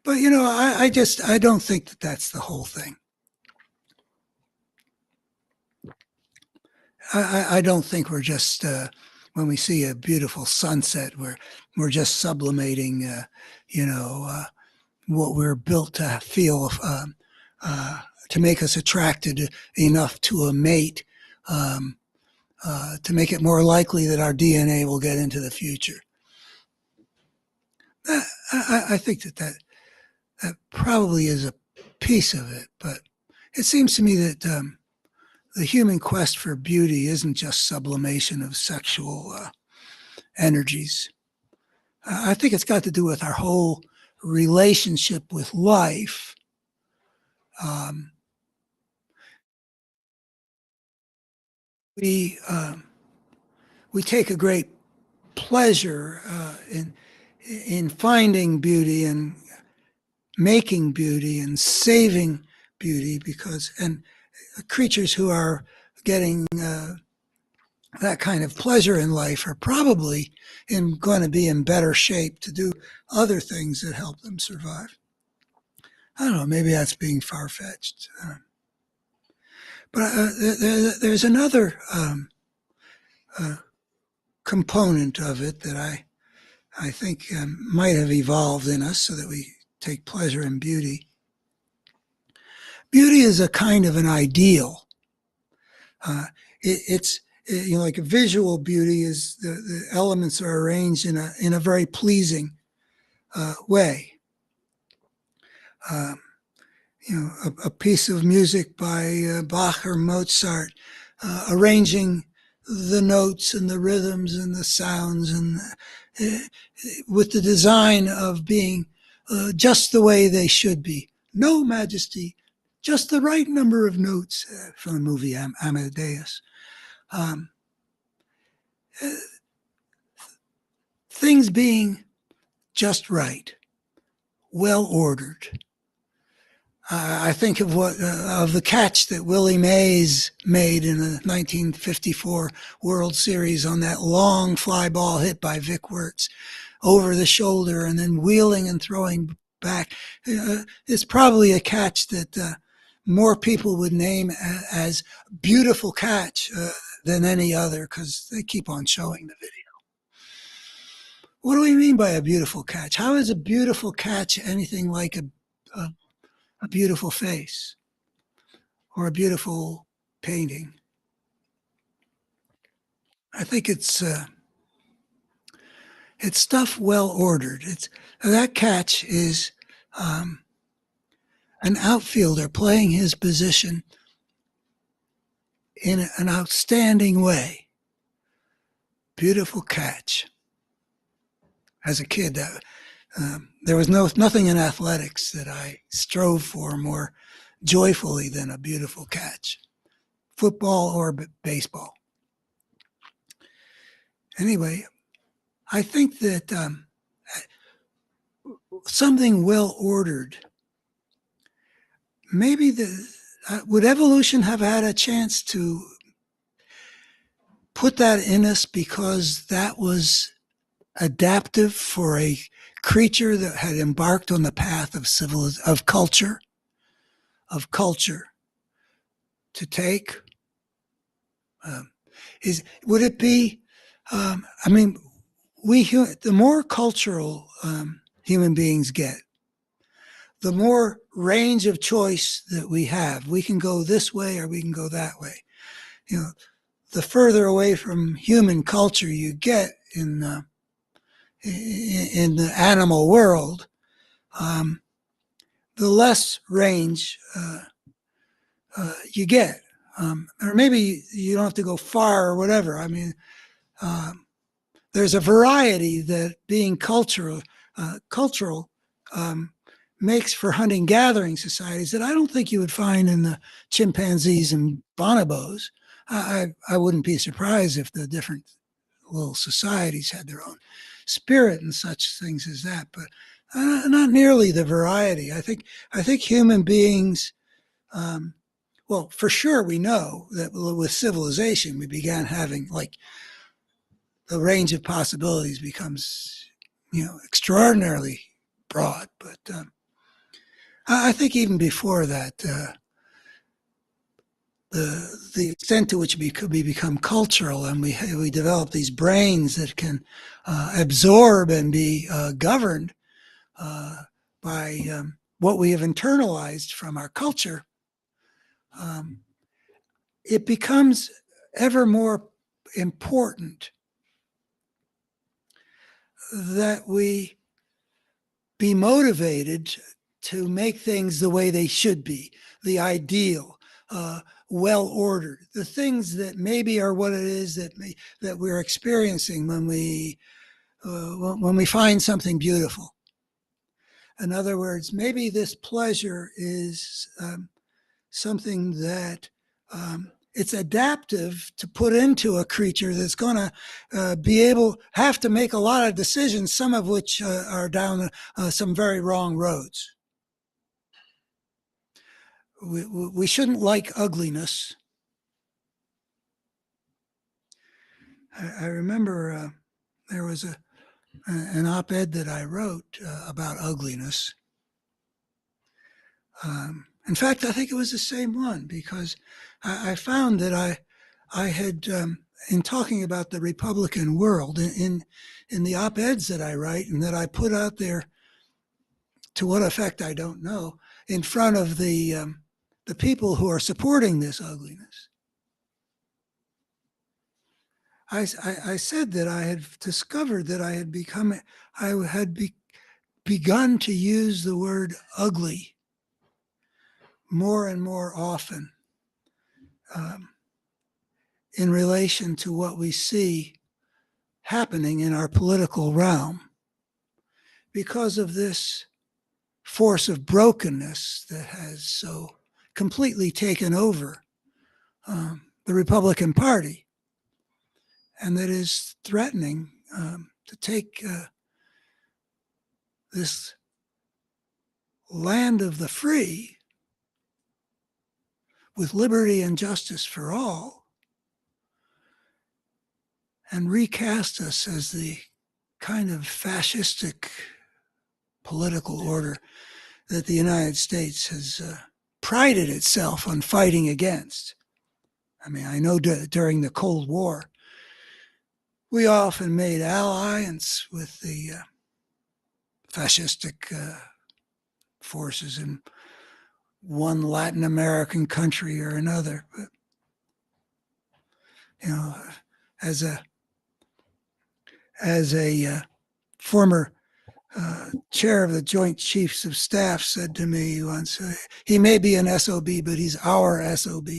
But I don't think that that's the whole thing. I don't think we're just when we see a beautiful sunset, we're just sublimating, what we're built to feel to make us attracted enough to a mate, to make it more likely that our DNA will get into the future. I think that probably is a piece of it, but it seems to me that the human quest for beauty isn't just sublimation of sexual energies. I think it's got to do with our whole relationship with life. We take a great pleasure in finding beauty and making beauty and saving beauty, and creatures who are getting that kind of pleasure in life are probably going to be in better shape to do other things that help them survive. I don't know, maybe that's being far-fetched. But there's another component of it that I think might have evolved in us so that we take pleasure in beauty. Beauty is a kind of an ideal. It's like a visual beauty is the elements are arranged in a very pleasing way. A piece of music by Bach or Mozart, arranging the notes and the rhythms and the sounds, and with the design of being just the way they should be. No majesty, just the right number of notes, from the movie Amadeus. Things being just right, well ordered. I think of the catch that Willie Mays made in the 1954 World Series on that long fly ball hit by Vic Wertz over the shoulder and then wheeling and throwing back. It's probably a catch that more people would name as beautiful catch than any other, because they keep on showing the video. What do we mean by a beautiful catch? How is a beautiful catch anything like a beautiful face or a beautiful painting? I think it's stuff well ordered. That catch is an outfielder playing his position in an outstanding way. Beautiful catch. As a kid, there was nothing in athletics that I strove for more joyfully than a beautiful catch, football or baseball. Anyway, I think that something well ordered, maybe would evolution have had a chance to put that in us because that was adaptive for a creature that had embarked on the path of culture. to take? Would it be? I mean, the more cultural human beings get, the more range of choice that we have. We can go this way or we can go that way. The further away from human culture you get in the animal world, the less range you get. Or maybe you don't have to go far or whatever. I mean, there's a variety that being cultural makes for hunting-gathering societies that I don't think you would find in the chimpanzees and bonobos. I wouldn't be surprised if the different little societies had their own spirit and such things as that, but not nearly the variety. I think human beings, well, for sure we know that with civilization we began having, like, the range of possibilities becomes, extraordinarily broad. But I think even before that, the extent to which we become cultural and we develop these brains that can absorb and be governed by what we have internalized from our culture, it becomes ever more important that we be motivated to make things the way they should be, the ideal, well ordered, the things that maybe are what it is that we're experiencing when we find something beautiful. In other words, maybe this pleasure is something that it's adaptive to put into a creature that's going to have to make a lot of decisions, some of which are down some very wrong roads. We shouldn't like ugliness. I remember there was an op-ed that I wrote about ugliness. In fact, I think it was the same one, because I found that I had, in talking about the Republican world, in the op-eds that I write and that I put out there, to what effect I don't know, in front of the people who are supporting this ugliness, I said that I had discovered that I had begun to use the word ugly more and more often in relation to what we see happening in our political realm, because of this force of brokenness that has so completely taken over the Republican Party, and that is threatening to take this land of the free with liberty and justice for all and recast us as the kind of fascistic political order that the United States has prided itself on fighting against. I mean, I know during the Cold War, we often made alliance with the fascistic forces in one Latin American country or another. But, as a former chair of the Joint Chiefs of Staff said to me once, he may be an SOB, but he's our SOB.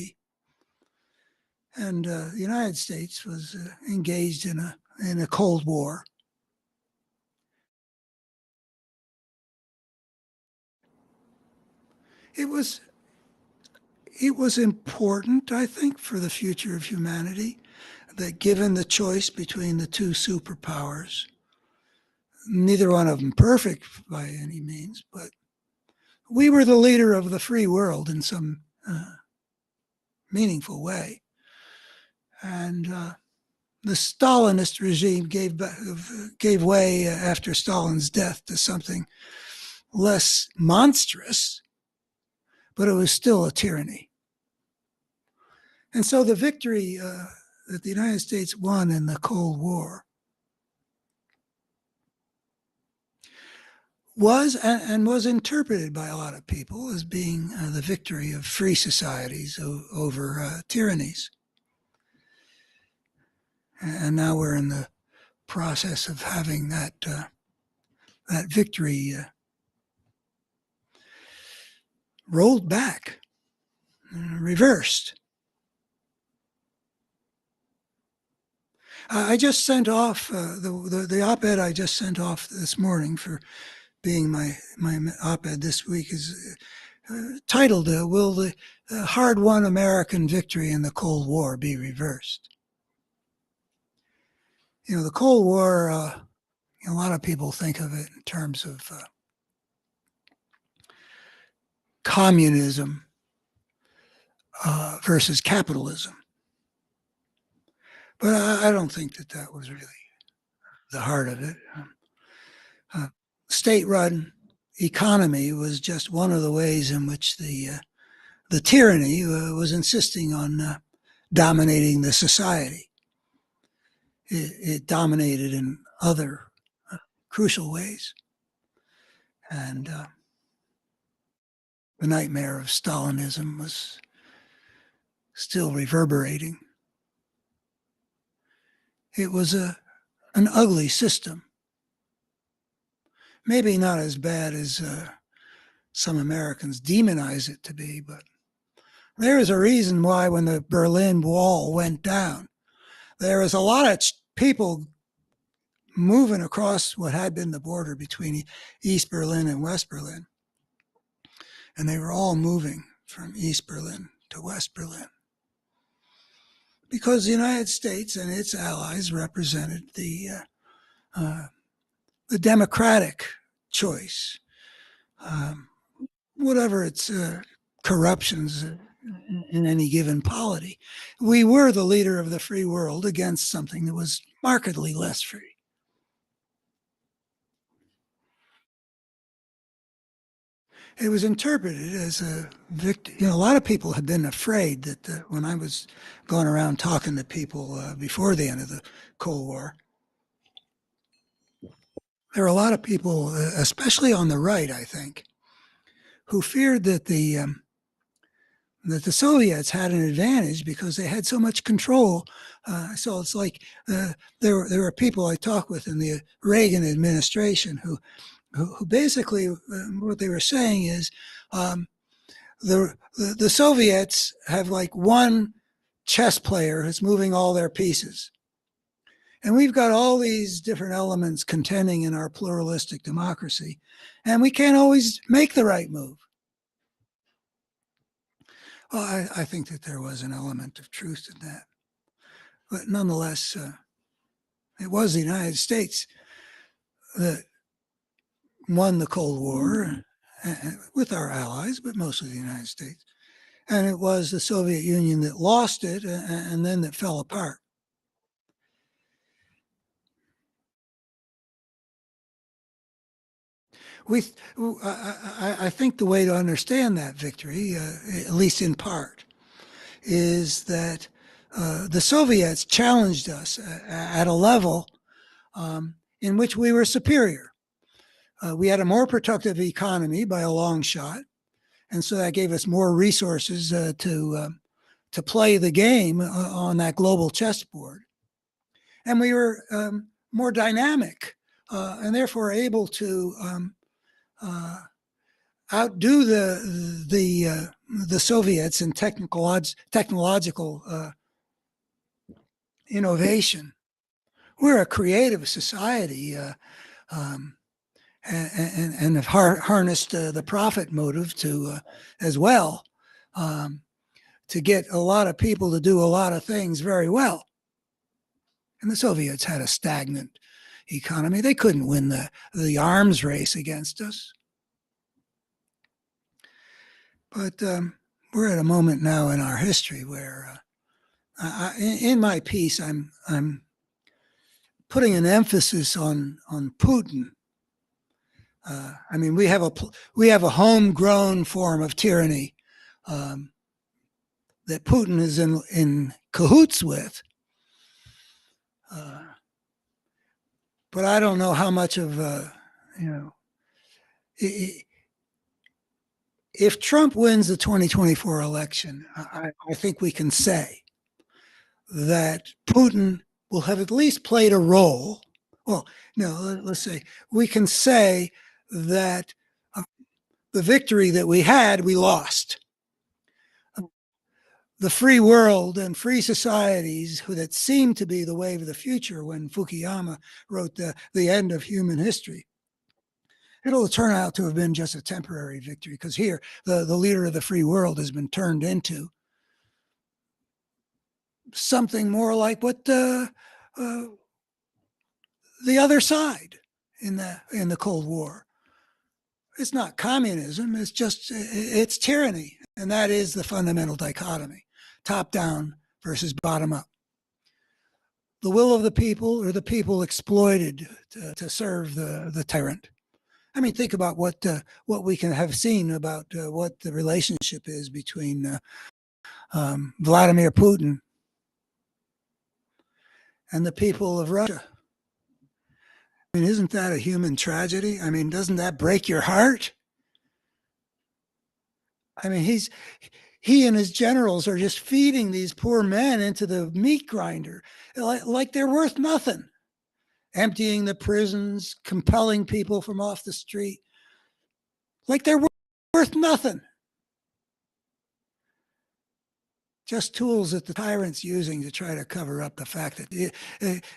And the United States was engaged in a Cold War. It was important, I think, for the future of humanity, that given the choice between the two superpowers, neither one of them perfect by any means, but we were the leader of the free world in some meaningful way. And the Stalinist regime gave way after Stalin's death to something less monstrous, but it was still a tyranny. And so the victory that the United States won in the Cold War was and was interpreted by a lot of people as being the victory of free societies over tyrannies. And now we're in the process of having that victory rolled back, reversed. I just sent off the op-ed I just sent off this morning for being my op-ed this week is titled, Will the Hard-Won American Victory in the Cold War Be Reversed? You know, the Cold War, a lot of people think of it in terms of communism versus capitalism. But I don't think that was really the heart of it. State-run economy was just one of the ways in which the tyranny was insisting on dominating the society. It dominated in other crucial ways. And the nightmare of Stalinism was still reverberating. It was an ugly system. Maybe not as bad as some Americans demonize it to be, but there is a reason why when the Berlin Wall went down, there was a lot of people moving across what had been the border between East Berlin and West Berlin. And they were all moving from East Berlin to West Berlin because the United States and its allies represented the democratic choice, whatever its corruptions in any given polity. We were the leader of the free world against something that was markedly less free. It was interpreted as a victory. You know, a lot of people had been afraid that when I was going around talking to people before the end of the Cold War, there were a lot of people, especially on the right, I think, who feared that the Soviets had an advantage because they had so much control. So it's like there were people I talked with in the Reagan administration who basically what they were saying is the Soviets have like one chess player who's moving all their pieces. And we've got all these different elements contending in our pluralistic democracy, and we can't always make the right move. Well, I think that there was an element of truth in that. But nonetheless, it was the United States that won the Cold War with our allies, but mostly the United States. And it was the Soviet Union that lost it and then that fell apart. I think the way to understand that victory, at least in part, is that the Soviets challenged us at a level in which we were superior. We had a more productive economy by a long shot, and so that gave us more resources to play the game on that global chessboard. And we were more dynamic and therefore able to outdo the Soviets in technological innovation. We're a creative society and have harnessed the profit motive to as well to get a lot of people to do a lot of things very well. And the Soviets had a stagnant economy. They couldn't win the arms race against us. But we're at a moment now in our history where, in my piece, I'm putting an emphasis on Putin. I mean, we have a homegrown form of tyranny that Putin is in cahoots with. But I don't know how much of, you know, if Trump wins the 2024 election, I think we can say that Putin will have at least played a role. Well, no, let's say we can say that the victory that we had, we lost. The free world and free societies that seemed to be the wave of the future when Fukuyama wrote the end of human history, it'll turn out to have been just a temporary victory, because here the leader of the free world has been turned into something more like what the other side in the Cold War. It's not communism, it's tyranny. And that is the fundamental dichotomy: top down versus bottom up. The will of the people, or the people exploited to serve the tyrant. I mean, think about what we can have seen about what the relationship is between Vladimir Putin and the people of Russia. I mean, isn't that a human tragedy? I mean, doesn't that break your heart? I mean, he and his generals are just feeding these poor men into the meat grinder like they're worth nothing, emptying the prisons, compelling people from off the street like they're worth nothing. Just tools that the tyrant's using to try to cover up the fact that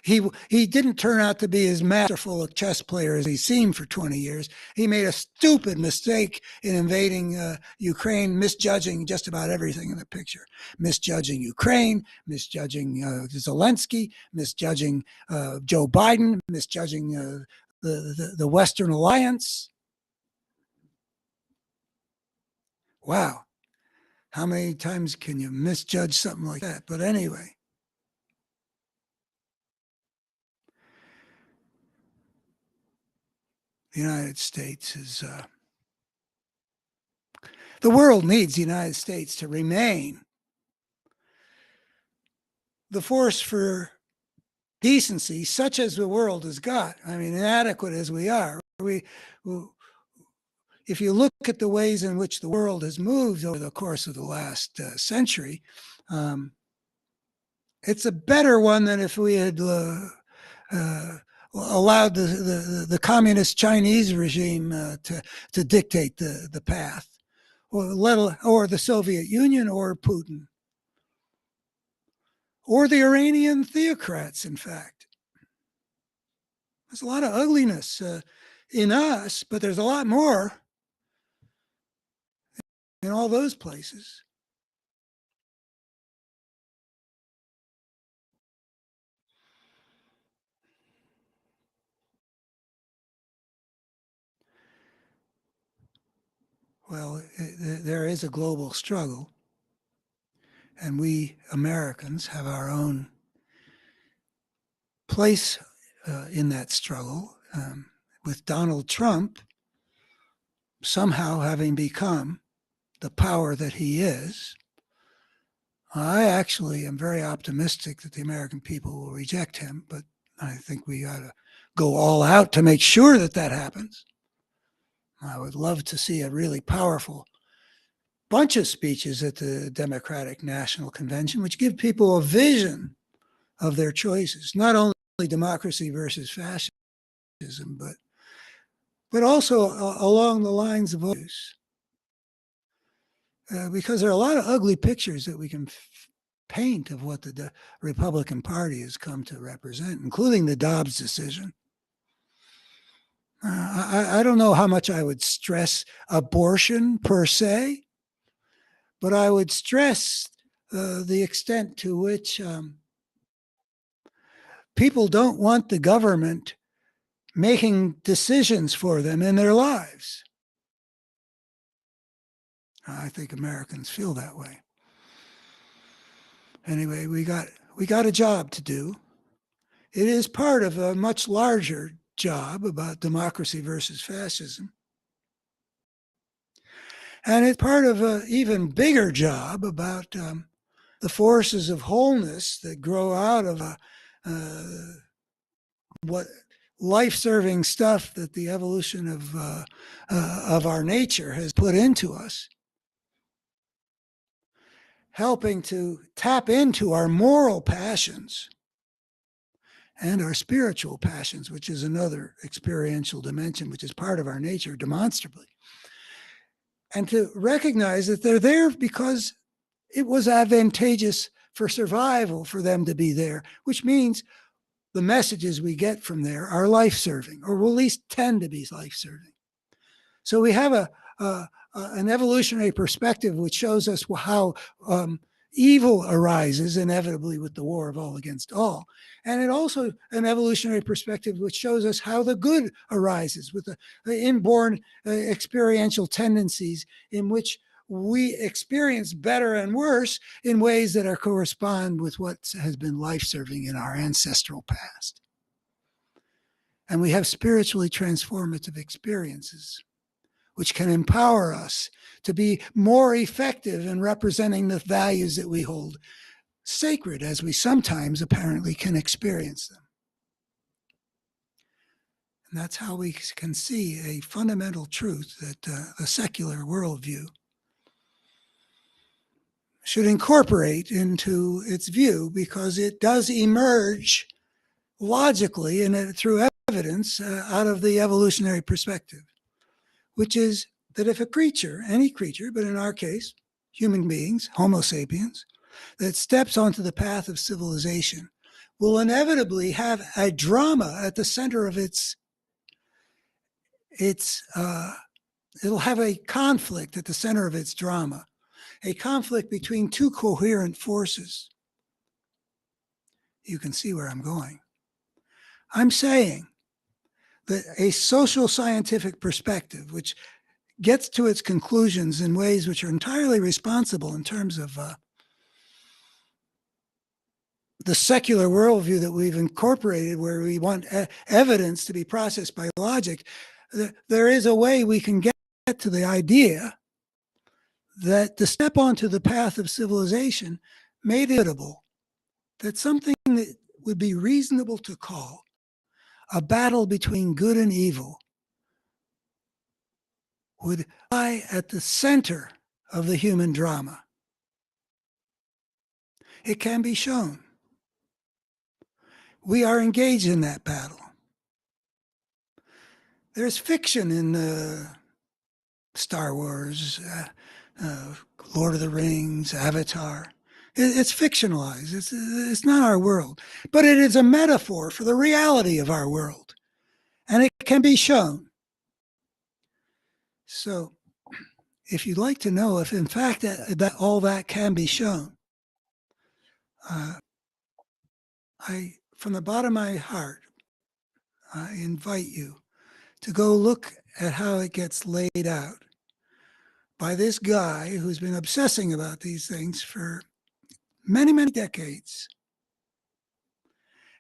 he didn't turn out to be as masterful a chess player as he seemed for 20 years. He made a stupid mistake in invading Ukraine, misjudging just about everything in the picture. Misjudging Ukraine, misjudging Zelensky, misjudging Joe Biden, misjudging the Western Alliance. Wow. How many times can you misjudge something like that? But anyway, the United States is, the world needs the United States to remain the force for decency, such as the world has got. I mean, inadequate as we are, if you look at the ways in which the world has moved over the course of the last century, it's a better one than if we had allowed the communist Chinese regime to dictate the path, or the Soviet Union, or Putin, or the Iranian theocrats, in fact. There's a lot of ugliness in us, but there's a lot more in all those places. Well, there is a global struggle, and we Americans have our own place in that struggle, with Donald Trump somehow having become the power that he is. I actually am very optimistic that the American people will reject him, but I think we ought to go all out to make sure that that happens. I would love to see a really powerful bunch of speeches at the Democratic National Convention, which give people a vision of their choices, not only democracy versus fascism, but also along the lines of values. Because there are a lot of ugly pictures that we can paint of what the Republican Party has come to represent, including the Dobbs decision. I don't know how much I would stress abortion per se, but I would stress the extent to which people don't want the government making decisions for them in their lives. I think Americans feel that way. Anyway, we got a job to do. It is part of a much larger job about democracy versus fascism. And it's part of an even bigger job about the forces of wholeness that grow out of what life-serving stuff that the evolution of our nature has put into us, helping to tap into our moral passions and our spiritual passions, which is another experiential dimension, which is part of our nature demonstrably. And to recognize that they're there because it was advantageous for survival for them to be there, which means the messages we get from there are life-serving, or will at least tend to be life-serving. So we have an evolutionary perspective which shows us how evil arises inevitably with the war of all against all. And it also an evolutionary perspective which shows us how the good arises with the inborn experiential tendencies in which we experience better and worse in ways that are correspond with what has been life-serving in our ancestral past. And we have spiritually transformative experiences which can empower us to be more effective in representing the values that we hold sacred, as we sometimes apparently can experience them. And that's how we can see a fundamental truth that the secular worldview should incorporate into its view, because it does emerge logically and through evidence out of the evolutionary perspective, which is that if a creature, any creature, but in our case, human beings, Homo sapiens, that steps onto the path of civilization will inevitably have a drama at the center of it'll have a conflict at the center of its drama, a conflict between two coherent forces. You can see where I'm going. I'm saying that a social scientific perspective, which gets to its conclusions in ways which are entirely responsible in terms of the secular worldview that we've incorporated, where we want evidence to be processed by logic, there is a way we can get to the idea that to step onto the path of civilization made it inevitable that something that would be reasonable to call a battle between good and evil would lie at the center of the human drama. It can be shown. We are engaged in that battle. There's fiction in Star Wars, Lord of the Rings, Avatar. It's fictionalized. It's not our world. But it is a metaphor for the reality of our world. And it can be shown. So if you'd like to know if, in fact, that all that can be shown, from the bottom of my heart, I invite you to go look at how it gets laid out by this guy who's been obsessing about these things for many, many decades,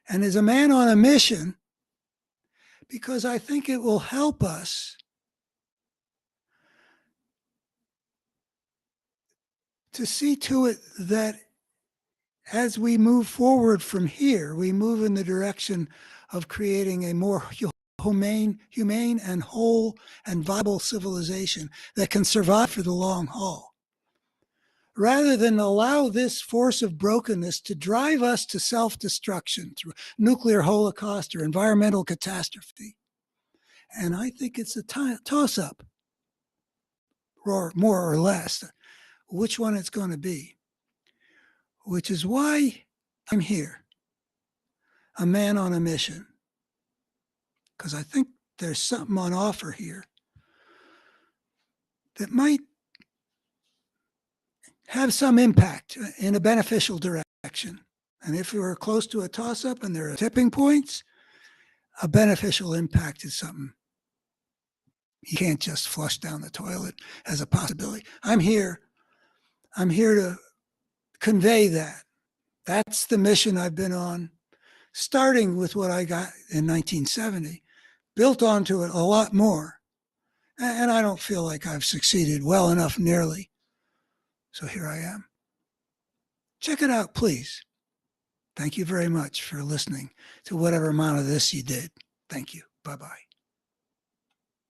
and is a man on a mission, because I think it will help us to see to it that as we move forward from here, we move in the direction of creating a more humane and whole and viable civilization that can survive for the long haul, rather than allow this force of brokenness to drive us to self-destruction through nuclear holocaust or environmental catastrophe. And I think it's a toss-up, or more or less, which one it's going to be, which is why I'm here, a man on a mission, because I think there's something on offer here that might have some impact in a beneficial direction. And if we're close to a toss-up and there are tipping points, a beneficial impact is something you can't just flush down the toilet as a possibility. I'm here to convey that. That's the mission I've been on, starting with what I got in 1970, built onto it a lot more. And I don't feel like I've succeeded well enough nearly. So here I am. check it out, please. Thank you very much for listening to whatever amount of this you did. Thank you. Bye-bye.